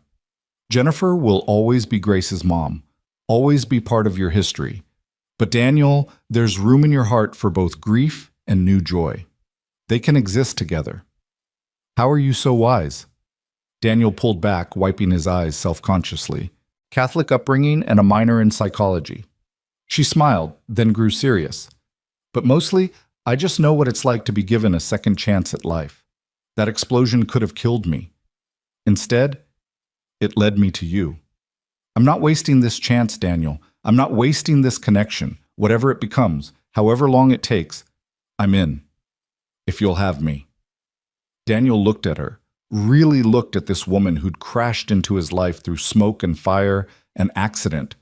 Jennifer will always be Grace's mom, always be part of your history. But Daniel, there's room in your heart for both grief and new joy. They can exist together. How are you so wise? Daniel pulled back, wiping his eyes self-consciously. Catholic upbringing and a minor in psychology. She smiled, then grew serious. But mostly, I just know what it's like to be given a second chance at life. That explosion could have killed me. Instead, it led me to you. I'm not wasting this chance, Daniel. I'm not wasting this connection, whatever it becomes, however long it takes. I'm in. If you'll have me. Daniel looked at her, really looked at this woman who'd crashed into his life through smoke and fire and accident,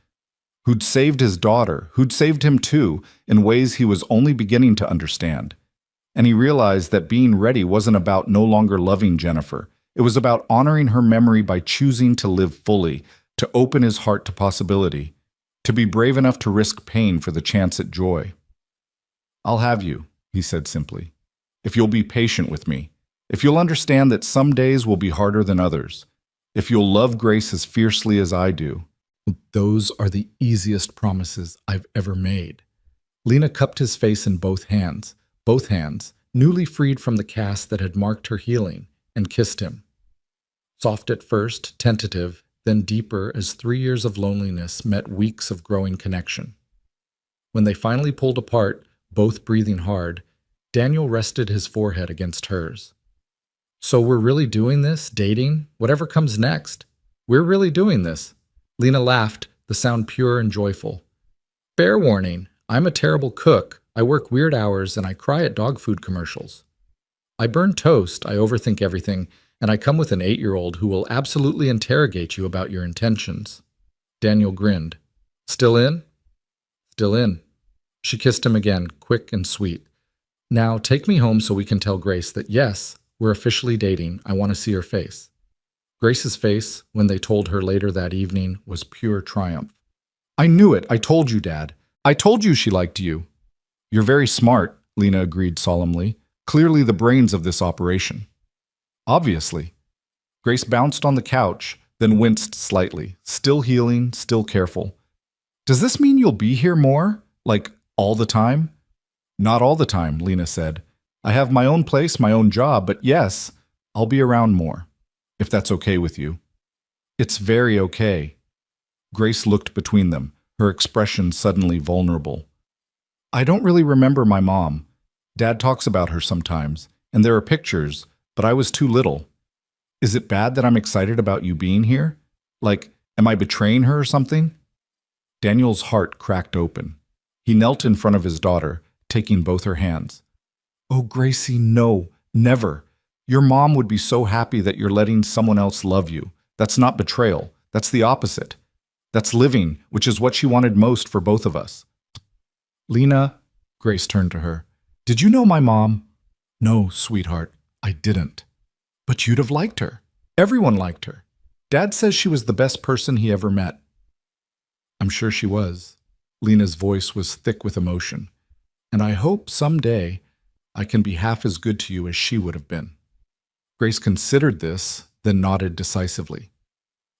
who'd saved his daughter, who'd saved him too, in ways he was only beginning to understand. And he realized that being ready wasn't about no longer loving Jennifer. It was about honoring her memory by choosing to live fully, to open his heart to possibility, to be brave enough to risk pain for the chance at joy. I'll have you, he said simply, if you'll be patient with me, if you'll understand that some days will be harder than others, if you'll love Grace as fiercely as I do. Those are the easiest promises I've ever made. Lena cupped his face in both hands, newly freed from the cast that had marked her healing, and kissed him. Soft at first, tentative, then deeper as 3 years of loneliness met weeks of growing connection. When they finally pulled apart, both breathing hard, Daniel rested his forehead against hers. So we're really doing this, dating, whatever comes next? We're really doing this. Lena laughed, the sound pure and joyful. Fair warning, I'm a terrible cook. I work weird hours and I cry at dog food commercials. I burn toast, I overthink everything, and I come with an 8-year-old who will absolutely interrogate you about your intentions. Daniel grinned. Still in? Still in. She kissed him again, quick and sweet. Now take me home so we can tell Grace that yes, we're officially dating. I want to see her face. Grace's face, when they told her later that evening, was pure triumph. I knew it. I told you, Dad. I told you she liked you. You're very smart, Lena agreed solemnly. Clearly the brains of this operation. Obviously. Grace bounced on the couch, then winced slightly, still healing, still careful. Does this mean you'll be here more? Like, all the time? Not all the time, Lena said. I have my own place, my own job, but yes, I'll be around more, if that's okay with you. It's very okay. Grace looked between them, her expression suddenly vulnerable. I don't really remember my mom. Dad talks about her sometimes, and there are pictures, but I was too little. Is it bad that I'm excited about you being here? Like, am I betraying her or something? Daniel's heart cracked open. He knelt in front of his daughter, taking both her hands. Oh, Gracie, no, never. Your mom would be so happy that you're letting someone else love you. That's not betrayal. That's the opposite. That's living, which is what she wanted most for both of us. Lena, Grace turned to her. Did you know my mom? No, sweetheart, I didn't. But you'd have liked her. Everyone liked her. Dad says she was the best person he ever met. I'm sure she was. Lena's voice was thick with emotion. And I hope someday I can be half as good to you as she would have been. Grace considered this, then nodded decisively.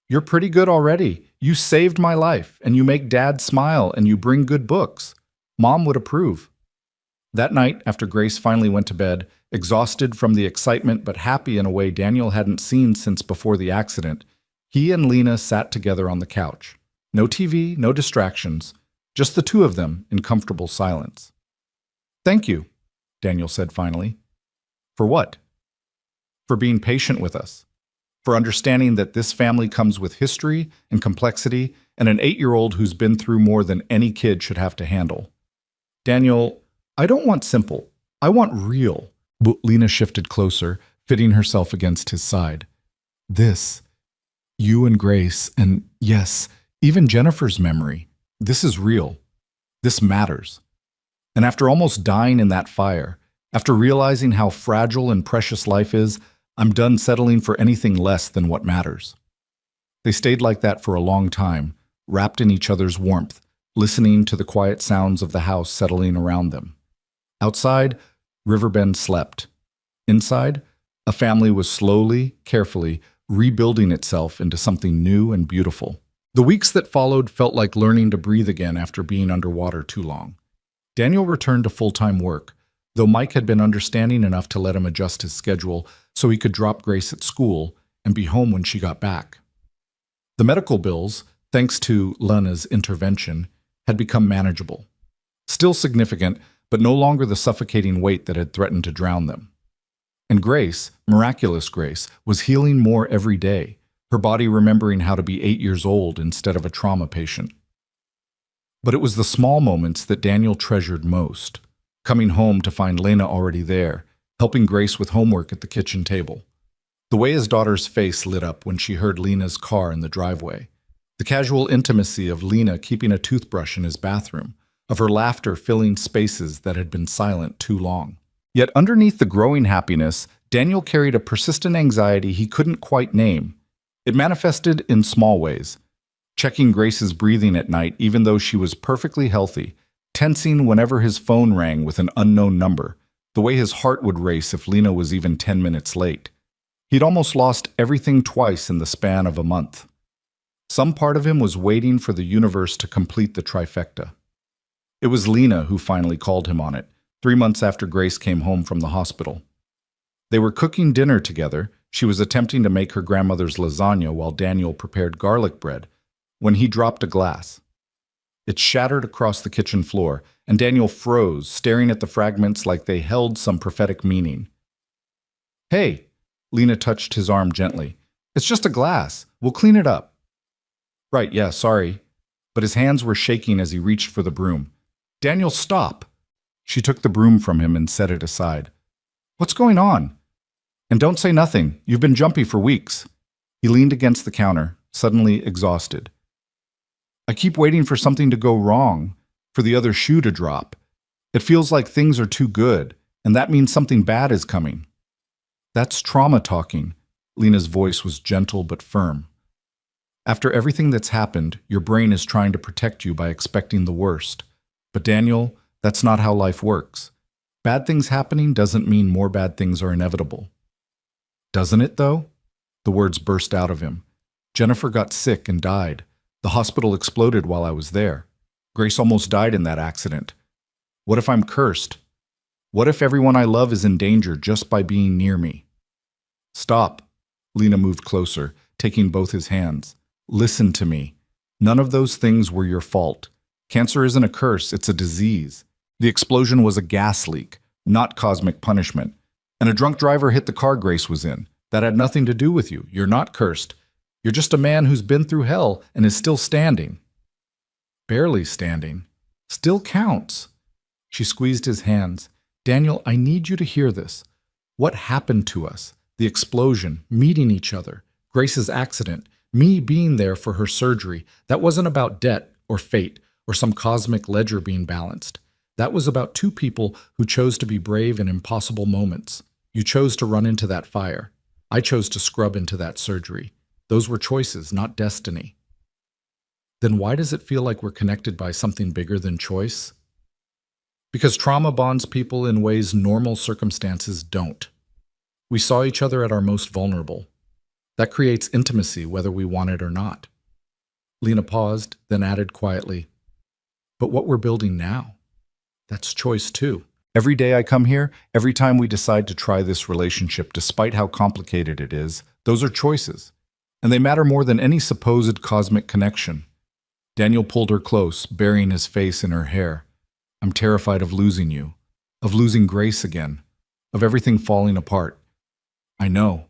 You're pretty good already. You saved my life, and you make Dad smile, and you bring good books. Mom would approve. That night, after Grace finally went to bed, exhausted from the excitement but happy in a way Daniel hadn't seen since before the accident, he and Lena sat together on the couch. No TV, no distractions, just the two of them in comfortable silence. Thank you, Daniel said finally. For what? For being patient with us. For understanding that this family comes with history and complexity and an 8-year-old who's been through more than any kid should have to handle. Daniel, I don't want simple. I want real. Lena shifted closer, fitting herself against his side. This, you and Grace, and yes, even Jennifer's memory, this is real. This matters. And after almost dying in that fire, after realizing how fragile and precious life is, I'm done settling for anything less than what matters. They stayed like that for a long time, wrapped in each other's warmth, listening to the quiet sounds of the house settling around them. Outside, Riverbend slept. Inside, a family was slowly, carefully, rebuilding itself into something new and beautiful. The weeks that followed felt like learning to breathe again after being underwater too long. Daniel returned to full-time work, though Mike had been understanding enough to let him adjust his schedule so he could drop Grace at school and be home when she got back. The medical bills, thanks to Lena's intervention, had become manageable. Still significant, but no longer the suffocating weight that had threatened to drown them. And Grace, miraculous Grace, was healing more every day, her body remembering how to be 8 years old instead of a trauma patient. But it was the small moments that Daniel treasured most. Coming home to find Lena already there, helping Grace with homework at the kitchen table. The way his daughter's face lit up when she heard Lena's car in the driveway. The casual intimacy of Lena keeping a toothbrush in his bathroom, of her laughter filling spaces that had been silent too long. Yet underneath the growing happiness, Daniel carried a persistent anxiety he couldn't quite name. It manifested in small ways. Checking Grace's breathing at night even though she was perfectly healthy, tensing whenever his phone rang with an unknown number, the way his heart would race if Lena was even 10 minutes late. He'd almost lost everything twice in the span of a month. Some part of him was waiting for the universe to complete the trifecta. It was Lena who finally called him on it, 3 months after Grace came home from the hospital. They were cooking dinner together. She was attempting to make her grandmother's lasagna while Daniel prepared garlic bread, when he dropped a glass. It shattered across the kitchen floor, and Daniel froze, staring at the fragments like they held some prophetic meaning. Hey, Lena touched his arm gently. It's just a glass. We'll clean it up. Right, yeah, sorry. But his hands were shaking as he reached for the broom. Daniel, stop. She took the broom from him and set it aside. What's going on? And don't say nothing. You've been jumpy for weeks. He leaned against the counter, suddenly exhausted. I keep waiting for something to go wrong, for the other shoe to drop. It feels like things are too good, and that means something bad is coming. That's trauma talking. Lena's voice was gentle but firm. After everything that's happened, your brain is trying to protect you by expecting the worst. But Daniel, that's not how life works. Bad things happening doesn't mean more bad things are inevitable. Doesn't it, though? The words burst out of him. Jennifer got sick and died. The hospital exploded while I was there. Grace almost died in that accident. What if I'm cursed? What if everyone I love is in danger just by being near me? Stop. Lena moved closer, taking both his hands. Listen to me. None of those things were your fault. Cancer isn't a curse, it's a disease. The explosion was a gas leak, not cosmic punishment. And a drunk driver hit the car Grace was in. That had nothing to do with you. You're not cursed. You're just a man who's been through hell and is still standing. Barely standing. Still counts. She squeezed his hands. Daniel, I need you to hear this. What happened to us? The explosion, meeting each other, Grace's accident, me being there for her surgery. That wasn't about debt or fate or some cosmic ledger being balanced. That was about two people who chose to be brave in impossible moments. You chose to run into that fire. I chose to scrub into that surgery. Those were choices, not destiny. Then why does it feel like we're connected by something bigger than choice? Because trauma bonds people in ways normal circumstances don't. We saw each other at our most vulnerable. That creates intimacy whether we want it or not. Lena paused, then added quietly, but what we're building now, that's choice too. Every day I come here, every time we decide to try this relationship, despite how complicated it is, those are choices. And they matter more than any supposed cosmic connection. Daniel pulled her close, burying his face in her hair. I'm terrified of losing you, of losing Grace again, of everything falling apart. I know.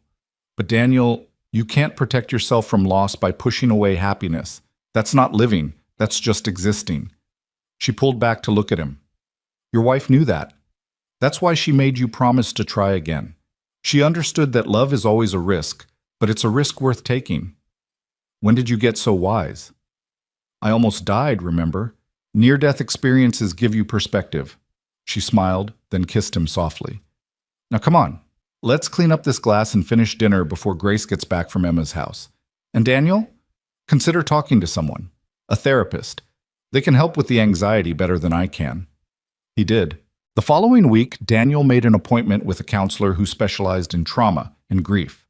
But Daniel, you can't protect yourself from loss by pushing away happiness. That's not living. That's just existing. She pulled back to look at him. Your wife knew that. That's why she made you promise to try again. She understood that love is always a risk, but it's a risk worth taking. When did you get so wise? I almost died, remember? Near-death experiences give you perspective. She smiled, then kissed him softly. Now come on, let's clean up this glass and finish dinner before Grace gets back from Emma's house. And Daniel, consider talking to someone, a therapist. They can help with the anxiety better than I can. He did. The following week, Daniel made an appointment with a counselor who specialized in trauma and grief.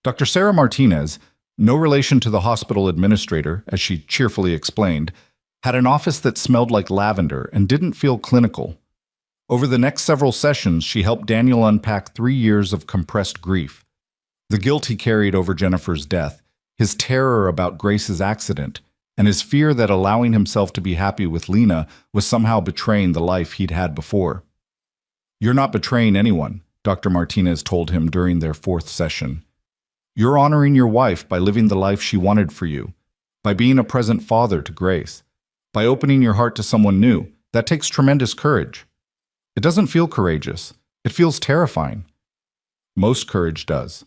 Dr. Sarah Martinez, no relation to the hospital administrator, as she cheerfully explained, had an office that smelled like lavender and didn't feel clinical. Over the next several sessions, she helped Daniel unpack 3 years of compressed grief. The guilt he carried over Jennifer's death, his terror about Grace's accident, and his fear that allowing himself to be happy with Lena was somehow betraying the life he'd had before. You're not betraying anyone, Dr. Martinez told him during their 4th session. You're honoring your wife by living the life she wanted for you, by being a present father to Grace, by opening your heart to someone new. That takes tremendous courage. It doesn't feel courageous. It feels terrifying. Most courage does.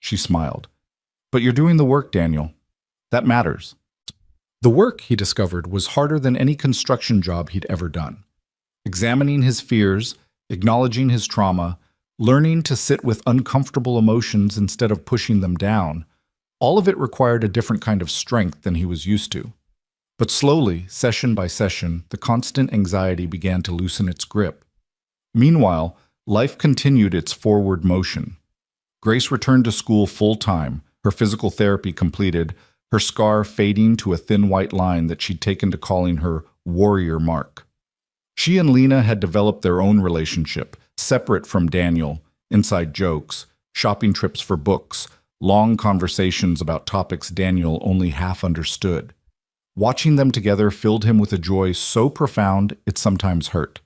She smiled. But you're doing the work, Daniel. That matters. The work, he discovered, was harder than any construction job he'd ever done. Examining his fears, acknowledging his trauma, learning to sit with uncomfortable emotions instead of pushing them down, all of it required a different kind of strength than he was used to. But slowly, session by session, the constant anxiety began to loosen its grip. Meanwhile, life continued its forward motion. Grace returned to school full-time, her physical therapy completed, her scar fading to a thin white line that she'd taken to calling her warrior mark. She and Lena had developed their own relationship, separate from Daniel, inside jokes, shopping trips for books, long conversations about topics Daniel only half understood. Watching them together filled him with a joy so profound it sometimes hurt.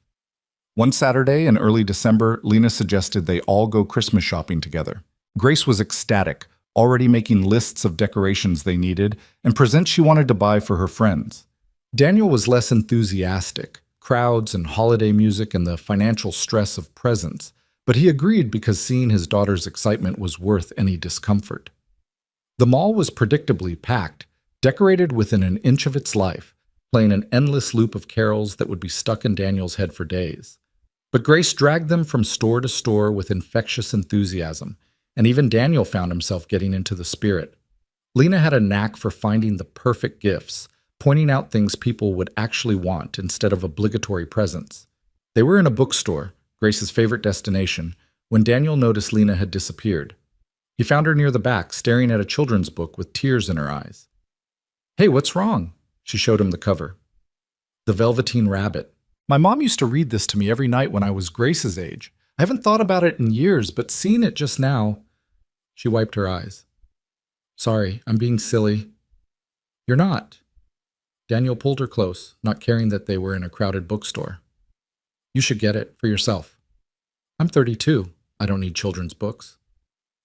One Saturday in early December, Lena suggested they all go Christmas shopping together. Grace was ecstatic, already making lists of decorations they needed and presents she wanted to buy for her friends. Daniel was less enthusiastic, crowds and holiday music and the financial stress of presents, but he agreed because seeing his daughter's excitement was worth any discomfort. The mall was predictably packed, decorated within an inch of its life, playing an endless loop of carols that would be stuck in Daniel's head for days. But Grace dragged them from store to store with infectious enthusiasm, and even Daniel found himself getting into the spirit. Lena had a knack for finding the perfect gifts, pointing out things people would actually want instead of obligatory presents. They were in a bookstore, Grace's favorite destination, when Daniel noticed Lena had disappeared. He found her near the back, staring at a children's book with tears in her eyes. Hey, what's wrong? She showed him the cover. The Velveteen Rabbit. My mom used to read this to me every night when I was Grace's age. I haven't thought about it in years, but seeing it just now... She wiped her eyes. Sorry, I'm being silly. You're not. Daniel pulled her close, not caring that they were in a crowded bookstore. You should get it for yourself. I'm 32. I don't need children's books.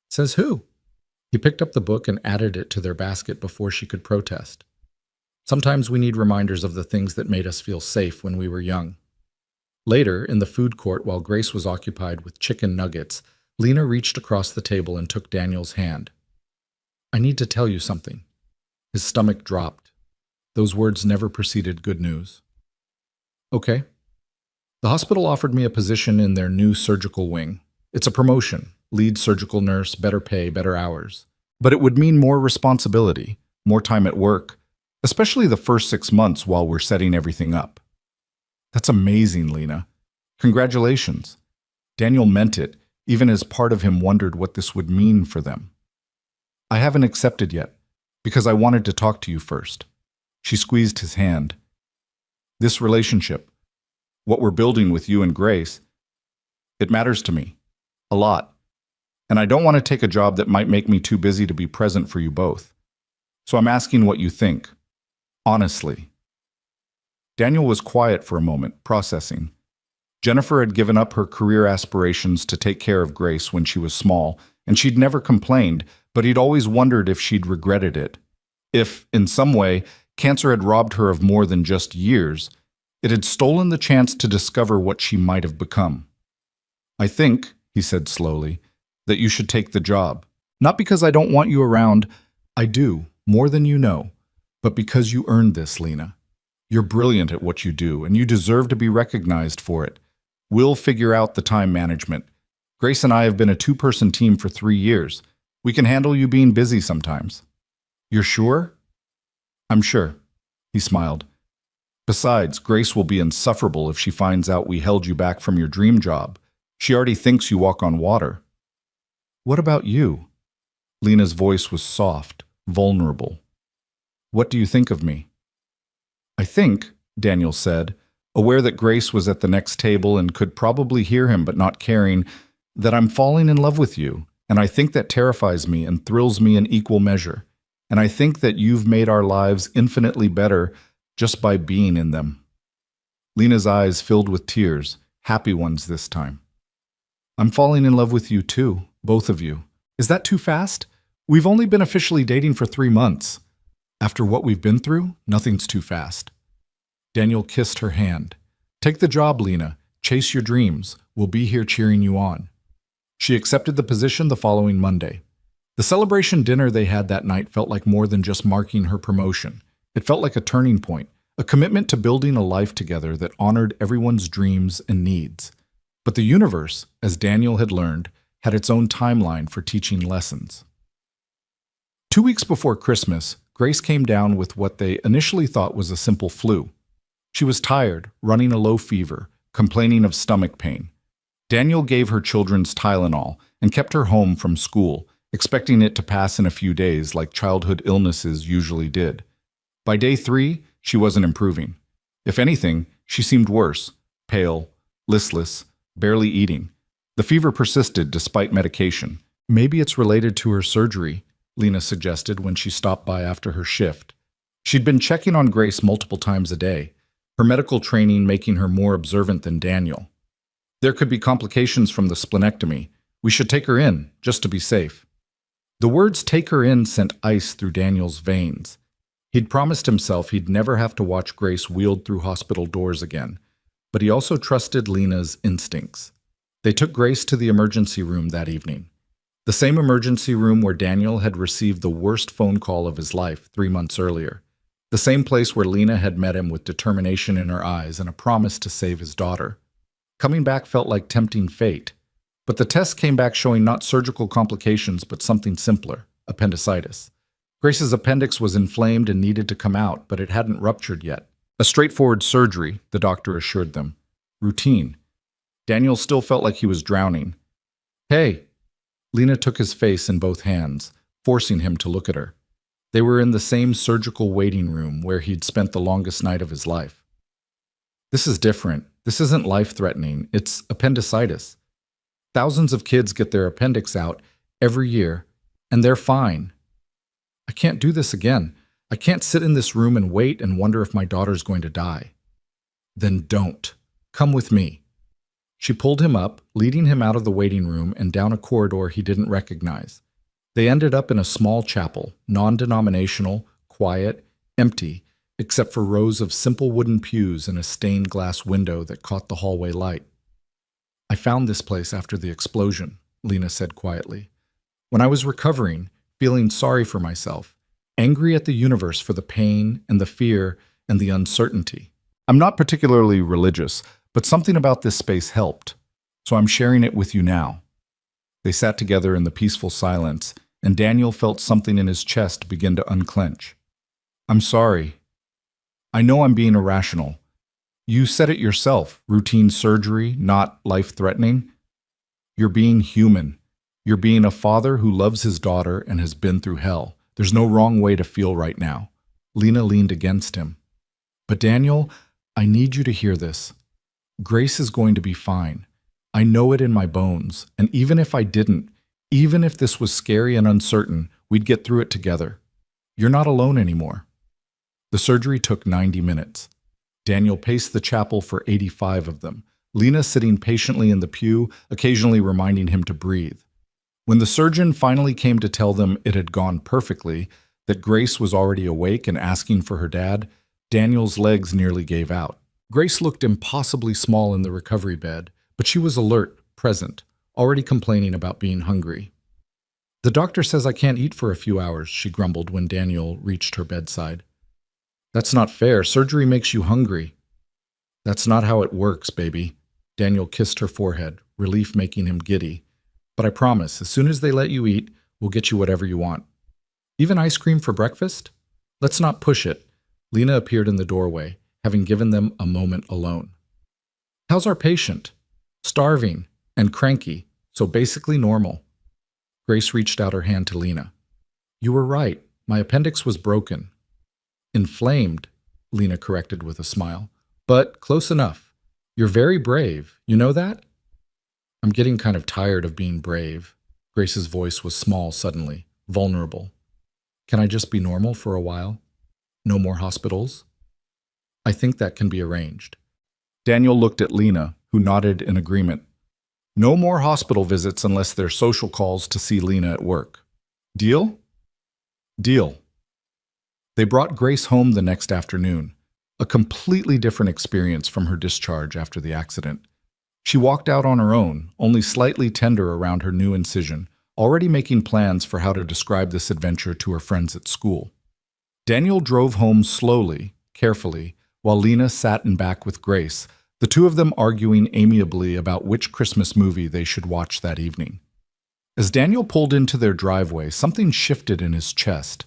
Says who? He picked up the book and added it to their basket before she could protest. Sometimes we need reminders of the things that made us feel safe when we were young. Later, in the food court while Grace was occupied with chicken nuggets, Lena reached across the table and took Daniel's hand. I need to tell you something. His stomach dropped. Those words never preceded good news. Okay. The hospital offered me a position in their new surgical wing. It's a promotion, lead surgical nurse, better pay, better hours. But it would mean more responsibility, more time at work, especially the first 6 months while we're setting everything up. That's amazing, Lena. Congratulations. Daniel meant it, even as part of him wondered what this would mean for them. I haven't accepted yet, because I wanted to talk to you first. She squeezed his hand. This relationship, what we're building with you and Grace, it matters to me. A lot. And I don't want to take a job that might make me too busy to be present for you both. So I'm asking what you think. Honestly. Daniel was quiet for a moment, processing. Jennifer had given up her career aspirations to take care of Grace when she was small, and she'd never complained, but he'd always wondered if she'd regretted it. If, in some way, cancer had robbed her of more than just years, it had stolen the chance to discover what she might have become. I think, he said slowly, that you should take the job. Not because I don't want you around. I do, more than you know. But because you earned this, Lena. You're brilliant at what you do, and you deserve to be recognized for it. We'll figure out the time management. Grace and I have been a 2-person team for 3 years. We can handle you being busy sometimes. You're sure? I'm sure. He smiled. Besides, Grace will be insufferable if she finds out we held you back from your dream job. She already thinks you walk on water. What about you? Lena's voice was soft, vulnerable. What do you think of me? I think, Daniel said, aware that Grace was at the next table and could probably hear him but not caring, that I'm falling in love with you, and I think that terrifies me and thrills me in equal measure. And I think that you've made our lives infinitely better just by being in them. Lena's eyes filled with tears, happy ones this time. I'm falling in love with you too, both of you. Is that too fast? We've only been officially dating for 3 months. After what we've been through, nothing's too fast. Daniel kissed her hand. Take the job, Lena. Chase your dreams. We'll be here cheering you on. She accepted the position the following Monday. The celebration dinner they had that night felt like more than just marking her promotion. It felt like a turning point, a commitment to building a life together that honored everyone's dreams and needs. But the universe, as Daniel had learned, had its own timeline for teaching lessons. 2 weeks before Christmas, Grace came down with what they initially thought was a simple flu. She was tired, running a low fever, complaining of stomach pain. Daniel gave her children's Tylenol and kept her home from school, expecting it to pass in a few days like childhood illnesses usually did. By day 3, she wasn't improving. If anything, she seemed worse, pale, listless, barely eating. The fever persisted despite medication. Maybe it's related to her surgery, Lena suggested when she stopped by after her shift. She'd been checking on Grace multiple times a day, her medical training making her more observant than Daniel. There could be complications from the splenectomy. We should take her in, just to be safe. The words "take her in" sent ice through Daniel's veins. He'd promised himself he'd never have to watch Grace wheeled through hospital doors again, but he also trusted Lena's instincts. They took Grace to the emergency room that evening. The same emergency room where Daniel had received the worst phone call of his life 3 months earlier. The same place where Lena had met him with determination in her eyes and a promise to save his daughter. Coming back felt like tempting fate. But the test came back showing not surgical complications but something simpler, appendicitis. Grace's appendix was inflamed and needed to come out, but it hadn't ruptured yet. A straightforward surgery, the doctor assured them. Routine. Daniel still felt like he was drowning. Hey! Lena took his face in both hands, forcing him to look at her. They were in the same surgical waiting room where he'd spent the longest night of his life. This is different. This isn't life-threatening. It's appendicitis. Thousands of kids get their appendix out every year, and they're fine. I can't do this again. I can't sit in this room and wait and wonder if my daughter's going to die. Then don't. Come with me. She pulled him up, leading him out of the waiting room and down a corridor he didn't recognize. They ended up in a small chapel, non-denominational, quiet, empty, except for rows of simple wooden pews and a stained glass window that caught the hallway light. I found this place after the explosion, Lena said quietly. When I was recovering, feeling sorry for myself, angry at the universe for the pain and the fear and the uncertainty. I'm not particularly religious, but something about this space helped, so I'm sharing it with you now. They sat together in the peaceful silence, and Daniel felt something in his chest begin to unclench. I'm sorry. I know I'm being irrational. You said it yourself, routine surgery, not life-threatening. You're being human. You're being a father who loves his daughter and has been through hell. There's no wrong way to feel right now. Lena leaned against him. But Daniel, I need you to hear this. Grace is going to be fine. I know it in my bones, and even if I didn't, even if this was scary and uncertain, we'd get through it together. You're not alone anymore. The surgery took 90 minutes. Daniel paced the chapel for 85 of them, Lena sitting patiently in the pew, occasionally reminding him to breathe. When the surgeon finally came to tell them it had gone perfectly, that Grace was already awake and asking for her dad, Daniel's legs nearly gave out. Grace looked impossibly small in the recovery bed, but she was alert, present, already complaining about being hungry. The doctor says I can't eat for a few hours, she grumbled when Daniel reached her bedside. That's not fair. Surgery makes you hungry. That's not how it works, baby. Daniel kissed her forehead, relief making him giddy. But I promise, as soon as they let you eat, we'll get you whatever you want. Even ice cream for breakfast? Let's not push it. Lena appeared in the doorway, having given them a moment alone. How's our patient? Starving and cranky, so basically normal. Grace reached out her hand to Lena. You were right. My appendix was broken. Inflamed, Lena corrected with a smile. But close enough. You're very brave. You know that? I'm getting kind of tired of being brave. Grace's voice was small suddenly, vulnerable. Can I just be normal for a while? No more hospitals? I think that can be arranged. Daniel looked at Lena, who nodded in agreement. No more hospital visits unless they're social calls to see Lena at work. Deal? Deal. They brought Grace home the next afternoon, a completely different experience from her discharge after the accident. She walked out on her own, only slightly tender around her new incision, already making plans for how to describe this adventure to her friends at school. Daniel drove home slowly, carefully, while Lena sat in back with Grace, the two of them arguing amiably about which Christmas movie they should watch that evening. As Daniel pulled into their driveway, something shifted in his chest.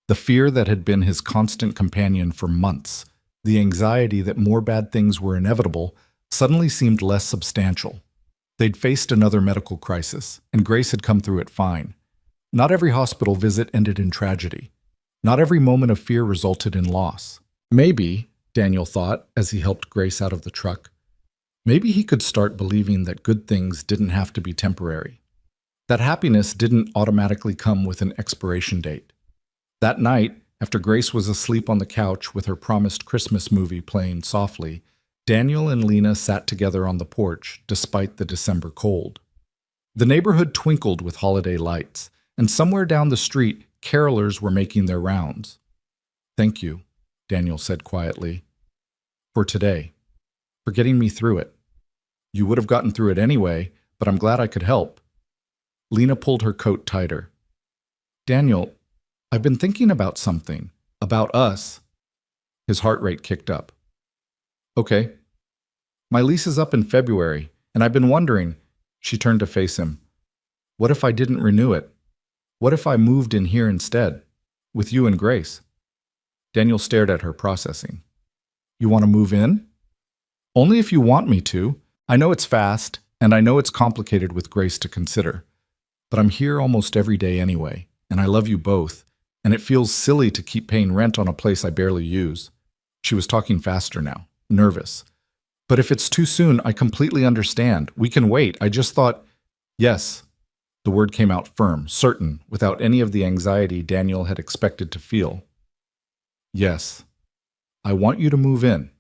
The fear that had been his constant companion for months, the anxiety that more bad things were inevitable, suddenly seemed less substantial. They'd faced another medical crisis, and Grace had come through it fine. Not every hospital visit ended in tragedy. Not every moment of fear resulted in loss. Maybe, Daniel thought as he helped Grace out of the truck, maybe he could start believing that good things didn't have to be temporary. That happiness didn't automatically come with an expiration date. That night, after Grace was asleep on the couch with her promised Christmas movie playing softly, Daniel and Lena sat together on the porch despite the December cold. The neighborhood twinkled with holiday lights, and somewhere down the street, carolers were making their rounds. Thank you, Daniel said quietly, for today, for getting me through it. You would have gotten through it anyway, but I'm glad I could help. Lena pulled her coat tighter. Daniel, I've been thinking about something, about us. His heart rate kicked up. Okay. My lease is up in February, and I've been wondering, she turned to face him, what if I didn't renew it? What if I moved in here instead, with you and Grace? Daniel stared at her, processing. You want to move in? Only if you want me to. I know it's fast, and I know it's complicated with Grace to consider. But I'm here almost every day anyway, and I love you both, and it feels silly to keep paying rent on a place I barely use. She was talking faster now, nervous. But if it's too soon, I completely understand. We can wait. I just thought, yes. The word came out firm, certain, without any of the anxiety Daniel had expected to feel. Yes, I want you to move in.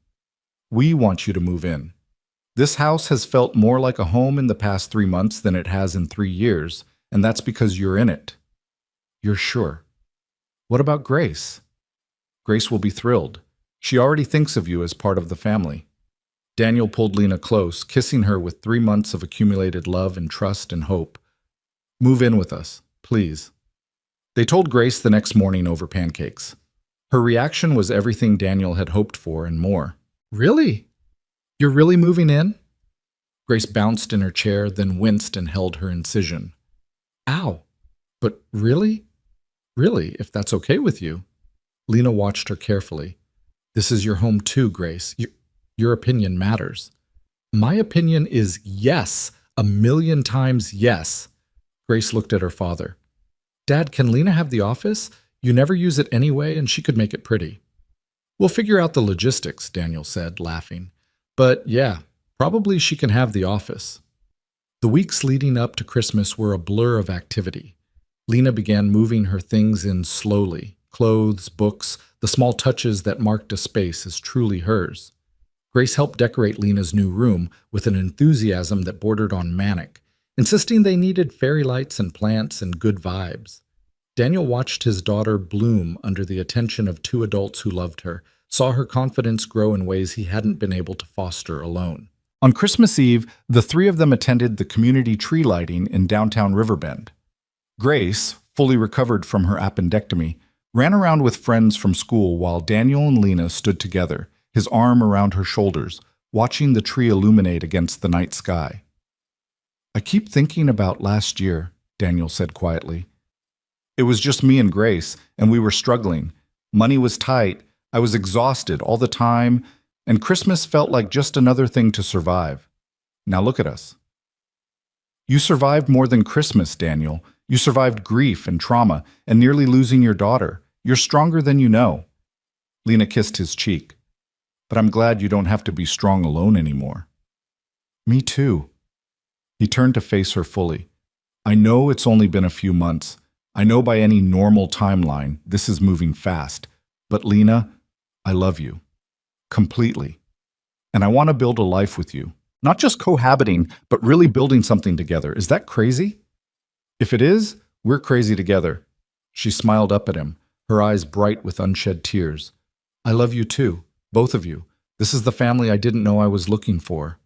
We want you to move in. This house has felt more like a home in the past 3 months than it has in 3 years, and that's because you're in it. You're sure. What about Grace? Grace will be thrilled. She already thinks of you as part of the family. Daniel pulled Lena close, kissing her with 3 months of accumulated love and trust and hope. Move in with us, please. They told Grace the next morning over pancakes. Her reaction was everything Daniel had hoped for and more. Really? You're really moving in? Grace bounced in her chair, then winced and held her incision. Ow! But really? Really, if that's okay with you. Lena watched her carefully. This is your home too, Grace. Your opinion matters. My opinion is yes, 1,000,000 times yes. Grace looked at her father. Dad, can Lena have the office? You never use it anyway, and she could make it pretty. We'll figure out the logistics, Daniel said, laughing. But yeah, probably she can have the office. The weeks leading up to Christmas were a blur of activity. Lena began moving her things in slowly. Clothes, books, the small touches that marked a space as truly hers. Grace helped decorate Lena's new room with an enthusiasm that bordered on manic, insisting they needed fairy lights and plants and good vibes. Daniel watched his daughter bloom under the attention of 2 adults who loved her, saw her confidence grow in ways he hadn't been able to foster alone. On Christmas Eve, the 3 of them attended the community tree lighting in downtown Riverbend. Grace, fully recovered from her appendectomy, ran around with friends from school while Daniel and Lena stood together, his arm around her shoulders, watching the tree illuminate against the night sky. I keep thinking about last year, Daniel said quietly. It was just me and Grace, and we were struggling. Money was tight, I was exhausted all the time, and Christmas felt like just another thing to survive. Now look at us. You survived more than Christmas, Daniel. You survived grief and trauma and nearly losing your daughter. You're stronger than you know. Lena kissed his cheek. But I'm glad you don't have to be strong alone anymore. Me too. He turned to face her fully. I know it's only been a few months. I know by any normal timeline, this is moving fast. But Lena, I love you. Completely. And I want to build a life with you. Not just cohabiting, but really building something together. Is that crazy? If it is, we're crazy together. She smiled up at him, her eyes bright with unshed tears. I love you too, both of you. This is the family I didn't know I was looking for.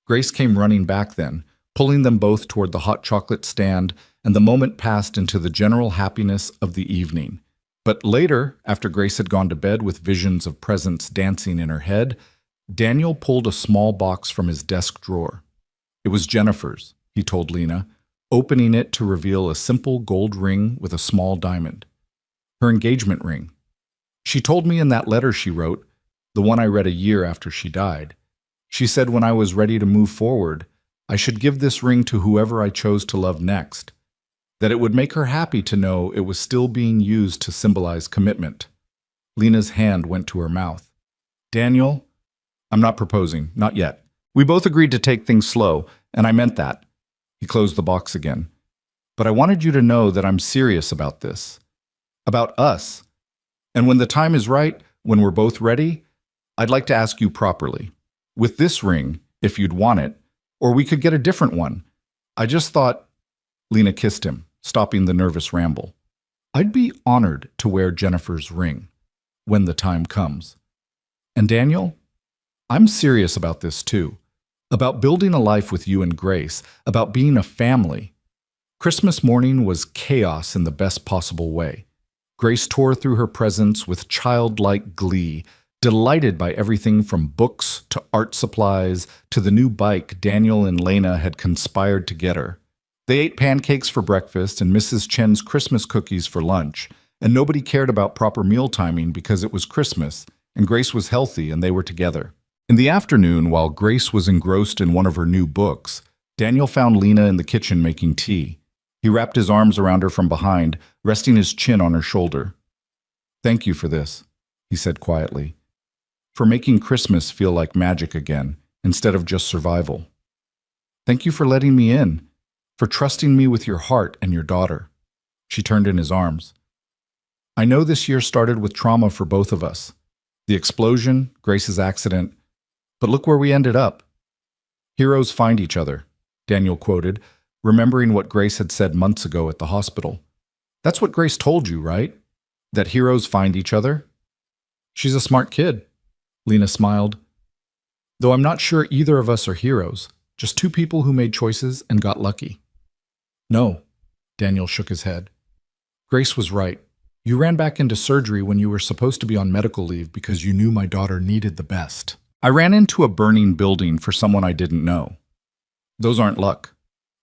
Grace came running back then, pulling them both toward the hot chocolate stand, and the moment passed into the general happiness of the evening. But later, after Grace had gone to bed with visions of presents dancing in her head, Daniel pulled a small box from his desk drawer. It was Jennifer's, he told Lena, opening it to reveal a simple gold ring with a small diamond. Her engagement ring. She told me in that letter she wrote, the one I read a year after she died. She said when I was ready to move forward, I should give this ring to whoever I chose to love next. That it would make her happy to know it was still being used to symbolize commitment. Lena's hand went to her mouth. Daniel, I'm not proposing, not yet. We both agreed to take things slow, and I meant that. He closed the box again. But I wanted you to know that I'm serious about this. About us. And when the time is right, when we're both ready, I'd like to ask you properly. With this ring, if you'd want it, or we could get a different one. I just thought... Lena kissed him, stopping the nervous ramble. I'd be honored to wear Jennifer's ring when the time comes. And Daniel, I'm serious about this too. About building a life with you and Grace, about being a family. Christmas morning was chaos in the best possible way. Grace tore through her presents with childlike glee, delighted by everything from books to art supplies to the new bike Daniel and Lena had conspired to get her. They ate pancakes for breakfast and Mrs. Chen's Christmas cookies for lunch, and nobody cared about proper meal timing because it was Christmas, and Grace was healthy and they were together. In the afternoon, while Grace was engrossed in one of her new books, Daniel found Lena in the kitchen making tea. He wrapped his arms around her from behind, resting his chin on her shoulder. Thank you for this, he said quietly, for making Christmas feel like magic again, instead of just survival. Thank you for letting me in, for trusting me with your heart and your daughter. She turned in his arms. I know this year started with trauma for both of us. The explosion, Grace's accident, but look where we ended up. Heroes find each other, Daniel quoted, remembering what Grace had said months ago at the hospital. That's what Grace told you, right? That heroes find each other? She's a smart kid, Lena smiled. Though I'm not sure either of us are heroes, just two people who made choices and got lucky. No, Daniel shook his head. Grace was right. You ran back into surgery when you were supposed to be on medical leave because you knew my daughter needed the best. I ran into a burning building for someone I didn't know. Those aren't luck.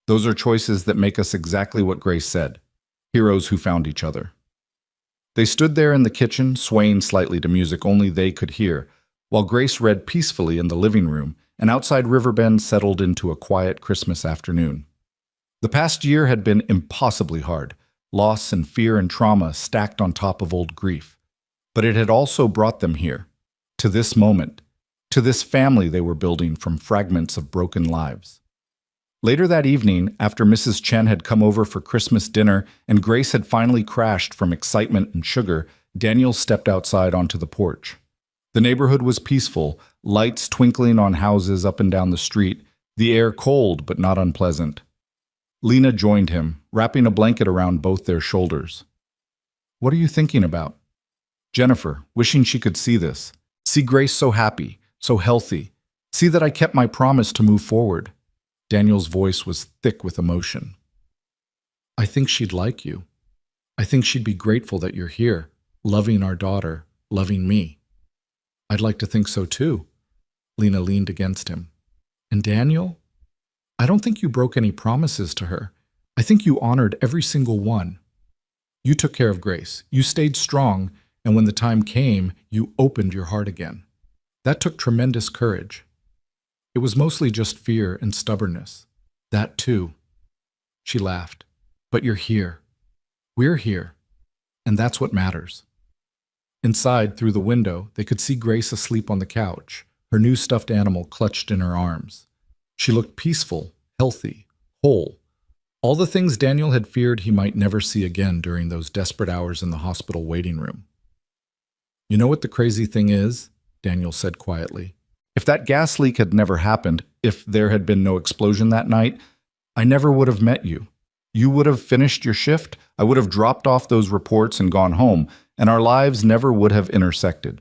Those are choices that make us exactly what Grace said, heroes who found each other. They stood there in the kitchen, swaying slightly to music only they could hear, while Grace read peacefully in the living room, and outside Riverbend settled into a quiet Christmas afternoon. The past year had been impossibly hard, loss and fear and trauma stacked on top of old grief. But it had also brought them here, to this moment, to this family they were building from fragments of broken lives. Later that evening, after Mrs. Chen had come over for Christmas dinner and Grace had finally crashed from excitement and sugar, Daniel stepped outside onto the porch. The neighborhood was peaceful, lights twinkling on houses up and down the street, the air cold but not unpleasant. Lena joined him, wrapping a blanket around both their shoulders. What are you thinking about? Jennifer, wishing she could see this. See Grace so happy, so healthy. See that I kept my promise to move forward. Daniel's voice was thick with emotion. I think she'd like you. I think she'd be grateful that you're here, loving our daughter, loving me. I'd like to think so too. Lena leaned against him. And Daniel? I don't think you broke any promises to her. I think you honored every single one. You took care of Grace. You stayed strong, and when the time came, you opened your heart again. That took tremendous courage. It was mostly just fear and stubbornness. That too. She laughed. But you're here. We're here. And that's what matters. Inside, through the window, they could see Grace asleep on the couch, her new stuffed animal clutched in her arms. She looked peaceful, healthy, whole. All the things Daniel had feared he might never see again during those desperate hours in the hospital waiting room. You know what the crazy thing is? Daniel said quietly. If that gas leak had never happened, if there had been no explosion that night, I never would have met you. You would have finished your shift, I would have dropped off those reports and gone home, and our lives never would have intersected.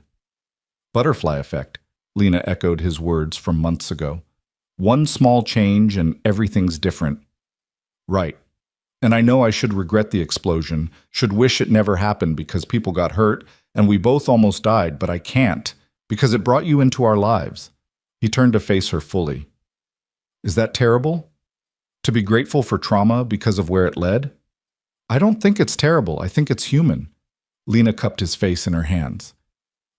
Butterfly effect, Lena echoed his words from months ago. One small change and everything's different. Right. And I know I should regret the explosion, should wish it never happened because people got hurt, and we both almost died, but I can't. Because it brought you into our lives. He turned to face her fully. Is that terrible? To be grateful for trauma because of where it led? I don't think it's terrible. I think it's human. Lena cupped his face in her hands.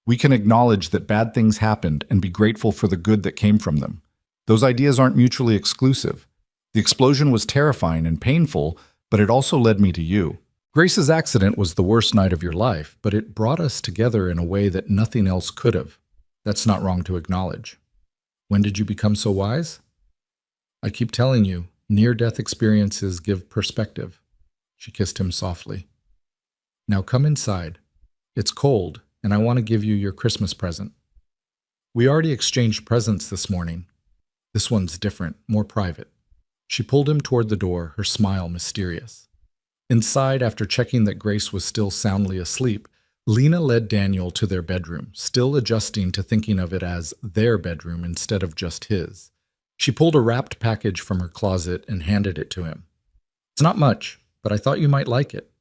We can acknowledge that bad things happened and be grateful for the good that came from them. Those ideas aren't mutually exclusive. The explosion was terrifying and painful, but it also led me to you. Grace's accident was the worst night of your life, but it brought us together in a way that nothing else could have. That's not wrong to acknowledge. When did you become so wise? I keep telling you, near-death experiences give perspective. She kissed him softly. Now come inside. It's cold, and I want to give you your Christmas present. We already exchanged presents this morning. This one's different, more private. She pulled him toward the door, her smile mysterious. Inside, after checking that Grace was still soundly asleep, Lena led Daniel to their bedroom, still adjusting to thinking of it as their bedroom instead of just his. She pulled a wrapped package from her closet and handed it to him. It's not much, but I thought you might like it.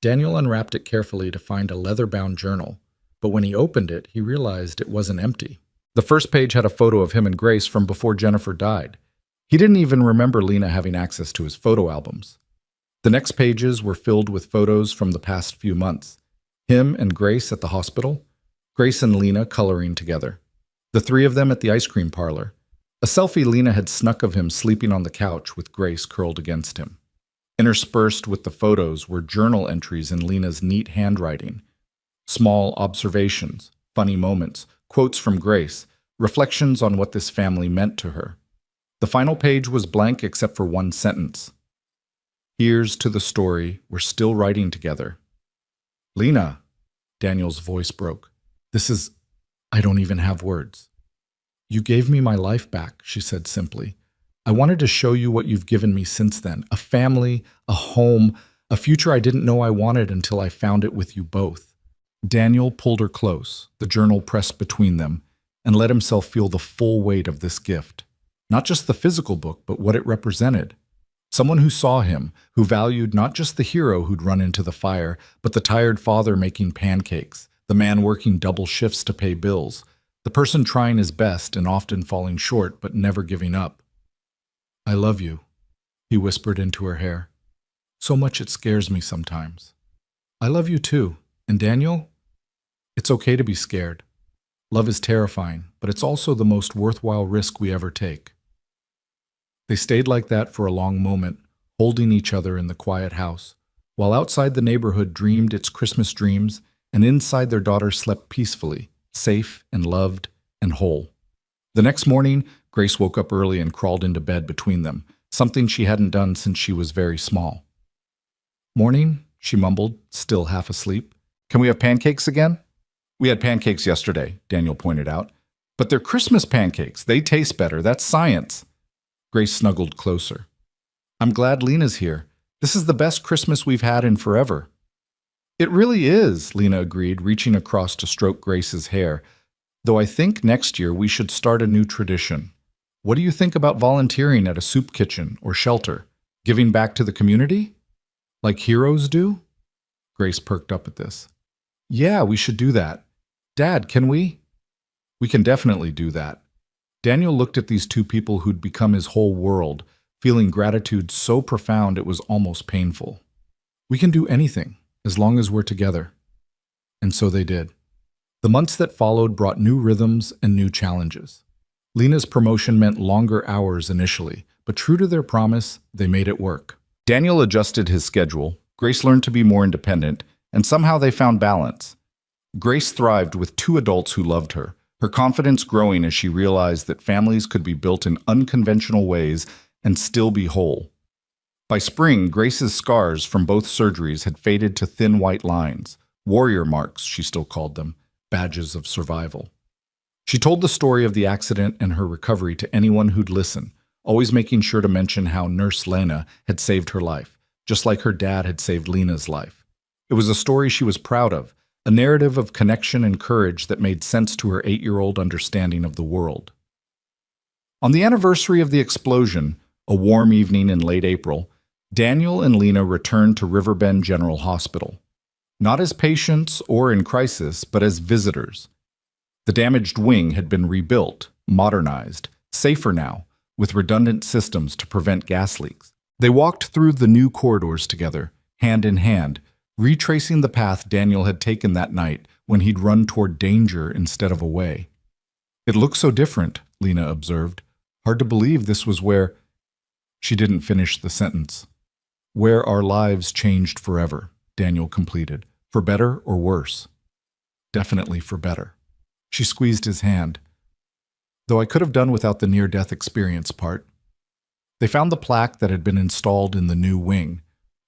Daniel unwrapped it carefully to find a leather-bound journal, but when he opened it, he realized it wasn't empty. The first page had a photo of him and Grace from before Jennifer died. He didn't even remember Lena having access to his photo albums. The next pages were filled with photos from the past few months. Him and Grace at the hospital, Grace and Lena coloring together, the three of them at the ice cream parlor, a selfie Lena had snuck of him sleeping on the couch with Grace curled against him. Interspersed with the photos were journal entries in Lena's neat handwriting, small observations, funny moments, quotes from Grace, reflections on what this family meant to her. The final page was blank except for one sentence. Here's to the story we're still writing together. Lena, Daniel's voice broke. I don't even have words. You gave me my life back, she said simply. I wanted to show you what you've given me since then. A family, a home, a future I didn't know I wanted until I found it with you both. Daniel pulled her close, the journal pressed between them, and let himself feel the full weight of this gift. Not just the physical book, but what it represented. Someone who saw him, who valued not just the hero who'd run into the fire, but the tired father making pancakes, the man working double shifts to pay bills, the person trying his best and often falling short but never giving up. I love you, he whispered into her hair. So much it scares me sometimes. I love you too. And Daniel? It's okay to be scared. Love is terrifying, but it's also the most worthwhile risk we ever take. They stayed like that for a long moment, holding each other in the quiet house, while outside the neighborhood dreamed its Christmas dreams, and inside their daughter slept peacefully, safe and loved and whole. The next morning, Grace woke up early and crawled into bed between them, something she hadn't done since she was very small. Morning, she mumbled, still half asleep. Can we have pancakes again? We had pancakes yesterday, Daniel pointed out. But they're Christmas pancakes. They taste better. That's science. Grace snuggled closer. I'm glad Lena's here. This is the best Christmas we've had in forever. It really is, Lena agreed, reaching across to stroke Grace's hair. Though I think next year we should start a new tradition. What do you think about volunteering at a soup kitchen or shelter? Giving back to the community? Like heroes do? Grace perked up at this. Yeah, we should do that. Dad, can we? We can definitely do that. Daniel looked at these two people who'd become his whole world, feeling gratitude so profound it was almost painful. We can do anything, as long as we're together. And so they did. The months that followed brought new rhythms and new challenges. Lena's promotion meant longer hours initially, but true to their promise, they made it work. Daniel adjusted his schedule, Grace learned to be more independent, and somehow they found balance. Grace thrived with two adults who loved her, her confidence growing as she realized that families could be built in unconventional ways and still be whole. By spring, Grace's scars from both surgeries had faded to thin white lines, warrior marks, she still called them, badges of survival. She told the story of the accident and her recovery to anyone who'd listen, always making sure to mention how Nurse Lena had saved her life, just like her dad had saved Lena's life. It was a story she was proud of, a narrative of connection and courage that made sense to her 8-year-old understanding of the world. On the anniversary of the explosion, a warm evening in late April, Daniel and Lena returned to Riverbend General Hospital. Not as patients or in crisis, but as visitors. The damaged wing had been rebuilt, modernized, safer now, with redundant systems to prevent gas leaks. They walked through the new corridors together, hand in hand, retracing the path Daniel had taken that night when he'd run toward danger instead of away. It looked so different, Lena observed. Hard to believe this was where... She didn't finish the sentence. Where our lives changed forever, Daniel completed. For better or worse? Definitely for better. She squeezed his hand. Though I could have done without the near-death experience part. They found the plaque that had been installed in the new wing,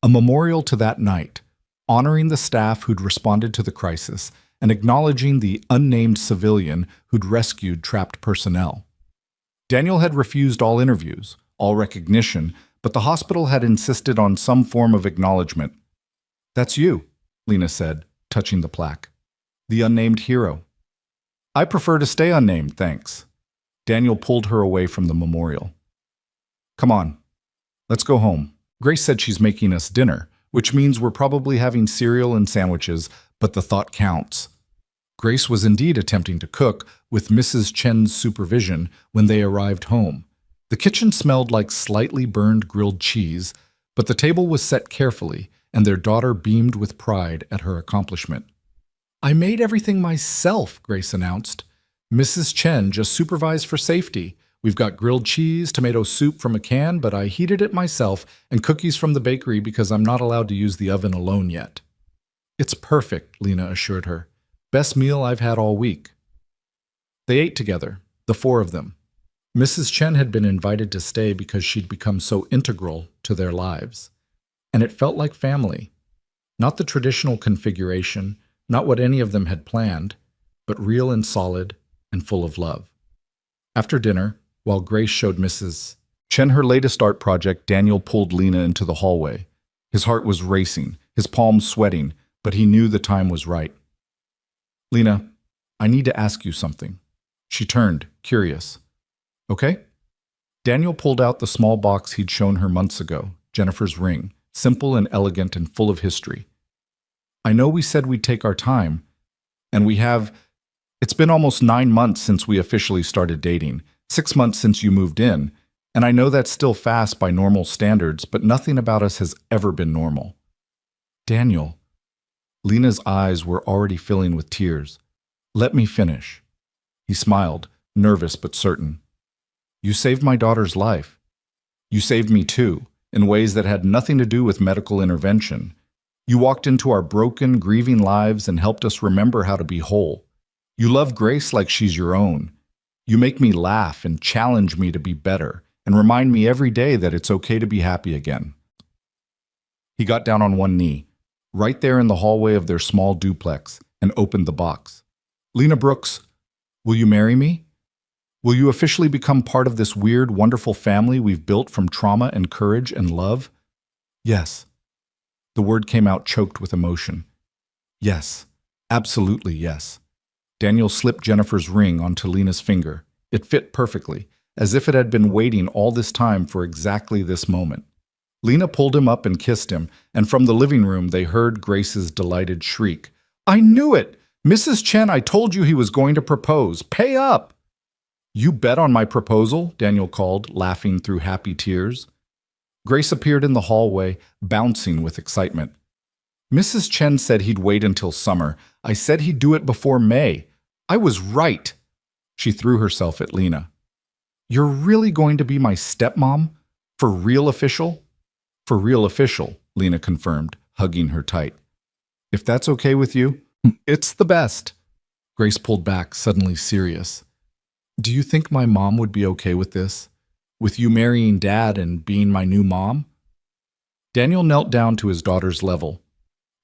a memorial to that night, honoring the staff who'd responded to the crisis and acknowledging the unnamed civilian who'd rescued trapped personnel. Daniel had refused all interviews, all recognition, but the hospital had insisted on some form of acknowledgement. That's you, Lena said, touching the plaque. The unnamed hero. I prefer to stay unnamed, thanks. Daniel pulled her away from the memorial. Come on, let's go home. Grace said she's making us dinner, which means we're probably having cereal and sandwiches, but the thought counts. Grace was indeed attempting to cook, with Mrs. Chen's supervision, when they arrived home. The kitchen smelled like slightly burned grilled cheese, but the table was set carefully, and their daughter beamed with pride at her accomplishment. I made everything myself, Grace announced. Mrs. Chen just supervised for safety. We've got grilled cheese, tomato soup from a can, but I heated it myself, and cookies from the bakery because I'm not allowed to use the oven alone yet. It's perfect, Lena assured her. Best meal I've had all week. They ate together, the four of them. Mrs. Chen had been invited to stay because she'd become so integral to their lives. And it felt like family. Not the traditional configuration, not what any of them had planned, but real and solid and full of love. After dinner, while Grace showed Mrs. Chen her latest art project, Daniel pulled Lena into the hallway. His heart was racing, his palms sweating, but he knew the time was right. "Lena, I need to ask you something." She turned, curious. "Okay?" Daniel pulled out the small box he'd shown her months ago, Jennifer's ring, simple and elegant and full of history. "I know we said we'd take our time, and we have. It's been almost 9 months since we officially started dating, 6 months since you moved in, and I know that's still fast by normal standards, but nothing about us has ever been normal." "Daniel." Lena's eyes were already filling with tears. "Let me finish." He smiled, nervous but certain. "You saved my daughter's life. You saved me too, in ways that had nothing to do with medical intervention. You walked into our broken, grieving lives and helped us remember how to be whole. You love Grace like she's your own. You make me laugh and challenge me to be better and remind me every day that it's okay to be happy again." He got down on one knee, right there in the hallway of their small duplex, and opened the box. "Lena Brooks, will you marry me? Will you officially become part of this weird, wonderful family we've built from trauma and courage and love?" "Yes." The word came out choked with emotion. "Yes, absolutely yes." Daniel slipped Jennifer's ring onto Lena's finger. It fit perfectly, as if it had been waiting all this time for exactly this moment. Lena pulled him up and kissed him, and from the living room they heard Grace's delighted shriek. "I knew it! Mrs. Chen, I told you he was going to propose. Pay up!" "You bet on my proposal," Daniel called, laughing through happy tears. Grace appeared in the hallway, bouncing with excitement. "Mrs. Chen said he'd wait until summer. I said he'd do it before May. I was right." She threw herself at Lena. "You're really going to be my stepmom? For real official?" "For real official," Lena confirmed, hugging her tight. "If that's okay with you, it's the best." Grace pulled back, suddenly serious. "Do you think my mom would be okay with this? With you marrying Dad and being my new mom?" Daniel knelt down to his daughter's level.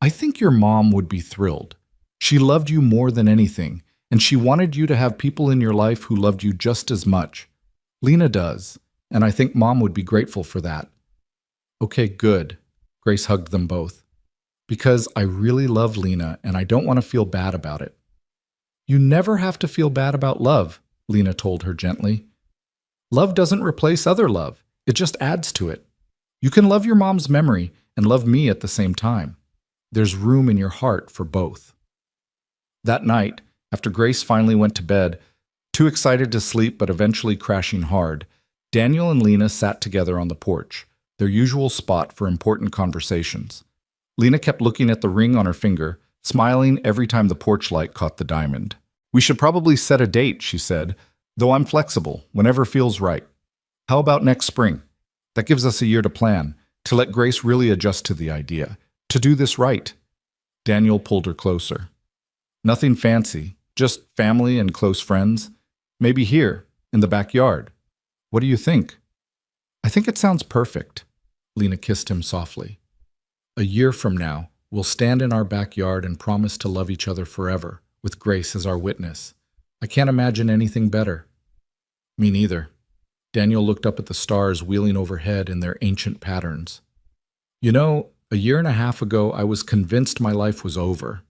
"I think your mom would be thrilled. She loved you more than anything, and she wanted you to have people in your life who loved you just as much. Lena does, and I think Mom would be grateful for that." "Okay, good." Grace hugged them both. "Because I really love Lena, and I don't want to feel bad about it." "You never have to feel bad about love," Lena told her gently. "Love doesn't replace other love. It just adds to it. You can love your mom's memory and love me at the same time. There's room in your heart for both." That night, after Grace finally went to bed, too excited to sleep but eventually crashing hard, Daniel and Lena sat together on the porch, their usual spot for important conversations. Lena kept looking at the ring on her finger, smiling every time the porch light caught the diamond. "We should probably set a date," she said, "though I'm flexible, whenever feels right. How about next spring? That gives us a year to plan, to let Grace really adjust to the idea, to do this right." Daniel pulled her closer. "Nothing fancy, just family and close friends. Maybe here, in the backyard. What do you think?" "I think it sounds perfect." Lena kissed him softly. "A year from now, we'll stand in our backyard and promise to love each other forever, with Grace as our witness. I can't imagine anything better." "Me neither." Daniel looked up at the stars wheeling overhead in their ancient patterns. "You know, a year and a half ago, I was convinced my life was over,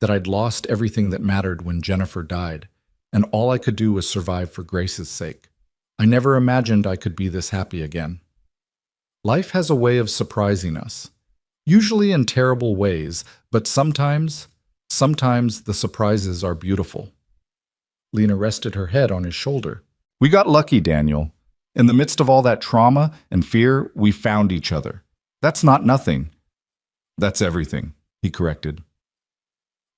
that I'd lost everything that mattered when Jennifer died, and all I could do was survive for Grace's sake. I never imagined I could be this happy again. Life has a way of surprising us, usually in terrible ways, but sometimes the surprises are beautiful." Lena rested her head on his shoulder. "We got lucky, Daniel. In the midst of all that trauma and fear, we found each other. That's not nothing. That's everything," he corrected.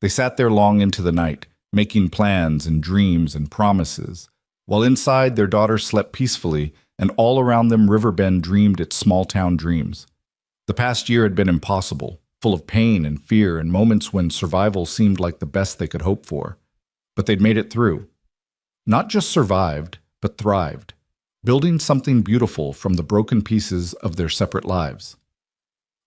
They sat there long into the night, making plans and dreams and promises, while inside their daughter slept peacefully, and all around them Riverbend dreamed its small-town dreams. The past year had been impossible, full of pain and fear and moments when survival seemed like the best they could hope for. But they'd made it through. Not just survived, but thrived, building something beautiful from the broken pieces of their separate lives.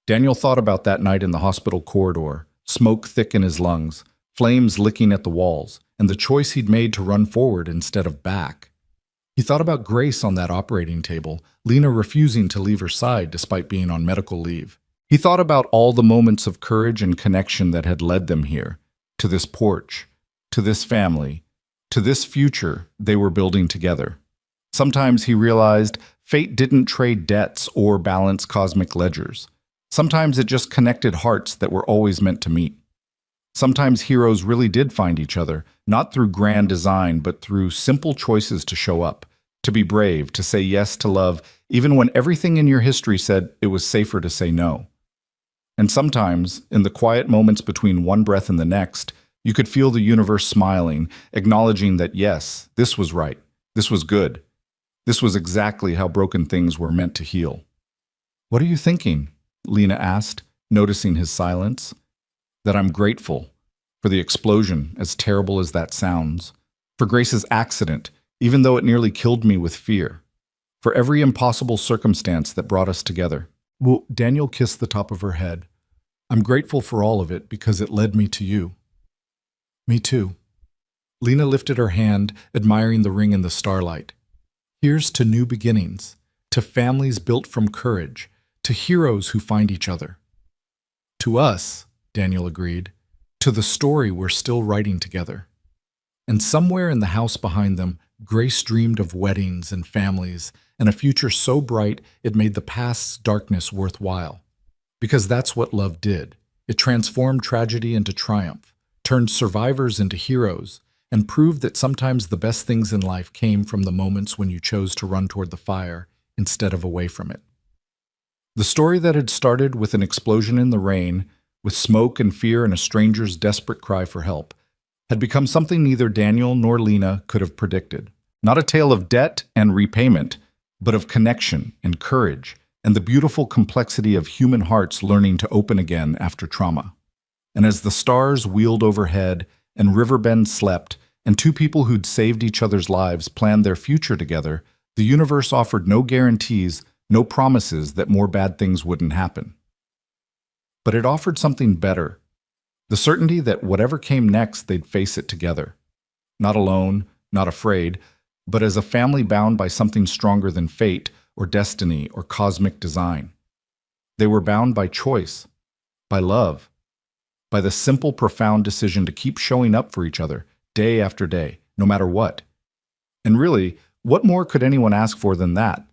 Daniel thought about that night in the hospital corridor, smoke thick in his lungs, flames licking at the walls, and the choice he'd made to run forward instead of back. He thought about Grace on that operating table, Lena refusing to leave her side despite being on medical leave. He thought about all the moments of courage and connection that had led them here, to this porch, to this family, to this future they were building together. Sometimes he realized fate didn't trade debts or balance cosmic ledgers. Sometimes it just connected hearts that were always meant to meet. Sometimes heroes really did find each other, not through grand design, but through simple choices to show up, to be brave, to say yes to love, even when everything in your history said it was safer to say no. And sometimes, in the quiet moments between one breath and the next, you could feel the universe smiling, acknowledging that yes, this was right, this was good, this was exactly how broken things were meant to heal. "What are you thinking?" Lena asked, noticing his silence. "That I'm grateful for the explosion, as terrible as that sounds, for Grace's accident, even though it nearly killed me with fear, for every impossible circumstance that brought us together." Well, Daniel kissed the top of her head. "I'm grateful for all of it because it led me to you." "Me too." Lena lifted her hand, admiring the ring in the starlight. "Here's to new beginnings, to families built from courage, to heroes who find each other." "To us," Daniel agreed, "to the story we're still writing together." And somewhere in the house behind them, Grace dreamed of weddings and families and a future so bright it made the past's darkness worthwhile. Because that's what love did. It transformed tragedy into triumph, turned survivors into heroes, and proved that sometimes the best things in life came from the moments when you chose to run toward the fire instead of away from it. The story that had started with an explosion in the rain, with smoke and fear and a stranger's desperate cry for help, had become something neither Daniel nor Lena could have predicted. Not a tale of debt and repayment, but of connection and courage, and the beautiful complexity of human hearts learning to open again after trauma. And as the stars wheeled overhead, and Riverbend slept, and two people who'd saved each other's lives planned their future together, the universe offered no guarantees, no promises that more bad things wouldn't happen. But it offered something better, the certainty that whatever came next, they'd face it together. Not alone, not afraid, but as a family bound by something stronger than fate or destiny or cosmic design. They were bound by choice, by love, by the simple, profound decision to keep showing up for each other, day after day, no matter what. And really, what more could anyone ask for than that?